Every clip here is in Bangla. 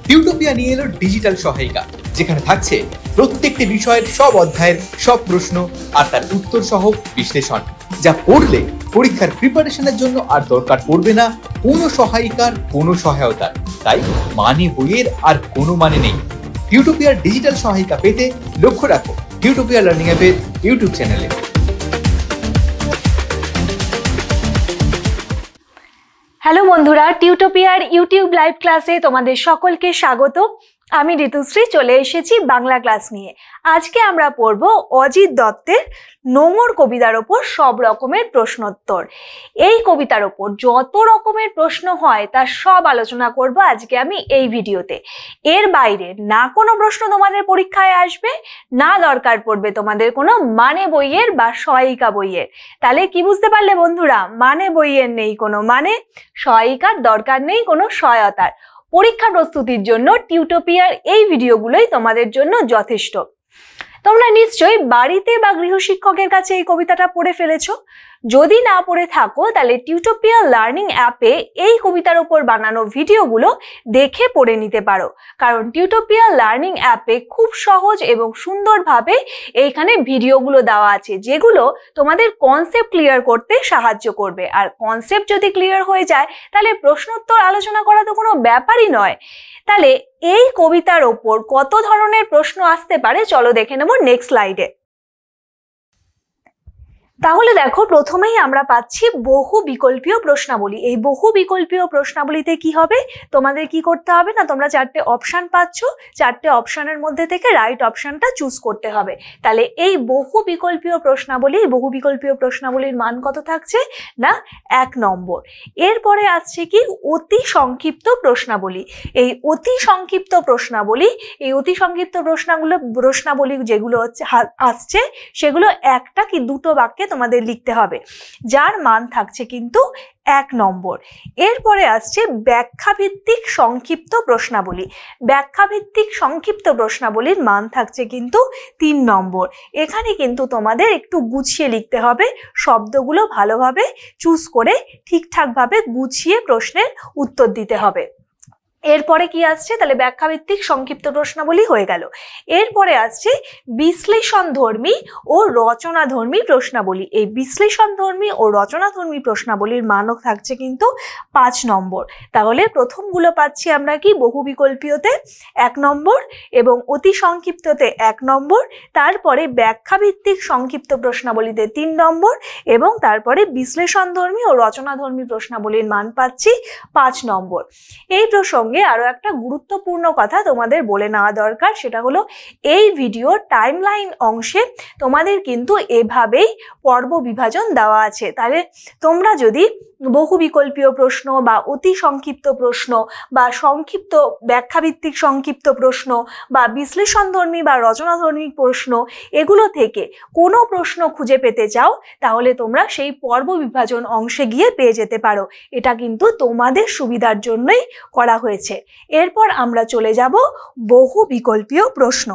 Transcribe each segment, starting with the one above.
টিউটোপিয়া নিয়ে এলো ডিজিটাল সহায়িকা, যেখানে থাকছে প্রত্যেকটি বিষয়ের সব অধ্যায়ের সব প্রশ্ন আর তার উত্তর সহ বিশ্লেষণ, যা পড়লে পরীক্ষার প্রিপারেশনের জন্য আর দরকার পড়বে না কোনো সহায়িকার, কোনো সহায়তার। তাই মানে বইয়ের আর কোনো মানে নেই। টিউটোপিয়ার ডিজিটাল সহায়িকা পেতে লক্ষ্য রাখো টিউটোপিয়া লার্নিং অ্যাপের ইউটিউব চ্যানেলে। হ্যালো বন্ধুরা, টিউটোপিয়ার ইউটিউব লাইভ ক্লাসে তোমাদের সকলকে স্বাগত। আমি ঋতুশ্রী চলে এসেছি বাংলা ক্লাস নিয়ে। আজকে আমরা পড়ব অজিত দত্তের নোঙর কবিতার ওপর সব রকমের প্রশ্নোত্তর। এই কবিতার ওপর যত রকমের প্রশ্ন হয় তার সব আলোচনা করব আজকে আমি এই ভিডিওতে। এর বাইরে না কোনো প্রশ্ন তোমাদের পরীক্ষায় আসবে, না দরকার পড়বে তোমাদের কোনো মানে বইয়ের বা সহায়িকা বইয়ের। তাহলে কি বুঝতে পারলে বন্ধুরা? মানে বইয়ের নেই কোনো মানে, সহায়িকার দরকার নেই কোনো সহায়তার। পরীক্ষা প্রস্তুতির জন্য টিউটোপিয়ার এই ভিডিওগুলোই তোমাদের জন্য যথেষ্ট। তোমরা নিশ্চয়ই বাড়িতে বা গৃহশিক্ষকের কাছে এই কবিতাটা পড়ে ফেলেছো। যদি না পড়ে থাকো তাহলে টিউটোপিয়া লার্নিং অ্যাপে এই কবিতার উপর বানানো ভিডিওগুলো দেখে পড়ে নিতে পারো, কারণ টিউটোপিয়া লার্নিং অ্যাপে খুব সহজ এবং সুন্দরভাবে এইখানে ভিডিওগুলো দেওয়া আছে, যেগুলো তোমাদের কনসেপ্ট ক্লিয়ার করতে সাহায্য করবে। আর কনসেপ্ট যদি ক্লিয়ার হয়ে যায় তাহলে প্রশ্নোত্তর আলোচনা করা তো কোনো ব্যাপারই নয়। তাহলে এই কবিতার ওপর কত ধরনের প্রশ্ন আসতে পারে চলো দেখে নেব নেক্সট স্লাইডে। তাহলে দেখো, প্রথমেই আমরা পাচ্ছি বহু বিকল্পীয় প্রশ্নাবলী। এই বহু বিকল্পীয় প্রশ্নাবলীতে কি হবে, তোমাদের কি করতে হবে না, তোমরা চারটে অপশন পাচ্ছ, চারটে অপশনের মধ্যে থেকে রাইট অপশনটা চুজ করতে হবে। তাহলে এই বহু বিকল্পীয় প্রশ্নাবলীর মান কত থাকছে না 1 নম্বর। এরপরে আসছে কি অতি সংক্ষিপ্ত প্রশ্নাবলী। এই অতি সংক্ষিপ্ত প্রশ্নাবলী যেগুলো আসছে সেগুলো একটা কি দুটো বাক্যে তোমাদের লিখতে হবে, যার মান থাকছে কিন্তু 1 নম্বর। এরপরে আসছে ব্যাখ্যাভিত্তিক সংক্ষিপ্ত প্রশ্নাবলী। ব্যাখ্যাভিত্তিক সংক্ষিপ্ত প্রশ্নাবলীর মান থাকছে কিন্তু 3 নম্বর। এখানে কিন্তু তোমাদের একটু গুছিয়ে লিখতে হবে, শব্দগুলো ভালোভাবে চুজ করে ঠিকঠাকভাবে গুছিয়ে প্রশ্নের উত্তর দিতে হবে। এরপরে কি আসছে, তাহলে ব্যাখ্যাভিত্তিক সংক্ষিপ্ত প্রশ্নাবলী হয়ে গেল। এরপরে আসছে বিশ্লেষণধর্মী ও রচনাধর্মী প্রশ্নাবলী। এই বিশ্লেষণধর্মী ও রচনাধর্মী প্রশ্নাবলীর মানও থাকছে কিন্তু 5 নম্বর। তাহলে প্রথমগুলো পাচ্ছি আমরা কি বহু বিকল্পীয়তে 1 নম্বর এবং অতি সংক্ষিপ্ততে 1 নম্বর, তারপরে ব্যাখ্যাভিত্তিক সংক্ষিপ্ত প্রশ্নাবলীতে 3 নম্বর এবং তারপরে বিশ্লেষণধর্মী ও রচনাধর্মী প্রশ্নাবলীর মান পাচ্ছি 5 নম্বর। এই প্রসঙ্গে আরো একটা গুরুত্বপূর্ণ কথা তোমাদের বলে নেওয়া দরকার, সেটা হলো এই ভিডিও টাইমলাইন অংশে তোমাদের কিন্তু এভাবেই পর্ব বিভাজন দেওয়া আছে। তাহলে তোমরা যদি বহু বিকল্পীয় প্রশ্ন বা অতি সংক্ষিপ্ত প্রশ্ন বা সংক্ষিপ্ত ব্যাখ্যাভিত্তিক সংক্ষিপ্ত প্রশ্ন বা বিশ্লেষণধর্মী বা রচনাধর্মী প্রশ্ন এগুলো থেকে কোনো প্রশ্ন খুঁজে পেতে চাও, তাহলে তোমরা সেই পর্ব বিভাজন অংশে গিয়ে পেয়ে যেতে পারো। এটা কিন্তু তোমাদের সুবিধার জন্যই করা হয়েছে। এরপর আমরা চলে যাব বহু বিকল্পীয় প্রশ্ন।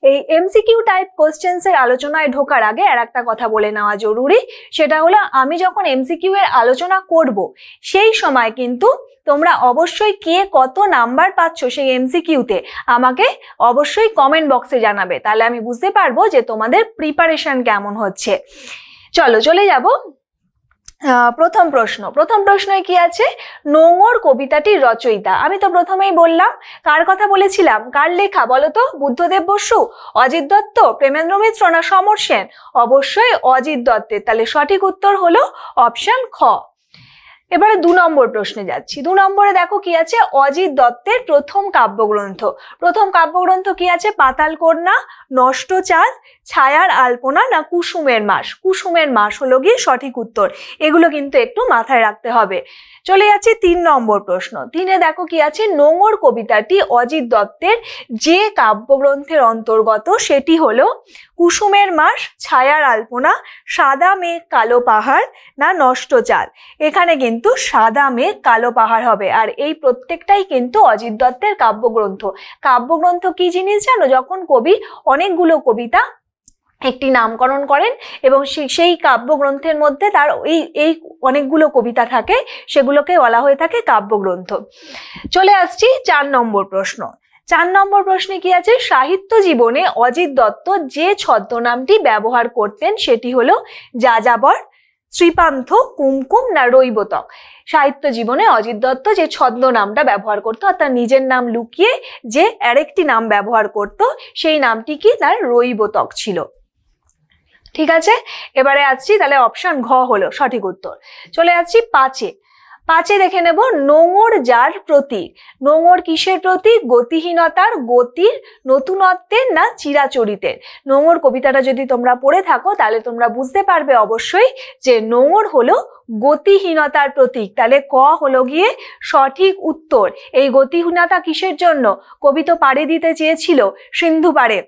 এই এমসিকিউ টাইপ কোশ্চেন্স এর আলোচনায় ঢোকার আগে আর একটা কথা বলে নেওয়া জরুরি, সেটা হলো আমি যখন এমসিকিউ এর আলোচনা করব সেই সময় কিন্তু তোমরা অবশ্যই কে কত নাম্বার পাচ্ছ সেই এমসিকিউতে আমাকে অবশ্যই কমেন্ট বক্সে জানাবে, তাহলে আমি বুঝতে পারবো যে তোমাদের প্রিপারেশন কেমন হচ্ছে। চলো চলে যাব প্রথম প্রশ্নে কি আছে, নোঙর কবিতাটির রচয়িতা। আমি তো প্রথমেই বললাম, কার কথা বলেছিলাম, কার লেখা বলো তো? বুদ্ধদেব বসু, অজিত দত্ত, প্রেমেন্দ্র মিত্র না সমর সেন? অবশ্যই অজিত দত্তের। তাহলে সঠিক উত্তর হলো অপশন খ। এবারে 2 নম্বর প্রশ্নে যাচ্ছি। 2 নম্বরে দেখো কি আছে, অজিত দত্তের প্রথম কাব্যগ্রন্থ কি আছে, পাতাল কন্যা, নষ্ট চাঁদ, ছায়ার আলপনা না কুসুমের মাস? কুসুমের মাস হলো গিয়ে সঠিক উত্তর। এগুলো কিন্তু একটু মাথায় রাখতে হবে। চলে যাচ্ছে 3 নম্বর প্রশ্ন। 3-এ দেখো কি আছে, নোঙর কবিতাটি অজিত দত্তের যে কাব্যগ্রন্থের অন্তর্গত সেটি হলো কুসুমের মাস, ছায়ার আলপনা, সাদা মেঘ কালো পাহাড় না নষ্ট চাঁদ? এখানে কিন্তু সাদা মেঘ কালো পাহাড় হবে। আর এই প্রত্যেকটাই কিন্তু অজিত দত্তের কাব্যগ্রন্থ। কাব্যগ্রন্থ কি জিনিস জানো? যখন কবি অনেকগুলো কবিতা একটি নামকরণ করেন এবং সেই কাব্যগ্রন্থের মধ্যে তার এই অনেকগুলো কবিতা থাকে, সেগুলোকে বলা হয়ে থাকে কাব্যগ্রন্থ। চলে আসছি 4 নম্বর প্রশ্ন। 4 নম্বর প্রশ্নে কি আছে, সাহিত্য জীবনে অজিত দত্ত যে ছদ্মনামটি ব্যবহার করতেন সেটি হলো যাযাবর, শ্রীপান্থ, কুমকুম না রৈবতক। সাহিত্য জীবনে অজিত দত্ত যে ছদ্মনামটা ব্যবহার করতো, অর্থাৎ নিজের নাম লুকিয়ে যে আরেকটি নাম ব্যবহার করত, সেই নামটি কি, তার রৈবতক ছিল। ঠিক আছে, এবারে আসছি, তাহলে অপশন ঘ হলো সঠিক উত্তর। চলে আসছি 5-এ দেখে নেব, নোঙর যার প্রতীক। নোঙর কিসের প্রতীক? গতিহীনতার, গতির, নতুনত্বের না চিরাচরিতের। নোঙর কবিতাটা যদি তোমরা পড়ে থাকো তাহলে তোমরা বুঝতে পারবে অবশ্যই যে নোঙর হলো গতিহীনতার প্রতীক। তাহলে ক হলো গিয়ে সঠিক উত্তর। এই গতিহীনতা কিসের জন্য? কবি তো পাড়ি দিতে চেয়েছিল সিন্ধু পাড়ে,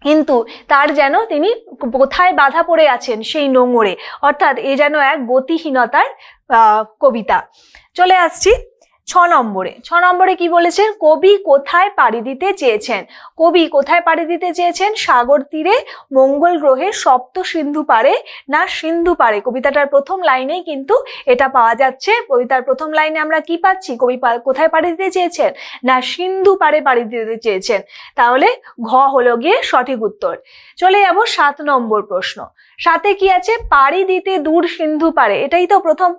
কিন্তু তার যেন তিনি কোথায় বাধা পড়ে আছেন, সেই নোঙরে, অর্থাৎ এ যেন এক গতিহীনতার কবিতা। চলে আসছি 6 নম্বরে। 6 নম্বরে কি বলেছেন, কবি কোথায় পাড়ি দিতে চেয়েছেন? কবি কোথায় পাড়ি দিতে চেয়েছেন? সাগর তীরে, মঙ্গল গ্রহে, সপ্ত সিন্ধু পারে না সিন্ধু পারে। কবিতাটার প্রথম লাইনেই কিন্তু এটা পাওয়া যাচ্ছে। কবিতার প্রথম লাইনে আমরা কি পাচ্ছি? কবি কোথায় পাড়ি দিতে চেয়েছেন? না সিন্ধু পারে পাড়ি দিতে চেয়েছেন। তাহলে ঘ হলো গিয়ে সঠিক উত্তর। চলে যাব 7 নম্বর প্রশ্ন। 7-এ কি আছে, পাড়ি দিতে দূর সিন্ধু পারে। এটাই তো প্রথম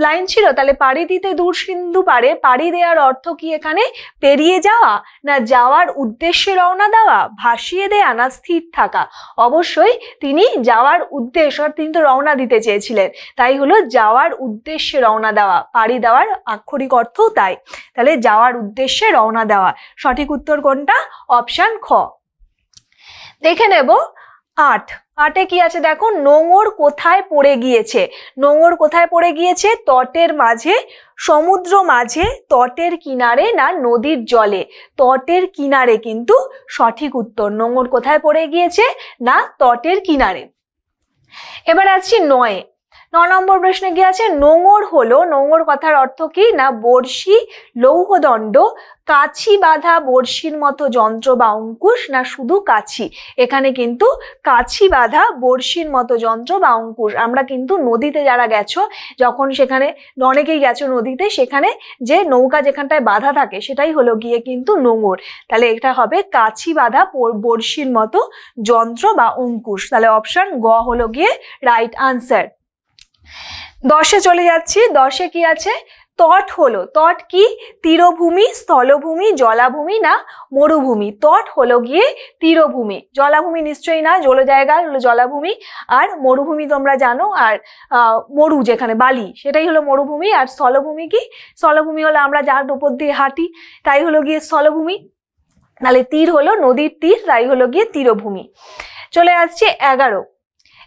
লাইন ছিল। তাহলে পাড়ি দিতে দূর সিন্ধু পারে, পাড়ি দেওয়ার অর্থ কি এখানে? পেরিয়ে যাওয়া না যাওয়ার উদ্দেশ্যে রওনা দেওয়া, ভাসিয়ে দেয়া না স্থির থাকা? অবশ্যই তিনি যাওয়ার উদ্দেশ্য, তিনি তো রওনা দিতে চেয়েছিলেন, তাই হলো যাওয়ার উদ্দেশ্যে রওনা দেওয়া। পাড়ি দেওয়ার আক্ষরিক অর্থও তাই। তাহলে যাওয়ার উদ্দেশ্যে রওনা দেওয়া। সঠিক উত্তর কোনটা? অপশন খ। দেখে নেব 8-এ কি আছে দেখো, নোঙর কোথায় পড়ে গিয়েছে। নোঙর কোথায় পড়ে গিয়েছে? তটের মাঝে, সমুদ্র মাঝে, তটের কিনারে না নদীর জলে। তটের কিনারে কিন্তু সঠিক উত্তর। নোঙর কোথায় পড়ে গিয়েছে? না তটের কিনারে। এবার আসছি 9-এ। 9 নম্বর প্রশ্নে কি আছে, নোঙর হলো, নোঙর কথার অর্থ কি? না বড়শি, লৌহদণ্ড, কাছি বাঁধা বড়শির মতো যন্ত্র বা অঙ্কুশ না শুধু কাছি। এখানে কিন্তু কাছি বাঁধা বড়শির মতো যন্ত্র বা অঙ্কুশ। আমরা কিন্তু নদীতে যারা গেছো, যখন সেখানে অনেকেই গেছো নদীতে, সেখানে যে নৌকা যেখানটায় বাঁধা থাকে সেটাই হলো গিয়ে কিন্তু নোঙর। তাহলে এটা হবে কাছি বাঁধা বড়শির মতো যন্ত্র বা অঙ্কুশ। তাহলে অপশন গ হলো গিয়ে রাইট আনসার। 10-এ চলে যাচ্ছি। 10-এ কি আছে, তট হলো, তট কি? তীরভূমি, স্থলভূমি, জলাভূমি না মরুভূমি। তট হলো গিয়ে তীরভূমি। জলাভূমি নিশ্চয়ই না, জল জায়গা হলো জলাভূমি, আর মরুভূমি তোমরা জানো, আর মরু যেখানে বালি সেটাই হলো মরুভূমি। আর স্থলভূমি কি? স্থলভূমি হলো আমরা যার উপর দিয়ে হাঁটি, তাই হলো গিয়ে স্থলভূমি। তাহলে তীর হলো নদীর তীর, তাই হলো গিয়ে তীরভূমি। চলে আসছে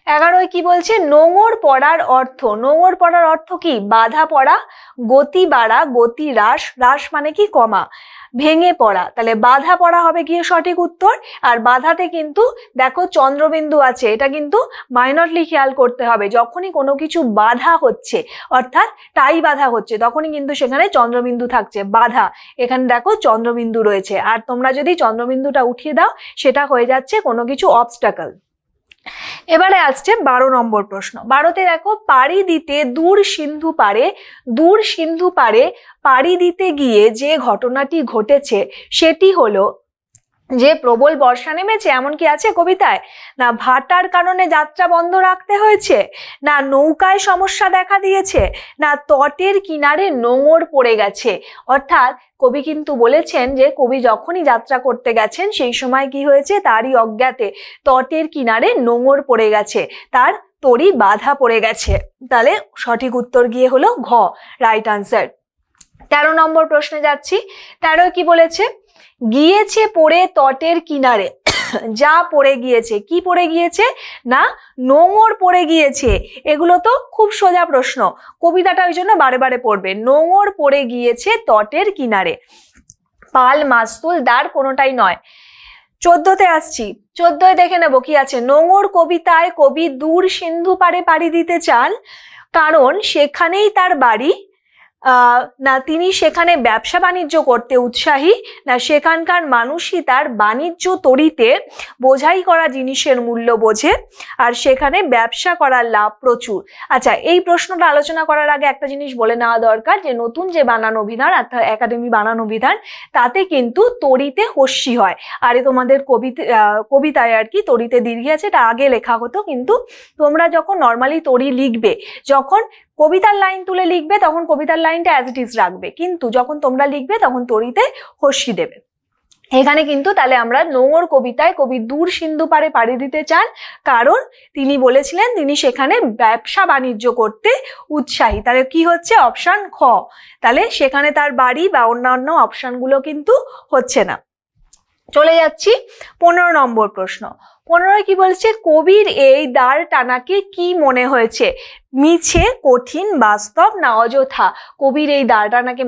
11-এ কি বলছে, নোঙর পড়ার অর্থ। নোঙর পড়ার অর্থ কি? বাধা পড়া, গতি বাড়া, গতি হ্রাস, হ্রাস মানে কি? কমা, ভেঙে পড়া। তাহলে বাধা পড়া হবে গিয়ে সঠিক উত্তর। আর বাধাতে কিন্তু দেখো চন্দ্রবিন্দু আছে, এটা কিন্তু মাইনরলি খেয়াল করতে হবে। যখনই কোনো কিছু বাধা হচ্ছে, অর্থাৎ টাই বাধা হচ্ছে, তখনই কিন্তু সেখানে চন্দ্রবিন্দু থাকছে। বাধা, এখানে দেখো চন্দ্রবিন্দু রয়েছে, আর তোমরা যদি চন্দ্রবিন্দুটা উঠিয়ে দাও সেটা হয়ে যাচ্ছে কোনো কিছু অবস্টাকল। এবারে আসছে 12 নম্বর প্রশ্ন। 12-তে দেখো, পাড়ি দিতে দূর সিন্ধু পারে, দূর সিন্ধু পারে পাড়ি দিতে গিয়ে যে ঘটনাটি ঘটেছে সেটি হলো যে প্রবল বর্ষা নেমেছে, এমন কি আছে কবিতায়? না ভাটার কারণে যাত্রা বন্ধ রাখতে হয়েছে, না নৌকায় সমস্যা দেখা দিয়েছে, না তটের কিনারে নোঙর পড়ে গেছে। অর্থাৎ কবি কিন্তু বলেছেন যে কবি যখনই যাত্রা করতে গেছেন সেই সময় কি হয়েছে, তারই অজ্ঞাতে তটের কিনারে নোঙর পড়ে গেছে, তার তরি বাধা পড়ে গেছে। তাহলে সঠিক উত্তর গিয়ে হলো ঘ, রাইট আনসার। 13 নম্বর প্রশ্নে যাচ্ছি। 13 কি বলেছে, গিয়েছে পড়ে তটের কিনারে। যা পড়ে গিয়েছে, কি পড়ে গিয়েছে? না নোঙর পড়ে গিয়েছে। এগুলো তো খুব সোজা প্রশ্ন, কবিতাটা ওই জন্য বারে বারে পড়বে। নোঙর পড়ে গিয়েছে তটের কিনারে, পাল, মাস্তুল, দাঁড় কোনোটাই নয়। 14-তে আসছি। 14-এ দেখে নেবো কি আছে, নোঙর কবিতায় কবি দূর সিন্ধু পারে পাড়ি দিতে চান, কারণ সেখানেই তার বাড়ি, না তিনি সেখানে ব্যবসা বাণিজ্য করতে উৎসাহী, না সেখানকার মানুষই তার বাণিজ্য তরিতে বোঝাই করা জিনিসের মূল্য বোঝে, আর সেখানে ব্যবসা করার লাভ প্রচুর। আচ্ছা, এই প্রশ্নটা আলোচনা করার আগে একটা জিনিস বলে নেওয়া দরকার যে নতুন যে বানানো বিধান অর্থাৎ একাডেমি বানানো বিধান তাতে কিন্তু তরিতে হস্যি হয়। আর তোমাদের কবিতায় আর কি তরিতে দীর্ঘ আছে, এটা আগে লেখা হতো, কিন্তু তোমরা যখন নর্মালি তরি লিখবে, যখন কবিতার লাইন তুলে লিখবে তখন কবিতার লাইনটা অ্যাজ ইট ইজ রাখবে, কিন্তু যখন তোমরা লিখবে তখন তরিতে হস্যি দেবে। এখানে কিন্তু তাহলে আমরা নোংর কবিতায় কবি দূর সিন্ধু পারে পাড়ি দিতে চান, কারণ তিনি বলেছিলেন তিনি সেখানে ব্যবসা বাণিজ্য করতে উৎসাহী। তাহলে কি হচ্ছে অপশন খ, তাহলে সেখানে তার বাড়ি বা অন্যান্য অপশনগুলো কিন্তু হচ্ছে না। চলে যাচ্ছি 15 নম্বর প্রশ্ন। 15 কি বলছে, কবির এই দাঁড় টানাকে কি মনে হয়েছে, মিছে, কঠিন, বাস্তব না অযথা? কবির এই দাঁড় টানাকে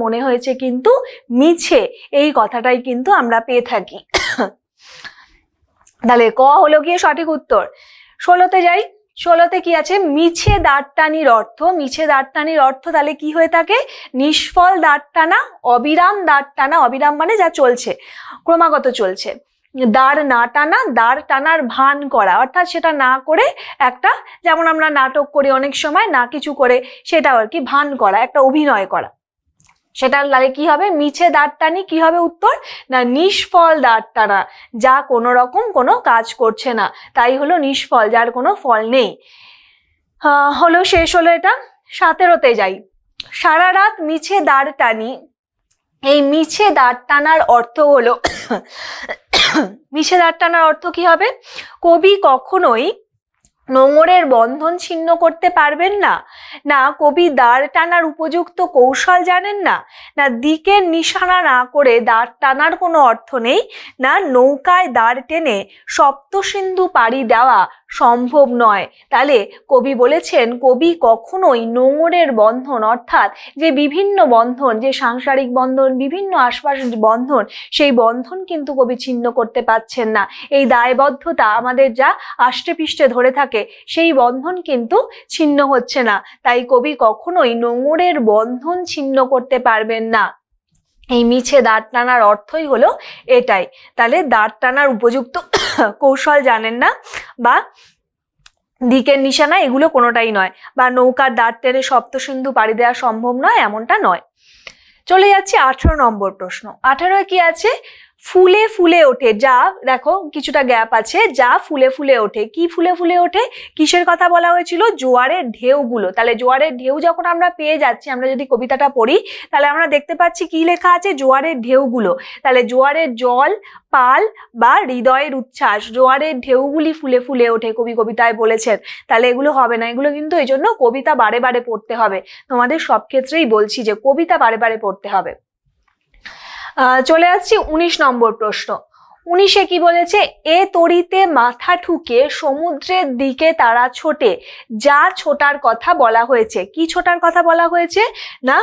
মনে হয়েছে কিন্তু মিছে, এই কথাটাই কিন্তু আমরা পেয়ে থাকি। তাহলে ক হলো গিয়ে সঠিক উত্তর। 16তে যাই, 16তে কি আছে, মিছে দাঁড়টানির অর্থ, মিছে দাঁড়টানির অর্থ তাহলে কি হয়ে থাকে, নিষ্ফল দাঁড় টানা, অবিরাম দাঁড় টানা, অবিরাম মানে যা চলছে, ক্রমাগত চলছে, দাঁড় না টানা, দাঁড় টানার ভান করা, অর্থাৎ সেটা না করে একটা, যেমন আমরা নাটক করি অনেক সময় না কিছু করে, সেটা আর কি ভান করা, একটা অভিনয় করা, সেটা তাহলে কি হবে, মিছে দাঁড় টানি কি হবে উত্তর, না নিষ্ফল দাঁড় টানা, যা কোনো রকম কোনো কাজ করছে না, তাই হলো নিষ্ফল, যার কোনো ফল নেই। হলো শেষ হলো এটা। 17তে যাই, সারা রাত মিছে দাঁড় টানি, এই মিছে দাঁড় টানার অর্থ হলো মিছে দাঁড় টানার অর্থ কি হবে, কবি কখনোই নোঙরের বন্ধন ছিন্ন করতে পারবেন না, না কবি দাঁড় টানার উপযুক্ত কৌশল জানেন না, না দিকের নিশানা না করে দাঁড় টানার কোনো অর্থ নেই, না নৌকায় দাঁড় টেনে সপ্তসিন্ধু পাড়ি দেওয়া সম্ভব নয়। তাহলে কবি বলেছেন কবি কখনোই নোঙরের বন্ধন, অর্থাৎ যে বিভিন্ন বন্ধন, যে সাংসারিক বন্ধন, বিভিন্ন আশপাশের বন্ধন, সেই বন্ধন কিন্তু কবি ছিন্ন করতে পারছেন না। এই দায়বদ্ধতা আমাদের যা আষ্টে পিষ্টে ধরে থাকে সেই বন্ধন কিন্তু ছিন্ন হচ্ছে না, তাই কবি কখনোই নোঙরের বন্ধন ছিন্ন করতে পারবেন না। এই মিছে দাঁড় টানার অর্থই হলো এটাই। তাহলে দাঁড় টানার উপযুক্ত কৌশল জানেন না, বা দিকের নিশানা, এগুলো কোনোটাই নয়, বা নৌকার দাঁড় টেনে সপ্তসিন্ধু পাড়ি দেওয়া সম্ভব নয়, এমনটা নয়। চলে যাচ্ছি 18 নম্বর প্রশ্ন। 18 কি আছে, ফুলে ফুলে ওঠে, যা দেখো কিছুটা গ্যাপ আছে, যা ফুলে ফুলে ওঠে, কি ফুলে ফুলে ওঠে, কিসের কথা বলা হয়েছিল, জোয়ারের ঢেউগুলো। তাহলে জোয়ারের ঢেউ যখন আমরা পেয়ে যাচ্ছি, আমরা যদি কবিতাটা পড়ি তাহলে আমরা দেখতে পাচ্ছি কি লেখা আছে, জোয়ারের ঢেউগুলো, তাহলে জোয়ারের জল, পাল বা হৃদয়ের উচ্ছ্বাস, জোয়ারের ঢেউগুলি ফুলে ফুলে ওঠে কবি কবিতায় বলেছেন। তাহলে এগুলো হবে না, এগুলো কিন্তু এই জন্য কবিতা বারে বারে পড়তে হবে, তোমাদের সব ক্ষেত্রেই বলছি যে কবিতা বারে বারে পড়তে হবে। চলে আসছি 19 নম্বর প্রশ্ন। 19 কি বলেছে, এ তরিতে মাথা ঠুকে সমুদ্রের দিকে তারা ছোটে, যা ছোটার কথা বলা হয়েছে, কি ছোটার কথা বলা হয়েছে, না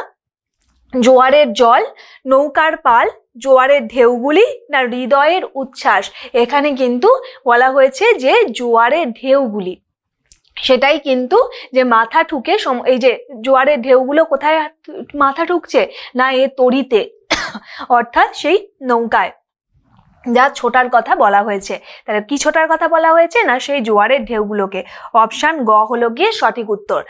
জোয়ারের জল, নৌকার পাল, জোয়ারের ঢেউগুলি, না হৃদয়ের উচ্ছ্বাস। এখানে কিন্তু বলা হয়েছে যে জোয়ারের ঢেউগুলি, সেটাই কিন্তু যে মাথা ঠুকে, এই যে জোয়ারের ঢেউগুলো কোথায় মাথা ঠুকছে, না এ তরিতে, অর্থাৎ সেই নৌকায়, যা ছোটার কথা বলা হয়েছে। তাহলে কি ছোটার কথা বলা হয়েছে, না সেই জোয়ারের ঢেউগুলোকে। অপশন গ হলো গিয়ে সঠিক উত্তর।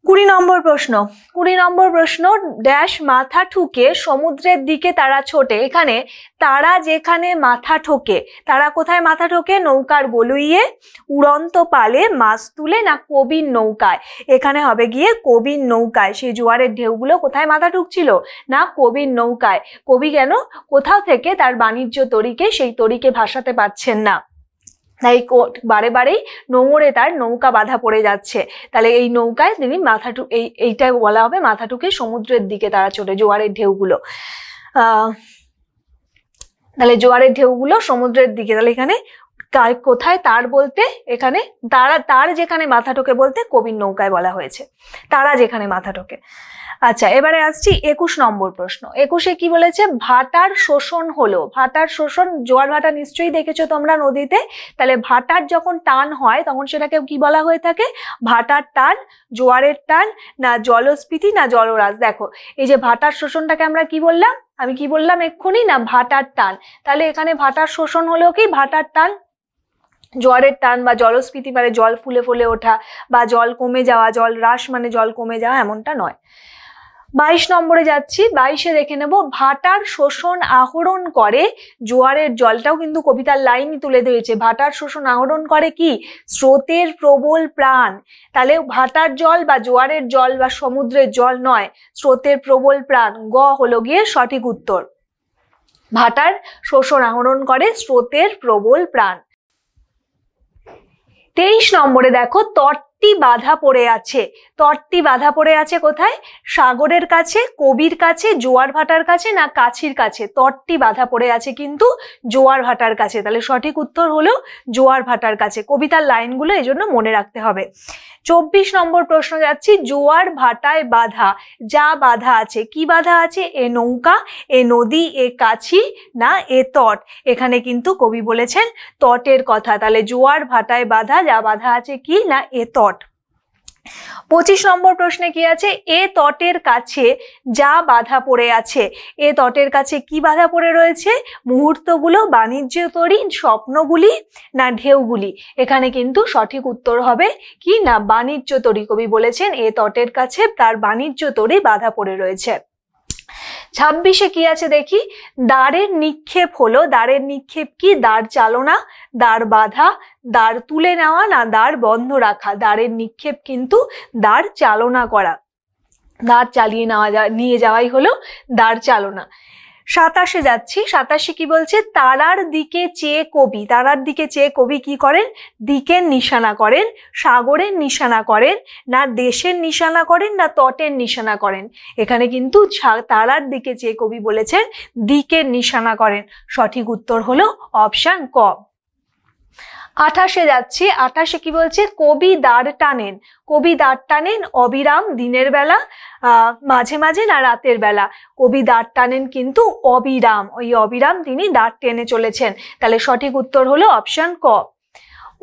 20 নম্বর প্রশ্ন। 20 নম্বর প্রশ্ন, ড্যাশ মাথা ঠুকে সমুদ্রের দিকে তারা ছোটে। এখানে তারা যেখানে মাথা ঠোকে, তারা কোথায় মাথা ঠোকে, নৌকার গলুইয়ে, উড়ন্ত পালে, মাছ তুলে, না কবির নৌকায়। এখানে হবে গিয়ে কবির নৌকায়। সেই জোয়ারের ঢেউগুলো কোথায় মাথা ঠুকছিল, না কবির নৌকায়। কবি কেন, কোথাও থেকে তার বাণিজ্য তরিকে, সেই তরিকে ভাসাতে পারছেন না, তাই বারে বারেই নোঙরে তার নৌকা বাধা পড়ে যাচ্ছে। তাহলে এই নৌকায় তিনি এইটা বলা হবে মাথা ঠুকে সমুদ্রের দিকে তারা ছোটে, জোয়ারের ঢেউগুলো। তাহলে জোয়ারের ঢেউগুলো সমুদ্রের দিকে, তাহলে এখানে কোথায় তার বলতে, এখানে তার যেখানে মাথা ঠোকে বলতে কবির নৌকায় বলা হয়েছে, তারা যেখানে মাথা ঠোকে। আচ্ছা, এবারে আসছি 21 নম্বর প্রশ্ন। 21-এ কি বলেছে? ভাটার শোষণ হলো। ভাটার শোষণ, জোয়ার ভাটা নিশ্চয়ই দেখেছো তোমরা নদীতে। তাহলে ভাটার যখন টান হয় তখন সেটাকে কি বলা হয়ে থাকে? ভাটার টান, জোয়ারের টান, না জলস্ফীতি, না জলহ্রাস। দেখো এই যে ভাটার শোষণটাকে আমরা কি বললাম? আমি কি বললাম এক্ষুনি? না ভাটার টান। তাহলে এখানে ভাটার শোষণ হলো কি? ভাটার টান। জোয়ারের টান বা জলস্ফীতি মানে জল ফুলে ফুলে ওঠা বা জল কমে যাওয়া, জল হ্রাস মানে জল কমে যাওয়া, এমনটা নয়। 22 নম্বরে যাচ্ছি। 22-এ দেখে নেব, ভাটার শোষণ আহরণ করে জোয়ারের জলটাও কিন্তু কবিতার লাইনই তুলে দিয়েছে। ভাটার শোষণ আহরণ করে কি? স্রোতের প্রবল প্রাণ। তাহলে ভাটার জল বা জোয়ারের জল বা সমুদ্রের জল নয়, স্রোতের প্রবল প্রাণ। গ হলো গিয়ে সঠিক উত্তর। ভাটার শোষণ আহরণ করে স্রোতের প্রবল প্রাণ। 23 নম্বরে দেখো, তটটি বাধা পড়ে আছে। তটটি বাধা পড়ে আছে কোথায়? সাগরের কাছে, কবির কাছে, জোয়ার ভাটার কাছে, না কাছির কাছে? তটটি বাধা পড়ে আছে কিন্তু জোয়ার ভাটার কাছে। তাহলে সঠিক উত্তর হলো জোয়ার ভাটার কাছে। কবিতার লাইনগুলো এই জন্য মনে রাখতে হবে। 24 নম্বর প্রশ্ন যাচ্ছি। জোয়ার ভাটায় বাধা, যা বাধা আছে, কি বাধা আছে? এ নৌকা, এ নদী, এ কাছি, না এ তট? এখানে কিন্তু কবি বলেছেন তটের কথা। তাহলে জোয়ার ভাটায় বাধা, যা বাধা আছে কি? না এ তট। 25 নম্বর প্রশ্নে কি আছে? এ তটের কাছে যা বাধা পড়ে আছে। এ তটের কাছে কি বাধা পড়ে রয়েছে? মুহূর্তগুলো, বাণিজ্য তরী, স্বপ্নগুলি, না ঢেউগুলি? এখানে কিন্তু সঠিক উত্তর হবে কি? না বাণিজ্য তরী। কবি বলেছেন এ তটের কাছে তার বাণিজ্য তরী বাধা পড়ে রয়েছে। 26-এ কি আছে দেখি। দ্বারের নিক্ষেপ হলো। দ্বারের নিক্ষেপ কি? দ্বার চালনা, দ্বার বাধা, দ্বার তুলে নেওয়া, না দ্বার বন্ধ রাখা? দ্বারের নিক্ষেপ কিন্তু দ্বার চালনা করা, দ্বার চালিয়ে নিয়ে যাওয়াই হলো দ্বার চালনা। 27-এ যাচ্ছি। 27-এ কি বলছে? তারার দিকে চেয়ে কবি, তারার দিকে চেয়ে কবি কি করেন? দিকের নিশানা করেন, সাগরের নিশানা করেন, না দেশের নিশানা করেন, না তটের নিশানা করেন? এখানে কিন্তু তারার দিকে চেয়ে কবি বলেছেন দিকের নিশানা করেন। সঠিক উত্তর হলো অপশন ক। 28-এ যাচ্ছি। 28-এ কি বলছে? কবি দাঁড় টানেন। কবি দাঁড় টানেন অবিরাম, দিনের বেলা, মাঝে মাঝে, না রাতের বেলা? কবি দাঁড় টানেন কিন্তু অবিরাম, ওই অবিরাম তিনি দাঁড় টেনে চলেছেন। তাহলে সঠিক উত্তর হলো অপশন ক।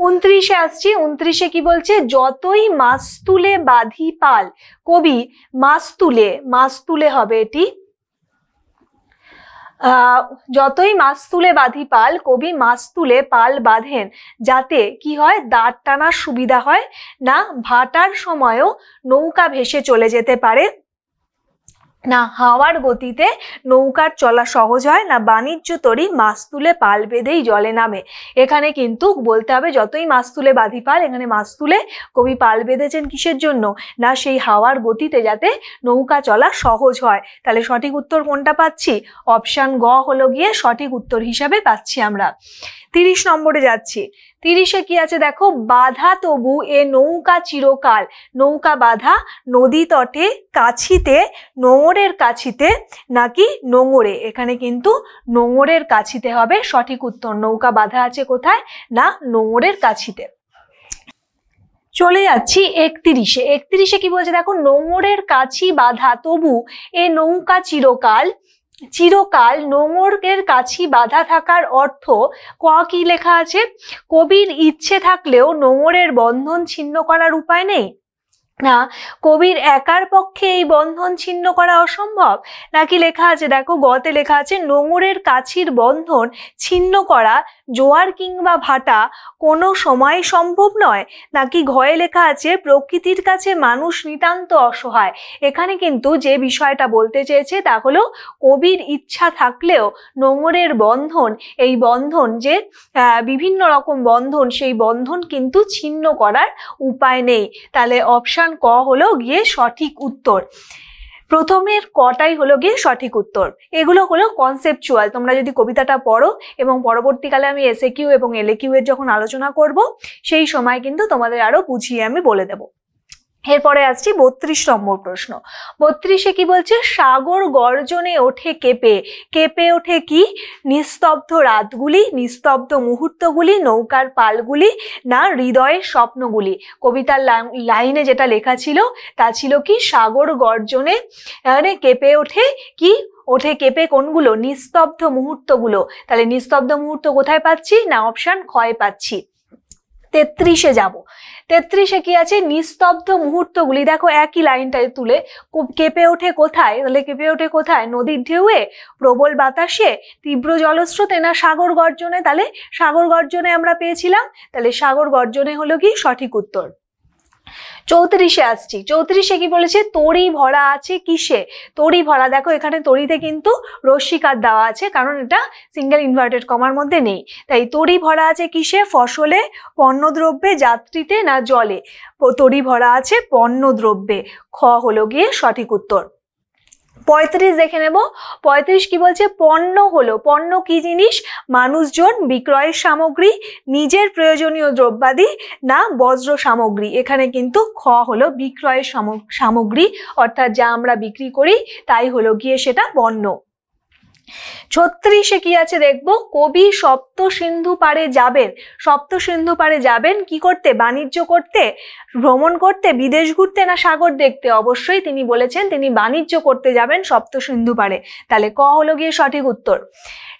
29-এ আসছি। 29-এ কি বলছে? যতই মাছ তুলে বাঁধি পাল। কবি মাছ তুলে হবে এটি। যতই মাছ তুলে বাঁধি পাল, কবি মাছ তুলে পাল বাঁধেন যাতে কি হয়? দাঁড় টানার সুবিধা হয়, না ভাটার সময়ও নৌকা ভেসে চলে যেতে পারে, না হাওয়ার গতিতে নৌকার চলা সহজ হয়, না বাণিজ্য তরী মাছ তুলে পাল বেঁধেই জলে নামে? এখানে কিন্তু বলতে হবে যতই মাছ তুলে বাঁধি পাল। এখানে মাছ তুলে কবি পাল বেঁধেছেন কিসের জন্য? না সেই হাওয়ার গতিতে যাতে নৌকা চলা সহজ হয়। তাহলে সঠিক উত্তর কোনটা পাচ্ছি? অপশন গ হলো গিয়ে সঠিক উত্তর হিসাবে পাচ্ছি আমরা। 30 নম্বরে যাচ্ছি। 30-এ কি আছে দেখো? বাধা তবু এ নৌকা চিরকাল। নৌকা বাধা নদী তটে, কাছিতে, নোঙরের কাছিতে, নাকি নোঙরে? এখানে কিন্তু নোঙরের কাছিতে হবে সঠিক উত্তর। নৌকা বাধা আছে কোথায়? না নোঙরের কাছিতে। চলে যাচ্ছি 31-এ। 31-এ কি বলছে দেখো? নোঙরের কাছি বাধা তবু এ নৌকা চিরকাল। চিরকাল নোঙরের কাছি বাধা থাকার অর্থ কি লেখা আছে? কবির ইচ্ছে থাকলেও নোঙরের বন্ধন ছিন্ন করার উপায় নেই, না কবির একার পক্ষে এই বন্ধন ছিন্ন করা অসম্ভব, নাকি লেখা আছে দেখো গতে লেখা আছে নোঙরের কাছির বন্ধন ছিন্ন করা জোয়ার কিংবা ভাটা কোনো সময় সম্ভব নয়, নাকি ঘয়ে লেখা আছে প্রকৃতির কাছে মানুষ নিতান্ত অসহায়। এখানে কিন্তু যে বিষয়টা বলতে চেয়েছে তা হলো কবির ইচ্ছা থাকলেও নোঙরের বন্ধন, এই বন্ধন যে বিভিন্ন রকম বন্ধন, সেই বন্ধন কিন্তু ছিন্ন করার উপায় নেই। তাহলে অপশন ক হলো গিয়ে সঠিক উত্তর। প্রথমের কটাই হলো গিয়ে সঠিক উত্তর। এগুলো হলো কনসেপচুয়াল। তোমরা যদি কবিতাটা পড়ো এবং পরবর্তীকালে আমি এসএকিউ এবং এলএকিউ এর যখন আলোচনা করব সেই সময় কিন্তু তোমাদের আরো বুঝিয়ে আমি বলে দেব। এরপরে আসছি 32 নম্বর প্রশ্ন। 32-এ কি বলছে? সাগর গর্জনে ওঠে কেঁপে। কেঁপে ওঠে কি? নিস্তব্ধ রাতগুলি, নিস্তব্ধ মুহূর্তগুলি, নৌকার পালগুলি, না হৃদয়ের স্বপ্নগুলি। কবিতার লাইনে যেটা লেখা ছিল তা ছিল কি? সাগর গর্জনে কেঁপে ওঠে কি? ওঠে কেঁপে কোনগুলো? নিস্তব্ধ মুহূর্তগুলো। তাহলে নিস্তব্ধ মুহূর্ত কোথায় পাচ্ছি? না অপশন ক্ষয় পাচ্ছি। 33-এ যাব। 33-এ কি আছে? নিস্তব্ধ মুহূর্তগুলি। দেখো একই লাইনটাই তুলে কেঁপে ওঠে কোথায়? তাহলে কেঁপে ওঠে কোথায়? নদীর ঢেউয়ে, প্রবল বাতাসে, তীব্র জলস্রোতে, না সাগর গর্জনে? তাহলে সাগর গর্জনে আমরা পেয়েছিলাম, তাহলে সাগর গর্জনে হলো কি সঠিক উত্তর। 34-এ আসছি। 34-এ কি বলেছে? তরি ভরা আছে কিসে? তরি ভরা, দেখো এখানে তরিতে কিন্তু রস্যিকার দেওয়া আছে, কারণ এটা সিঙ্গেল ইনভার্টেড কমার মধ্যে নেই। তাই তরি ভরা আছে কিসে? ফসলে, পণ্যদ্রব্যে, যাত্রীতে, না জলে? তরি ভরা আছে পণ্যদ্রব্যে। খ হলো গিয়ে সঠিক উত্তর। 35 দেখে নেব। 35 কি বলছে? পণ্য হলো, পণ্য কি জিনিস? মানুষজন, বিক্রয়ের সামগ্রী, নিজের প্রয়োজনীয় দ্রব্যাদি, না বজ্র সামগ্রী? এখানে কিন্তু খ হলো বিক্রয়ের সামগ্রী, অর্থাৎ যা আমরা বিক্রি করি তাই হলো গিয়ে সেটা পণ্য। 36-এ কি আছে দেখবো? কবি সপ্ত সিন্ধু পারে যাবেন। সপ্ত সিন্ধু পারে যাবেন কি করতে? বাণিজ্য করতে, ভ্রমণ করতে, বিদেশ ঘুরতে, না সাগর দেখতে? অবশ্যই তিনি বলেছেন তিনি বাণিজ্য করতে যাবেন সপ্ত সিন্ধু পারে। তাহলে ক হলো গিয়ে সঠিক উত্তর।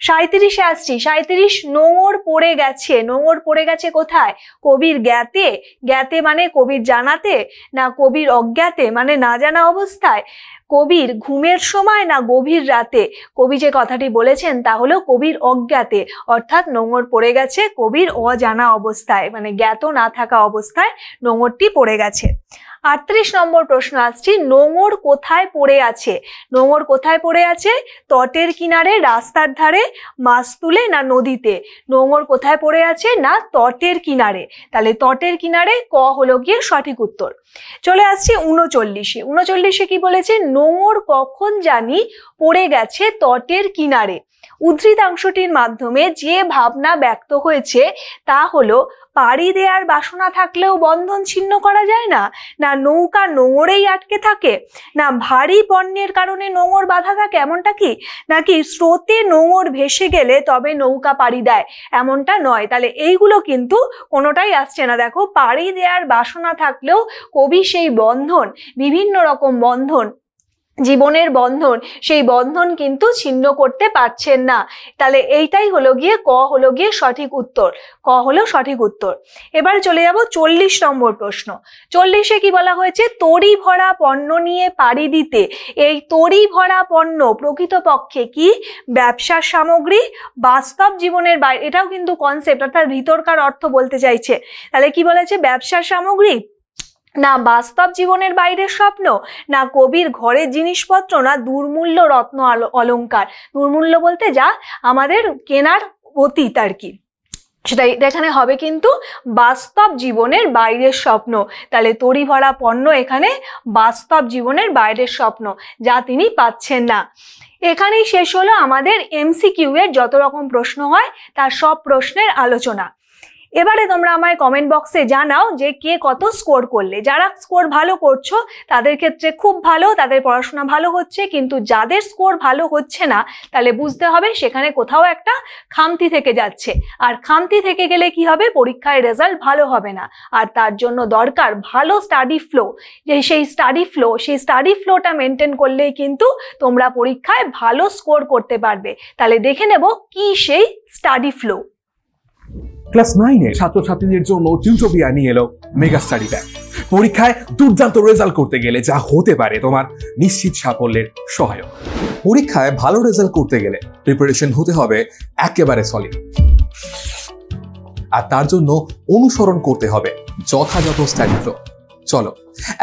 37-এ আসছি। 37 নোঙর পড়ে গেছে। নোঙর পড়ে গেছে কোথায়? কবির জ্ঞাতে। জ্ঞাতে মানে কবির জানাতে, না কবির অজ্ঞাতে মানে না জানা অবস্থায়, কবির ঘুমের সময়, না গভীর রাতে? কবি যে কথাটি বলেছেন তা হলো কবির অজ্ঞাতে, অর্থাৎ নোঙর পড়ে গেছে কবির অজানা অবস্থায়, মানে জ্ঞাত না থাকা অবস্থায় নোঙরটি পড়ে গেছে। 38 নম্বর প্রশ্ন আসছি। নোঙর কোথায় পড়ে আছে? নোঙর কোথায় পড়ে আছে? তটের কিনারে, রাস্তার ধারে, মাছতুলে, না নদীতে? নোঙর কোথায় পড়ে আছে? না তটের কিনারে। তাহলে তটের কিনারে ক হলো গিয়ে সঠিক উত্তর। চলে আসছি 39-এ। 39-এ কি বলেছে? নোঙর কখন জানি পড়ে গেছে তটের কিনারে। উদ্ধৃতাংশটির মাধ্যমে যে ভাবনা ব্যক্ত হয়েছে তা হলো পাড়ি দেওয়ার বাসনা থাকলেও বন্ধন ছিন্ন করা যায় না, না নৌকা নোঙরেই আটকে থাকে, না ভারী পণ্যের কারণে নোঙর বাধা থাকে, এমনটা কি? নাকি স্রোতে নোঙর ভেসে গেলে তবে নৌকা পাড়ি দেয়, এমনটা নয়। তাহলে এইগুলো কিন্তু কোনোটাই আসছে না। দেখো পাড়ি দেওয়ার বাসনা থাকলেও কবি সেই বন্ধন, বিভিন্ন রকম বন্ধন, জীবনের বন্ধন, সেই বন্ধন কিন্তু ছিন্ন করতে পারছেন না। তাহলে এইটাই হলো গিয়ে ক হলো গিয়ে সঠিক উত্তর। ক হলো সঠিক উত্তর। এবার চলে যাব 40 নম্বর প্রশ্ন। 40-এ কি বলা হয়েছে? তরি ভরা পণ্য নিয়ে পাড়ি দিতে। এই তরি ভরা পণ্য প্রকৃতপক্ষে কি? ব্যবসার সামগ্রী, বাস্তব জীবনের বাইরে, এটাও কিন্তু কনসেপ্ট, অর্থাৎ ভিতরকার অর্থ বলতে চাইছে। তাহলে কি বলেছে? ব্যবসার সামগ্রী, না বাস্তব জীবনের বাইরের স্বপ্ন, না কবির ঘরের জিনিসপত্র, না দুর্মূল্য রত্ন অলংকার? দুর্মূল্য বলতে যা আমাদের কেনার অতীত আর কি, সেটাই এখানে হবে কিন্তু বাস্তব জীবনের বাইরের স্বপ্ন। তাহলে তরি ভরা পণ্য এখানে বাস্তব জীবনের বাইরের স্বপ্ন, যা তিনি পাচ্ছেন না। এখানেই শেষ হলো আমাদের MCQ এর যত রকম প্রশ্ন হয় তার সব প্রশ্নের আলোচনা। এবারে তোমরা আমায় কমেন্ট বক্সে জানাও যে কে কত স্কোর করলে। যারা স্কোর ভালো করছো তাদের ক্ষেত্রে খুব ভালো, তাদের পড়াশোনা ভালো হচ্ছে, কিন্তু যাদের স্কোর ভালো হচ্ছে না তাহলে বুঝতে হবে সেখানে কোথাও একটা খামতি থেকে যাচ্ছে, আর খামতি থেকে গেলে কি হবে? পরীক্ষায় রেজাল্ট ভালো হবে না। আর তার জন্য দরকার ভালো স্টাডি ফ্লো, যে সেই স্টাডি ফ্লোটা মেনটেন করলেই কিন্তু তোমরা পরীক্ষায় ভালো স্কোর করতে পারবে। তাহলে দেখে নেব কি সেই স্টাডি ফ্লো। ক্লাস 9-এ ছাত্রছাত্রীদের জন্য টিউটোপিয়া নিয়ে এলো মেগা স্টাডি প্যাক। পরীক্ষায় দুর্দান্ত রেজাল্ট করতে গেলে যা হতে পারে তোমার নিশ্চিত সাফল্যের সহায়ক। পরীক্ষায় ভালো রেজাল্ট করতে গেলে প্রিপারেশন হতে হবে একেবারে সলিড, আর তার জন্য অনুসরণ করতে হবে যথাযথ স্টাডি ফ্লো। চলো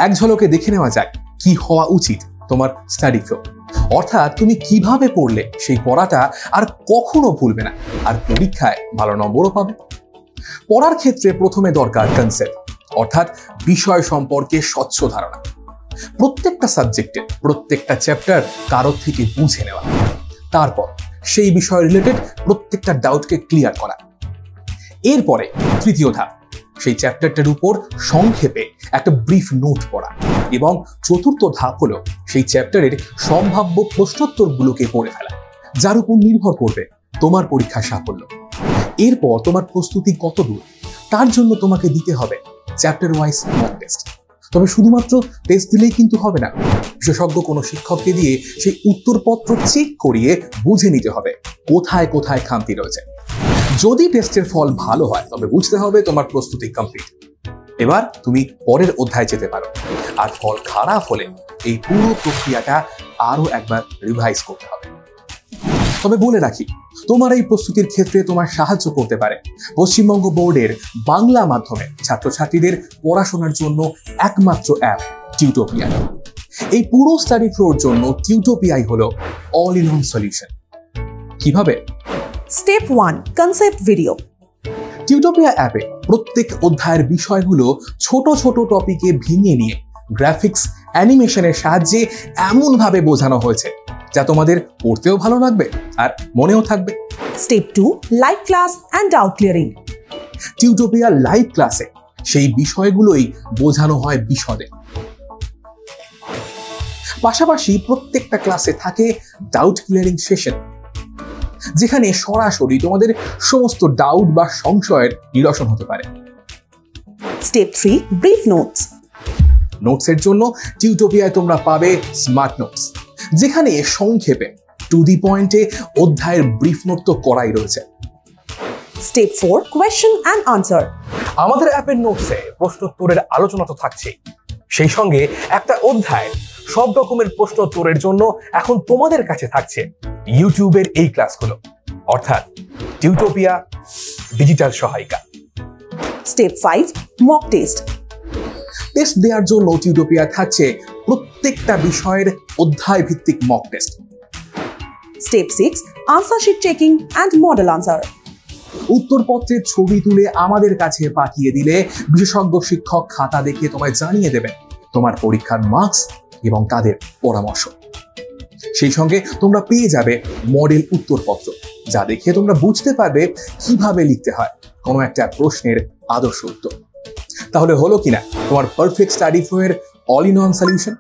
এক ঝলকে দেখে নেওয়া যাক কি হওয়া উচিত তোমার স্টাডি ফ্লো, অর্থাৎ তুমি কিভাবে পড়লে সেই পড়াটা আর কখনো ভুলবে না, আর পরীক্ষায় ভালো নম্বরও পাবে। পড়ার ক্ষেত্রে প্রথমে দরকার কনসেপ্ট, অর্থাৎ বিষয় সম্পর্কে স্বচ্ছ ধারণা। প্রত্যেকটা সাবজেক্টে প্রত্যেকটা চ্যাপ্টার কারোর থেকে বুঝে নেওয়া, তারপর সেই বিষয় রিলেটেড প্রত্যেকটা ডাউটকে ক্লিয়ার করা। এরপরে তৃতীয় ধাপ সেই চ্যাপ্টারটার উপর সংক্ষেপে একটা ব্রিফ নোট পড়া, এবং চতুর্থ ধাপ হলো সেই চ্যাপ্টারের সম্ভাব্য প্রশ্নোত্তরগুলোকে পড়ে ফেলা, যার উপর নির্ভর করবে তোমার পরীক্ষার সাফল্য। এরপর তোমার প্রস্তুতি কত দূর তার জন্য তোমাকে দিতে হবে চ্যাপ্টার ওয়াইজ মক টেস্ট। তবে শুধুমাত্র টেস্ট দিলেই কিন্তু হবে না, বিশেষজ্ঞ কোনো শিক্ষককে দিয়ে সেই উত্তরপত্র চেক করিয়ে বুঝে নিতে হবে কোথায় কোথায় খামতি রয়েছে। যদি টেস্টের ফল ভালো হয় তবে বুঝতে হবে তোমার প্রস্তুতি কমপ্লিট। এবার তুমি পরের অধ্যায়ে যেতে পারো। আর ফল খারাপ হলে এই পুরো প্রক্রিয়াটা আরো একবার রিভাইজ করতে হবে। তবে বলে রাখি, তোমার এই প্রস্তুতির ক্ষেত্রে তোমার সাহায্য করতে পারে পশ্চিমবঙ্গ বোর্ডের বাংলা মাধ্যমে ছাত্রছাত্রীদের পড়াশোনার জন্য একমাত্র অ্যাপ টিউটোপিয়া। এই পুরো স্টাডি ফ্লোর জন্য টিউটোপিয়াই হলো অল ইন ওয়ান সলিউশন। কিভাবে? Step 1, concept video. টিউটোপিয়া অ্যাপে প্রত্যেক অধ্যায়ের বিষয়গুলো ছোট ছোট টপিকে ভেঙে নিয়ে গ্রাফিক্স অ্যানিমেশনের সাহায্যে এমনভাবে বোঝানো হয়েছে যা তোমাদের পড়তেও ভালো লাগবে আর মনেও থাকবে। Step 2, live class and doubt clearing. Tutopia live ক্লাসে সেই বিষয়গুলোই বোঝানো হয় বিশদে। পাশাপাশি প্রত্যেকটা ক্লাসে থাকে ডাউট ক্লিয়ারিং সেশন, যেখানে সরাসরি তোমাদের সমস্ত ডাউট বা সংশয়ের নিরসন হতে পারে। Step 3, brief notes. নোটসের জন্য টিউটোপিয়ায় তোমরা পাবে স্মার্ট নোটস, যেখানে সংক্ষেপে টু দি পয়েন্টে অধ্যায়ের ব্রিফ নোট তো করাই রয়েছে। Step 4, question and answer. আমাদের অ্যাপের নোটসে প্রশ্নোত্তরের আলোচনা তো থাকছেই, সেই সঙ্গে একটা অধ্যায় সব রকমের প্রশ্নোত্তরের জন্য এখন তোমাদের কাছে থাকছে ইউটিউবের এই ক্লাসগুলো, অর্থাৎ টিউটোপিয়া ডিজিটাল সহায়িকা। Step 5, mock test. টেস্ট দেওয়ার জন্য টিউটোপিয়া থাকছে প্রত্যেকটা বিষয়ের অধ্যায় ভিত্তিক mock test. Step 6, answer sheet checking and model answer. উত্তরপত্রের ছবি তুলে আমাদের কাছে পাঠিয়ে দিলে বিশেষজ্ঞ শিক্ষক খাতা দেখে তোমায় জানিয়ে দেবেন তোমার পরীক্ষার মার্কস এবং তাদের পরামর্শ। সেই সঙ্গে তোমরা পেয়ে যাবে মডেল উত্তরপত্র, যা দেখে তোমরা বুঝতে পারবে কিভাবে লিখতে হয় কোনো একটা প্রশ্নের আদর্শ উত্তর। তাহলে হলো কিনা তোমার perfect study flow all in one solution.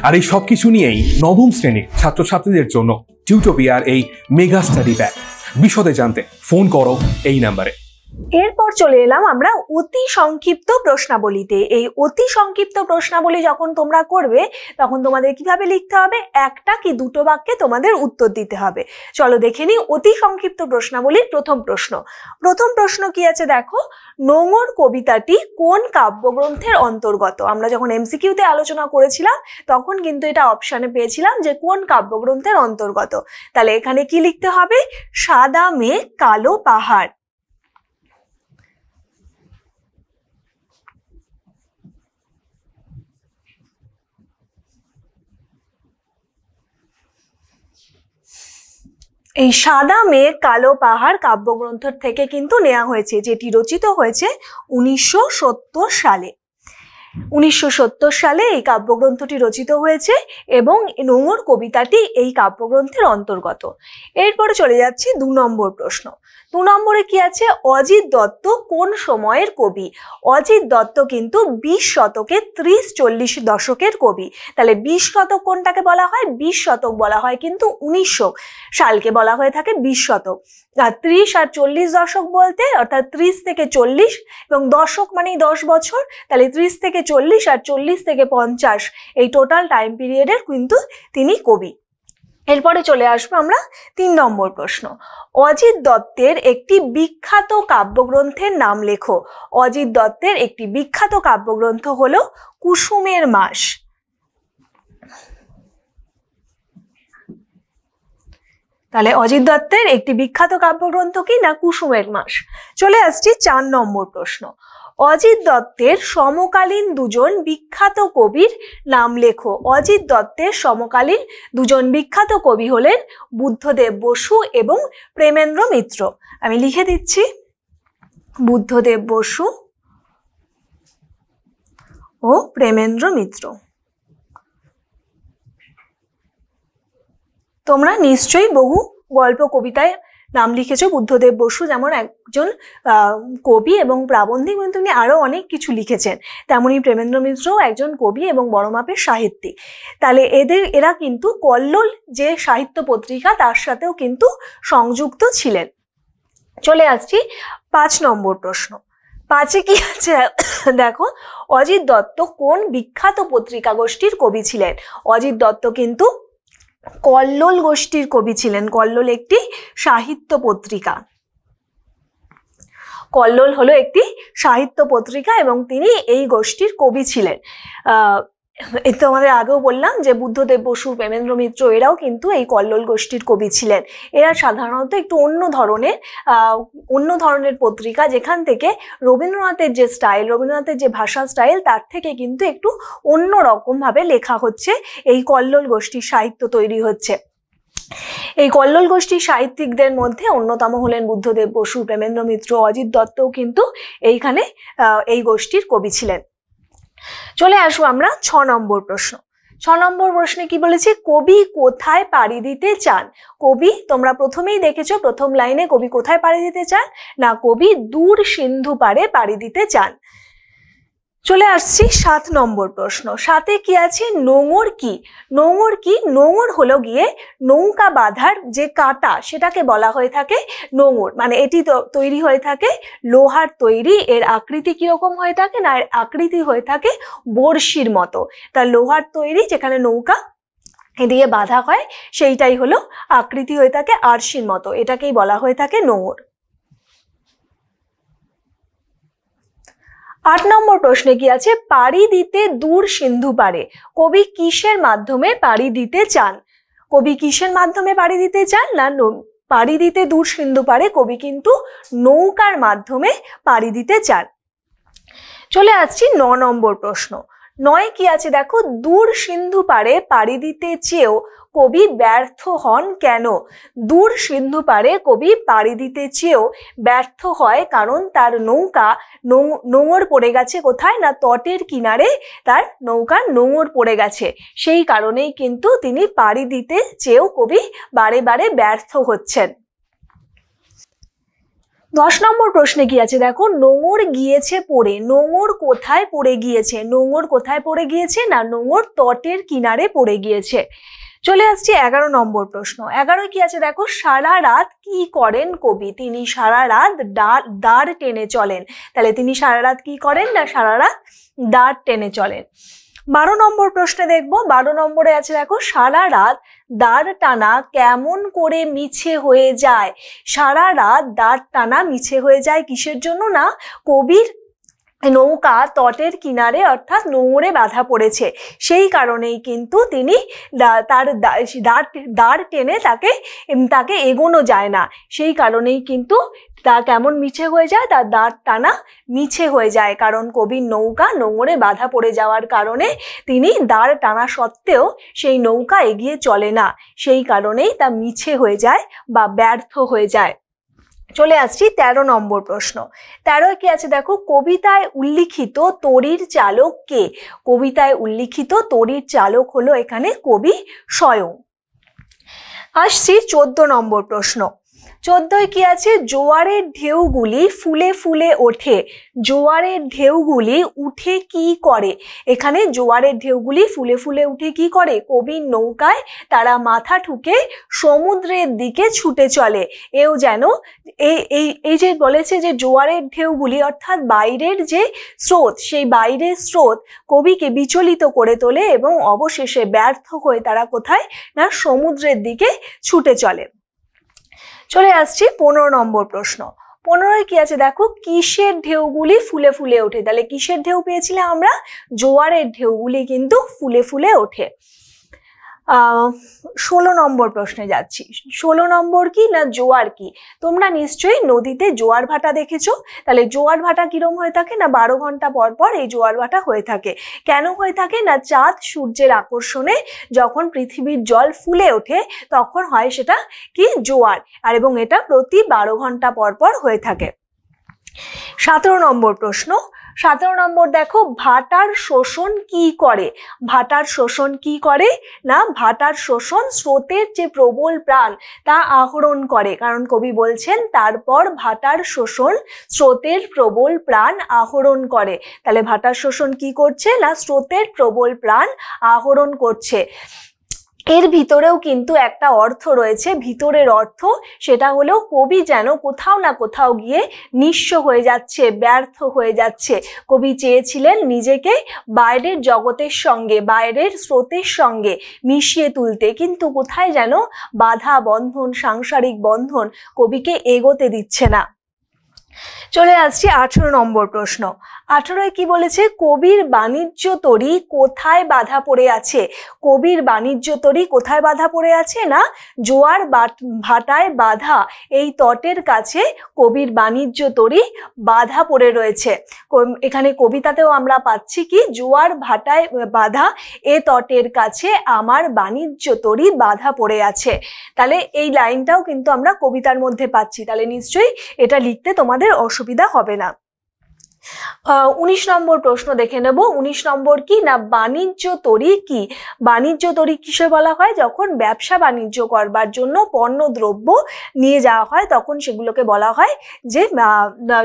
আর এই সবকিছু নিয়েই নবম শ্রেণীর ছাত্রছাত্রীদের জন্য টিউটোপিয়ার এই মেগা স্টাডি প্যাক। বিশদে জানতে ফোন করো এই নাম্বারে। এরপর চলে এলাম আমরা অতি সংক্ষিপ্ত প্রশ্নাবলীতে। এই অতি সংক্ষিপ্ত প্রশ্নাবলী যখন তোমরা করবে তখন তোমাদের কিভাবে লিখতে হবে, একটা কি দুটো বাক্যে তোমাদের উত্তর দিতে হবে। চলো দেখে নিই অতি সংক্ষিপ্ত প্রশ্নাবলীর প্রথম প্রশ্ন। প্রথম প্রশ্ন কি আছে দেখো, নোঙর কবিতাটি কোন কাব্যগ্রন্থের অন্তর্গত? আমরা যখন এমসিকিউতে আলোচনা করেছিলাম তখন কিন্তু এটা অপশানে পেয়েছিলাম যে কোন কাব্যগ্রন্থের অন্তর্গত। তাহলে এখানে কি লিখতে হবে, সাদা মেঘ কালো পাহাড়। এই সাদা মেঘ কালো পাহাড় কাব্যগ্রন্থ থেকে কিন্তু নেওয়া হয়েছে, যেটি রচিত হয়েছে 1970 সালে। 1970 সালে এই কাব্যগ্রন্থটি রচিত হয়েছে এবং নোঙর কবিতাটি এই কাব্যগ্রন্থের অন্তর্গত। এরপরে চলে যাচ্ছি 2 নম্বর প্রশ্ন। 2 নম্বরে কি আছে, অজিত দত্ত কোন সময়ের কবি? অজিত দত্ত কিন্তু 20 শতকের 30-40 দশকের কবি। তাহলে 20 শতক কোনটাকে বলা হয়? 20 শতক বলা হয় কিন্তু 1900 সালকে বলা হয়ে থাকে 20 শতক। আর 30 আর 40 দশক বলতে অর্থাৎ 30 থেকে 40 এবং দশক মানেই 10 বছর, তাহলে 30 থেকে 40 আর 40 থেকে 50 এই টোটাল টাইম পিরিয়ডের কিন্তু তিনি কবি। এরপরে চলে আসবো আমরা 3 নম্বর প্রশ্ন। অজিত দত্তের একটি বিখ্যাত কাব্যগ্রন্থের নাম লেখো। অজিত দত্তের একটি বিখ্যাত কাব্যগ্রন্থ হলো কুসুমের মাস। তাহলে অজিত দত্তের একটি বিখ্যাত কাব্যগ্রন্থ কি না, কুসুমের মাস। চলে আসছি 4 নম্বর প্রশ্ন। অজিত দত্তের সমকালীন 2জন বিখ্যাত কবির নাম লেখো। অজিত দত্তের সমকালীন 2জন বিখ্যাত কবি হলেন বুদ্ধদেব বসু এবং প্রেমেন্দ্র মিত্র। আমি লিখে দিচ্ছি, বুদ্ধদেব বসু ও প্রেমেন্দ্র মিত্র। তোমরা নিশ্চয়ই বহু গল্প কবিতায় নাম লিখেছো। বুদ্ধদেব বসু যেমন একজন কবি এবং প্রাবন্ধিক, এবং তিনি আরো অনেক কিছু লিখেছেন, তেমনি প্রেমেন্দ্র মিত্রও একজন কবি এবং বড় মাপের সাহিত্যিক। তাহলে এরা কিন্তু কল্লোল যে সাহিত্য পত্রিকা তার সাথেও কিন্তু সংযুক্ত ছিলেন। চলে আসছি 5 নম্বর প্রশ্ন। 5-এ কি আছে দেখো, অজিত দত্ত কোন বিখ্যাত পত্রিকা গোষ্ঠীর কবি ছিলেন? অজিত দত্ত কিন্তু কল্লোল গোষ্ঠীর কবি ছিলেন। কল্লোল একটি সাহিত্য পত্রিকা। কল্লোল হলো একটি সাহিত্য পত্রিকা এবং তিনি এই গোষ্ঠীর কবি ছিলেন। এই তো আমাদের আগেও বললাম যে বুদ্ধদেব বসু, প্রেমেন্দ্র মিত্র এরাও কিন্তু এই কল্লোল গোষ্ঠীর কবি ছিলেন। এরা সাধারণত একটু অন্য ধরনের পত্রিকা, যেখান থেকে রবীন্দ্রনাথের যে স্টাইল, রবীন্দ্রনাথের যে ভাষা স্টাইল, তার থেকে কিন্তু একটু অন্য রকম ভাবে লেখা হচ্ছে, এই কল্লোল গোষ্ঠীর সাহিত্য তৈরি হচ্ছে। এই কল্লোল গোষ্ঠীর সাহিত্যিকদের মধ্যে অন্যতম হলেন বুদ্ধদেব বসু, প্রেমেন্দ্র মিত্র, অজিত দত্তও কিন্তু এইখানে এই গোষ্ঠীর কবি ছিলেন। চলে আসবো আমরা 6 নম্বর প্রশ্ন। 6 নম্বর প্রশ্নে কি বলেছে, কবি কোথায় পাড়ি দিতে চান? কবি, তোমরা প্রথমেই দেখেছো প্রথম লাইনে কবি কোথায় পাড়ি দিতে চান, না কবি দূর সিন্ধু পাড়ে পাড়ি দিতে চান। চলে আসছি 7 নম্বর প্রশ্ন। 7-এ কি আছে, নোঙর কি? নোঙর কি? নোঙর হলো গিয়ে নৌকা বাঁধার যে কাঁটা, সেটাকে বলা হয়ে থাকে নোঙর। মানে এটি তৈরি হয়ে থাকে লোহার তৈরি। এর আকৃতি কিরকম হয়ে থাকে, না এর আকৃতি হয়ে থাকে বড়শির মতো। তা লোহার তৈরি, যেখানে নৌকা এদিকে বাঁধা হয়, সেইটাই হলো আকৃতি হয়ে থাকে আরশির মতো, এটাকেই বলা হয়ে থাকে নোঙর। 8 নম্বর প্রশ্নে কি আছে, পাড়ি দিতে দূর সিন্ধু পাড়ে কবি কিসের মাধ্যমে পাড়ি দিতে চান? কবি কিসের মাধ্যমে পাড়ি দিতে চান, না পাড়ি দিতে দূর সিন্ধু পাড়ে কবি কিন্তু নৌকার মাধ্যমে পাড়ি দিতে চান। চলে আসছি 9 নম্বর প্রশ্ন। 9-এ কি আছে দেখো, দূর সিন্ধু পাড়ে পাড়ি দিতে চেয়েও কবি ব্যর্থ হন কেন? দূর সিন্ধু পাড়ে কবি পাড়ি দিতে চেয়েও ব্যর্থ হয় কারণ তার নৌকা নোঙর পড়ে গেছে। কোথায়, না তটের কিনারে তার নৌকা নোঙর পড়ে গেছে। সেই কারণেই কিন্তু তিনি পাড়ি দিতে চেয়েও কবি বারে বারে ব্যর্থ হচ্ছেন। 10 নম্বর প্রশ্নে কি আছে দেখো, নোঙর গিয়েছে পড়ে। নোঙর কোথায় পড়ে গিয়েছে? নোঙর কোথায় পড়ে গিয়েছে, না নোঙর তটের কিনারে পড়ে গিয়েছে। চলে আসছি 11 নম্বর প্রশ্ন। 11-এ কি আছে দেখো, সারা রাত কি করেন কবি? তিনি সারা রাত দাঁড় টেনে চলেন। তাহলে তিনি সারা রাত কি করেন, না সারা রাত দাঁড় টেনে চলেন। 12 নম্বর প্রশ্নে দেখবো। 12 নম্বরে আছে দেখো, সারা রাত দাঁড় টানা কেমন করে মিছে হয়ে যায়? সারা রাত দাঁড় টানা মিছে হয়ে যায় কিসের জন্য, না কবির নৌকা তটের কিনারে অর্থাৎ নোঙরে বাঁধা পড়েছে। সেই কারণেই কিন্তু তিনি তার দাঁড় টেনে তাকে এগোনো যায় না। সেই কারণেই কিন্তু তা কেমন মিছে হয়ে যায়, তার দাঁড় টানা মিছে হয়ে যায়, কারণ কবির নৌকা নোঙরে বাঁধা পড়ে যাওয়ার কারণে তিনি দাঁড় টানা সত্ত্বেও সেই নৌকা এগিয়ে চলে না। সেই কারণেই তা মিছে হয়ে যায় বা ব্যর্থ হয়ে যায়। চলে আসছি 13 নম্বর প্রশ্ন। 13-এ কি আছে দেখো, কবিতায় উল্লিখিত তড়ির চালক কে? কবিতায় উল্লিখিত তড়ির চালক হলো এখানে কবি স্বয়ং। আসছি 14 নম্বর প্রশ্ন। 14-এ কি আছে, জোয়ারের ঢেউগুলি ফুলে ফুলে ওঠে। জোয়ারের ঢেউগুলি উঠে কি করে? এখানে জোয়ারের ঢেউগুলি ফুলে ফুলে উঠে কি করে? কবির নৌকায় তারা মাথা ঠুকে সমুদ্রের দিকে ছুটে চলে। এও যেন এই যে বলেছে যে জোয়ারের ঢেউগুলি অর্থাৎ বাইরের যে স্রোত, সেই বাইরের স্রোত কবিকে বিচলিত করে তোলে এবং অবশেষে ব্যর্থ হয়ে তারা কোথায়, না সমুদ্রের দিকে ছুটে চলে। চলে আসছি 15 নম্বর প্রশ্ন। 15-এ কি আছে দেখো, কিসের ঢেউগুলি ফুলে ফুলে ওঠে? তাহলে কিসের ঢেউ পেয়েছিলাম আমরা? জোয়ারের ঢেউগুলি কিন্তু ফুলে ফুলে ওঠে। 16 নম্বর প্রশ্নে যাচ্ছি। 16 নম্বর কি, না জোয়ার কি? তোমরা নিশ্চয়ই নদীতে জোয়ার ভাটা দেখেছো। তাহলে জোয়ার ভাটা কিরম হয়ে থাকে, না 12 ঘন্টা পর পর এই জোয়ার ভাটা হয়ে থাকে। কেন হয়ে থাকে, না চাঁদ সূর্যের আকর্ষণে যখন পৃথিবীর জল ফুলে ওঠে তখন হয় সেটা কি, জোয়ার। আর এবং এটা প্রতি 12 ঘন্টা পর পর হয়ে থাকে। 17 নম্বর প্রশ্ন। 17 নম্বর দেখো, ভাটার শোষণ কি করে? ভাটার শোষণ কি করে না, ভাটার শোষণ স্রোতের যে প্রবল প্রাণ তা আহরণ করে। কারণ কবি বলছেন তারপর ভাটার শোষণ স্রোতের প্রবল প্রাণ আহরণ করে। তাহলে ভাটার শোষণ কি করছে না, স্রোতের প্রবল প্রাণ আহরণ করছে। এর ভিতরেও কিন্তু একটা অর্থ রয়েছে, ভিতরের অর্থ, সেটা হলো কবি যেন কোথাও না কোথাও গিয়ে নিঃস্ব হয়ে যাচ্ছে, ব্যর্থ হয়ে যাচ্ছে। কবি চেয়েছিলেন নিজেকে বাইরের জগতের সঙ্গে, বাইরের স্রোতের সঙ্গে মিশিয়ে তুলতে, কিন্তু কোথায় যেন বাধা বন্ধন, সাংসারিক বন্ধন কবিকে এগোতে দিচ্ছে না। চলে আসছি 18 নম্বর প্রশ্ন। 18 কি বলেছে, কবির বাণিজ্য তরী কোথায় বাধা পড়ে আছে? কবির বাণিজ্য তরী কোথায় বাধা পড়ে আছে না, জোয়ার ভাটায় বাধা এই তটের কাছে কবির বাণিজ্য তরী বাধা পড়ে রয়েছে। এখানে কবিতাতেও আমরা পাচ্ছি কি, জোয়ার ভাটায় বাধা এ তটের কাছে আমার বাণিজ্য তরী বাধা পড়ে আছে। তাহলে এই লাইনটাও কিন্তু আমরা কবিতার মধ্যে পাচ্ছি, তাহলে নিশ্চয়ই এটা লিখতে তোমাদের অসুবিধা হবে না। 19 নম্বর প্রশ্ন দেখে নেব। 19 নম্বর কি না, বাণিজ্য তরী কি? বাণিজ্য তরী কিসে বলা হয়? যখন ব্যবসা বাণিজ্য করবার জন্য পণ্য দ্রব্য নিয়ে যাওয়া হয় তখন সেগুলোকে বলা হয় যে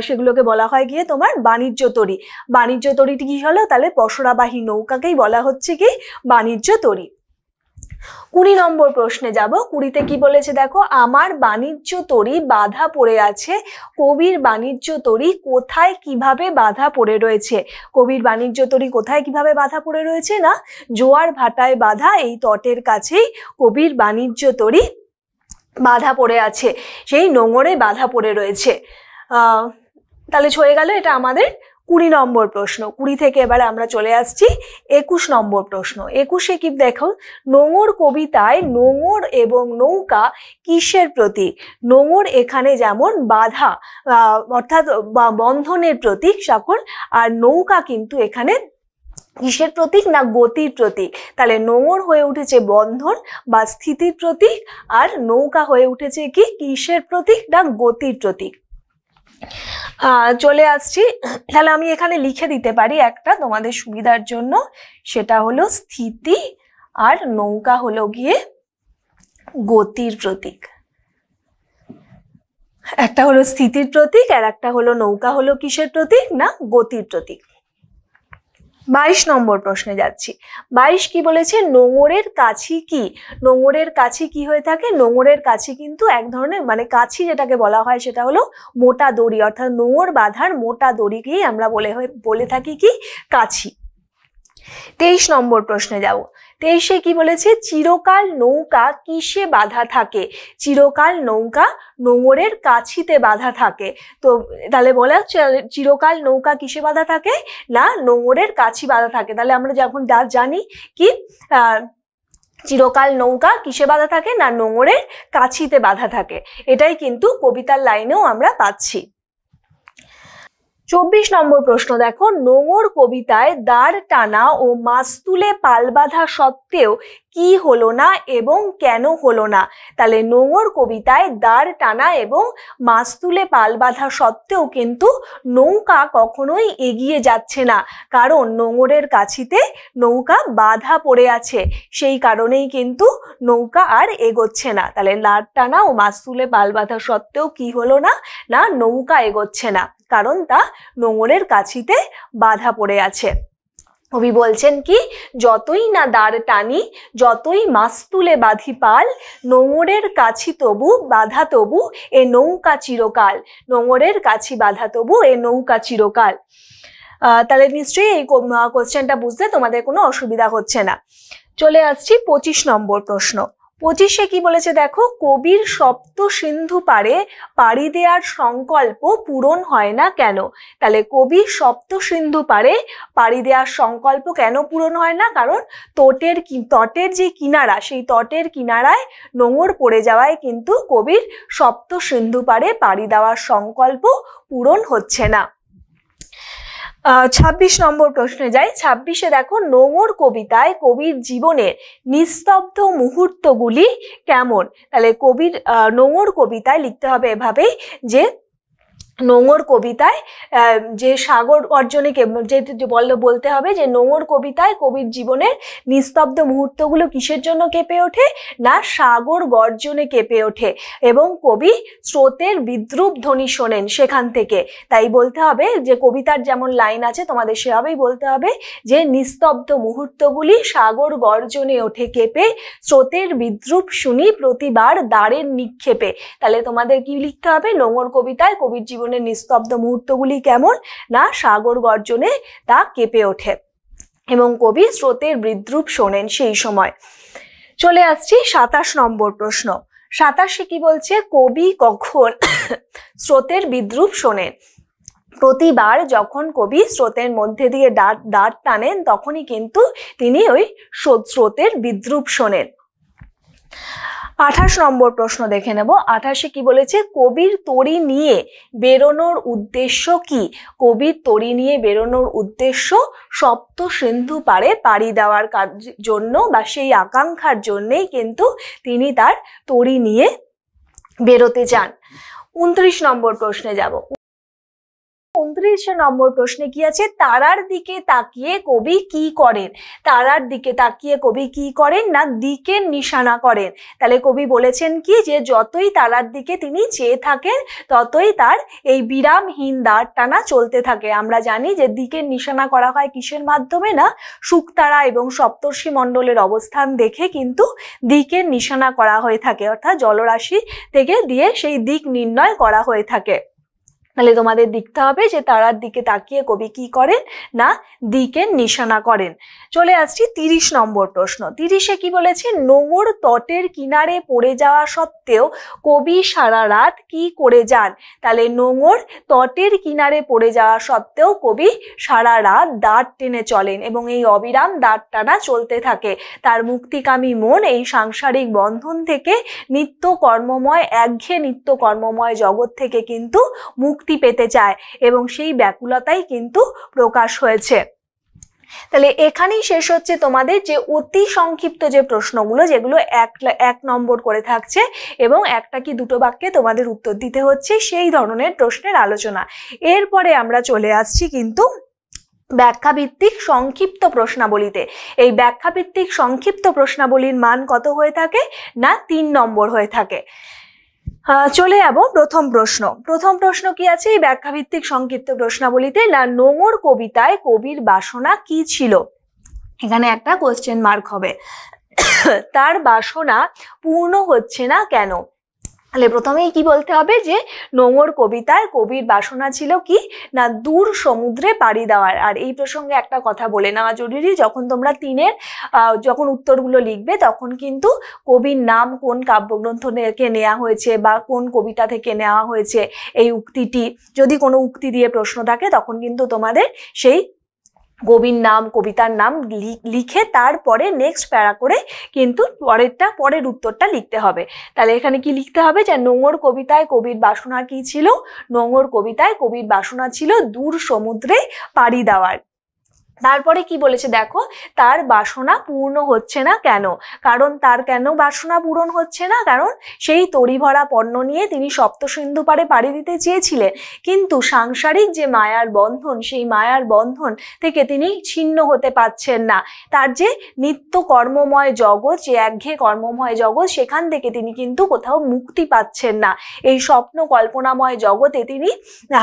সেগুলোকে বলা হয় গিয়ে তোমার বাণিজ্য তরী। বাণিজ্য তরীটি কি হলো? তাহলে পসরাবাহী নৌকাকেই বলা হচ্ছে কি বাণিজ্য তরী। 20 নম্বর প্রশ্নে যাব। 20তে কি বলেছে দেখো, আমার বাণিজ্য তরী বাধা পড়ে আছে। কবির বাণিজ্য তরী কোথায় কিভাবে বাধা পড়ে রয়েছে? কবির বাণিজ্য তরী কোথায় কিভাবে বাধা পড়ে রয়েছে না, জোয়ার ভাটায় বাধা এই তটের কাছেই কবির বাণিজ্য তরী বাধা পড়ে আছে, সেই নোঙরে বাধা পড়ে রয়েছে। তাহলে হয়ে গেল এটা আমাদের 20 নম্বর প্রশ্ন। 20 থেকে এবারে আমরা চলে আসছি 21 নম্বর প্রশ্ন। 21-এ কি দেখো, নোঙর কবিতায় নোঙর এবং নৌকা কিসের প্রতীক? নোঙর এখানে যেমন বাধা অর্থাৎ বন্ধনের প্রতীক সকল, আর নৌকা কিন্তু এখানে কিসের প্রতীক না, গতির প্রতীক। তাহলে নোঙর হয়ে উঠেছে বন্ধন বা স্থিতির প্রতীক, আর নৌকা হয়ে উঠেছে কি কিসের প্রতীক না, গতির প্রতীক। চলে আসছি, তাহলে আমি এখানে লিখে দিতে পারি একটা তোমাদের সুবিধার জন্য, সেটা হলো স্থিতি, আর নৌকা হলো গিয়ে গতির প্রতীক। একটা হলো স্থিতির প্রতীক আর একটা হলো নৌকা হলো কিসের প্রতীক না, গতির প্রতীক। 22 নম্বর প্রশ্নে যাচ্ছি। 22 কি বলেছে, নোঙরের কাছি কি? নোঙরের কাছি কি হয়ে থাকে? নোঙরের কাছি কিন্তু এক ধরনের মানে কাছি যেটাকে বলা হয় সেটা হলো মোটা দড়ি, অর্থাৎ নোঙর বাঁধার মোটা দড়িকেই আমরা বলে থাকি কি কাছি। 23 নম্বর প্রশ্নে যাব। 23-এ কি বলেছে, চিরকাল নৌকা কিসে বাধা থাকে? চিরকাল নৌকা নোঙরের কাছিতে বাধা থাকে। তো তাহলে বলে চিরকাল নৌকা কিসে বাধা থাকে না, নোঙরের কাছি বাধা থাকে। তাহলে আমরা যখন জানি কি চিরকাল নৌকা কিসে বাধা থাকে না, নোঙরের কাছিতে বাধা থাকে। এটাই কিন্তু কবিতার লাইনেও আমরা পাচ্ছি। 24 নম্বর প্রশ্ন দেখো, নোঙর কবিতায় দাঁড় টানা ও মাস্তুলে পাল বাঁধা সত্ত্বেও কি হলো না এবং কেন হলো না? তাহলে নোঙর কবিতায় দাঁড় টানা এবং মাস্তুলে পাল বাঁধা সত্ত্বেও কিন্তু নৌকা কখনোই এগিয়ে যাচ্ছে না, কারণ নোঙরের কাছিতে নৌকা বাধা পড়ে আছে, সেই কারণেই কিন্তু নৌকা আর এগোচ্ছে না। তাহলে দাঁড় টানা ও মাস্তুলে পাল বাঁধা সত্ত্বেও কি হলো না না, নৌকা এগোচ্ছে না, কারণ তা নোঙরের কাছিতে বাধা পড়ে আছে। কবি বলছেন কি, যতই না দাঁড় টানি, যতই মাস্তুলে বাঁধি পাল, নোঙরের কাছি তবু বাধা তবু এ নৌকা চিরকাল। নোঙরের কাছি বাধা তবু এ নৌকা চিরকাল। তাহলে নিশ্চয়ই এই কোশ্চেনটা বুঝতে তোমাদের কোনো অসুবিধা হচ্ছে না। চলে আসছি 25 নম্বর প্রশ্ন। 25-এ কি বলেছে দেখো, কবির সপ্ত সিন্ধু পারে পাড়ি দেওয়ার সংকল্প পূরণ হয় না কেন? তাহলে কবির সপ্ত সিন্ধু পারে পাড়ি দেওয়ার সংকল্প কেন পূরণ হয় না? কারণ তটের যে কিনারা, সেই তটের কিনারায় নোঙর পড়ে যাওয়ায় কিন্তু কবির সপ্ত সিন্ধু পারে পাড়ি দেওয়ার সংকল্প পূরণ হচ্ছে না। 26 নম্বর প্রশ্নে যাই। 26-এ দেখো, নোঙর কবিতায় কবির জীবনের নিস্তব্ধ মুহূর্তগুলি কেমন? তাহলে কবির নোঙর কবিতায় লিখতে হবে এভাবে যে নোঙর কবিতায় যে সাগর অর্জনে বলতে হবে যে নোঙর কবিতায় কবির জীবনের নিস্তব্ধ মুহূর্তগুলো কিসের জন্য কেঁপে ওঠে, না সাগর গর্জনে কেঁপে ওঠে, এবং কবি স্রোতের বিদ্রূপ ধ্বনি শোনেন সেখান থেকে। তাই বলতে হবে যে কবিতার যেমন লাইন আছে তোমাদের সেভাবেই বলতে হবে যে নিস্তব্ধ মুহূর্তগুলি সাগর গর্জনে ওঠে কেঁপে, স্রোতের বিদ্রূপ শুনি প্রতিবার দ্বারের নিক্ষেপে। তাহলে তোমাদের কি লিখতে হবে, নোঙর কবিতায় কবির জীবনের নিস্তব্ধ মুহূর্তগুলি কেমন, না সাগর গর্জনে তা কেঁপে ওঠে এবং কবি স্রোতের বিদ্রূপ শোনেন সেই সময়। চলে আসছি 27 নম্বর প্রশ্ন। 27 কি বলছে, কবি কখন স্রোতের বিদ্রূপ শোনেন? প্রতিবার যখন কবি স্রোতের মধ্যে দিয়ে দাঁড় টানেন তখনই কিন্তু তিনি ওই স্রোতের বিদ্রূপ শোনেন। 28 নম্বর প্রশ্ন দেখে নেব। 28 কি বলেছে, কবির তরী নিয়ে বেরোনোর উদ্দেশ্য কি? কবির তরী নিয়ে বেরোনোর উদ্দেশ্য সপ্ত সিন্ধু পারে পাড়ি দেওয়ার জন্য বা সেই আকাঙ্ক্ষার জন্যেই কিন্তু তিনি তার তরী নিয়ে বেরোতে চান। 29 নম্বর প্রশ্নে যাব। 29 নম্বর প্রশ্নে কি আছে, তারার দিকে তাকিয়ে কবি কি করেন? তারার দিকে তাকিয়ে কবি কি করেন, না দিকের নিশানা করেন। তাহলে কবি বলেছেন কি, যে যতই তারার দিকে তিনি চেয়ে থাকেন ততই তার এই বিরামহীন দাঁড় টানা চলতে থাকে। আমরা জানি যে দিকের নিশানা করা হয় কিসের মাধ্যমে, না শুকতারা এবং সপ্তর্ষি মণ্ডলের অবস্থান দেখে কিন্তু দিকের নিশানা করা হয়ে থাকে, অর্থাৎ জলরাশি থেকে দিয়ে সেই দিক নির্ণয় করা হয়ে থাকে। তাহলে তোমাদের দেখতে হবে যে তারার দিকে তাকিয়ে কবি কি করেন, না দিকের নিশানা করেন। চলে আসছি 30 নম্বর প্রশ্ন। 30 কি বলেছে, নোঙর তটের কিনারে পড়ে যাওয়া সত্ত্বেও কবি সারা রাত কি করে যান? তাহলে নোঙর তটের কিনারে পড়ে যাওয়া সত্ত্বেও কবি সারা রাত দাঁড় টেনে চলেন এবং এই অবিরাম দাঁড় টানা চলতে থাকে। তার মুক্তিকামী মন এই সাংসারিক বন্ধন থেকে, নিত্য কর্মময় একঘেয়ে নিত্য কর্মময় জগৎ থেকে কিন্তু মুক্তি পেতে চায় এবং সেই ব্যাকুলতাই কিন্তু প্রকাশ হয়েছে। তাহলে এখানেই শেষ হচ্ছে তোমাদের যে অতি সংক্ষিপ্ত যে প্রশ্নগুলো, যেগুলো এক নম্বর করে থাকছে এবং একটা কি দুটো বাক্যে তোমাদের উত্তর দিতে হচ্ছে, সেই ধরনের প্রশ্নের আলোচনা। এরপরে আমরা চলে আসছি কিন্তু ব্যাখ্যাভিত্তিক সংক্ষিপ্ত প্রশ্নাবলীতে। এই ব্যাখ্যাভিত্তিক সংক্ষিপ্ত প্রশ্নাবলীর মান কত হয়ে থাকে, না 3 নম্বর হয়ে থাকে। চলে যাব প্রথম প্রশ্ন। প্রথম প্রশ্ন কি আছে এই ব্যাখ্যাভিত্তিক সংক্ষিপ্ত প্রশ্নাবলীতে, না নোঙর কবিতায় কবির বাসনা কি ছিল? এখানে একটা কোশ্চেন মার্ক হবে। তার বাসনা পূর্ণ হচ্ছে না কেন? তাহলে প্রথমেই কি বলতে হবে যে নোঙর কবিতায় কবির বাসনা ছিল কি, না দূর সমুদ্রে পাড়ি দেওয়ার। আর এই প্রসঙ্গে একটা কথা বলে নেওয়া জরুরি, যখন তোমরা 3-এর যখন উত্তরগুলো লিখবে তখন কিন্তু কবির নাম কোন কাব্যগ্রন্থ থেকে নেওয়া হয়েছে বা কোন কবিতা থেকে নেওয়া হয়েছে এই উক্তিটি, যদি কোনো উক্তি দিয়ে প্রশ্ন থাকে তখন কিন্তু তোমাদের সেই কবির নাম কবিতার নাম লিখে তারপরে নেক্সট প্যারা করে কিন্তু পরের উত্তরটা লিখতে হবে। তাহলে এখানে কি লিখতে হবে, যে নোঙর কবিতায় কবির বাসনা কি ছিল? নোঙর কবিতায় কবির বাসনা ছিল দূর সমুদ্রে পাড়ি দেওয়ার। তারপরে কি বলেছে দেখো, তার বাসনা পূর্ণ হচ্ছে না কেন? কারণ তার কেন বাসনা পূরণ হচ্ছে না? কারণ সেই তরি ভরা পণ্য নিয়ে তিনি সপ্ত সিন্ধু পারে পাড়ি দিতে চেয়েছিলেন, কিন্তু সাংসারিক যে মায়ার বন্ধন, সেই মায়ার বন্ধন থেকে তিনি ছিন্ন হতে পারছেন না। তার যে নিত্য কর্মময় জগৎ, যে একঘেয়ে কর্মময় জগৎ, সেখান থেকে তিনি কিন্তু কোথাও মুক্তি পাচ্ছেন না। এই স্বপ্ন কল্পনাময় জগতে তিনি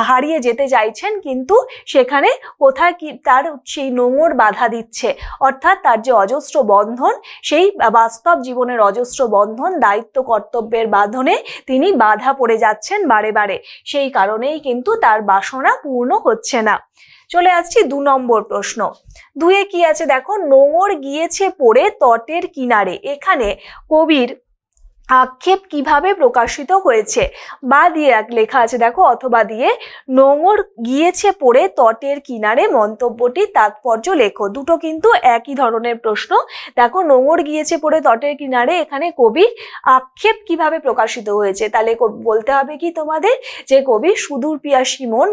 হারিয়ে যেতে চাইছেন, কিন্তু সেখানে কোথায় কি তার সেই নোঙর বাধা দিচ্ছে, অর্থাৎ তার যে অজস্র বন্ধন, সেই বাস্তব জীবনের অজস্র বন্ধন, দায়িত্ব কর্তব্যের বাঁধনে তিনি বাধা পড়ে যাচ্ছেন বারে বারে। সেই কারণেই কিন্তু তার বাসনা পূর্ণ হচ্ছে না। চলে আসছি 2 নম্বর প্রশ্ন। 2-এ কি আছে দেখো, নোঙর গিয়েছে পড়ে তটের কিনারে। এখানে কবির আক্ষেপ কিভাবে প্রকাশিত হয়েছে? বা দিয়ে লেখা আছে দেখো, অথবা দিয়ে নোঙর গিয়েছে পড়ে তটের কিনারে মন্তব্যটির তাৎপর্য লেখো। দুটো কিন্তু একই ধরনের প্রশ্ন। দেখো, নোঙর গিয়েছে পড়ে তটের কিনারে, এখানে কবির আক্ষেপ কিভাবে প্রকাশিত হয়েছে? তাহলে বলতে হবে কি তোমাদের, যে কবির সুদূর পিয়াসী মন,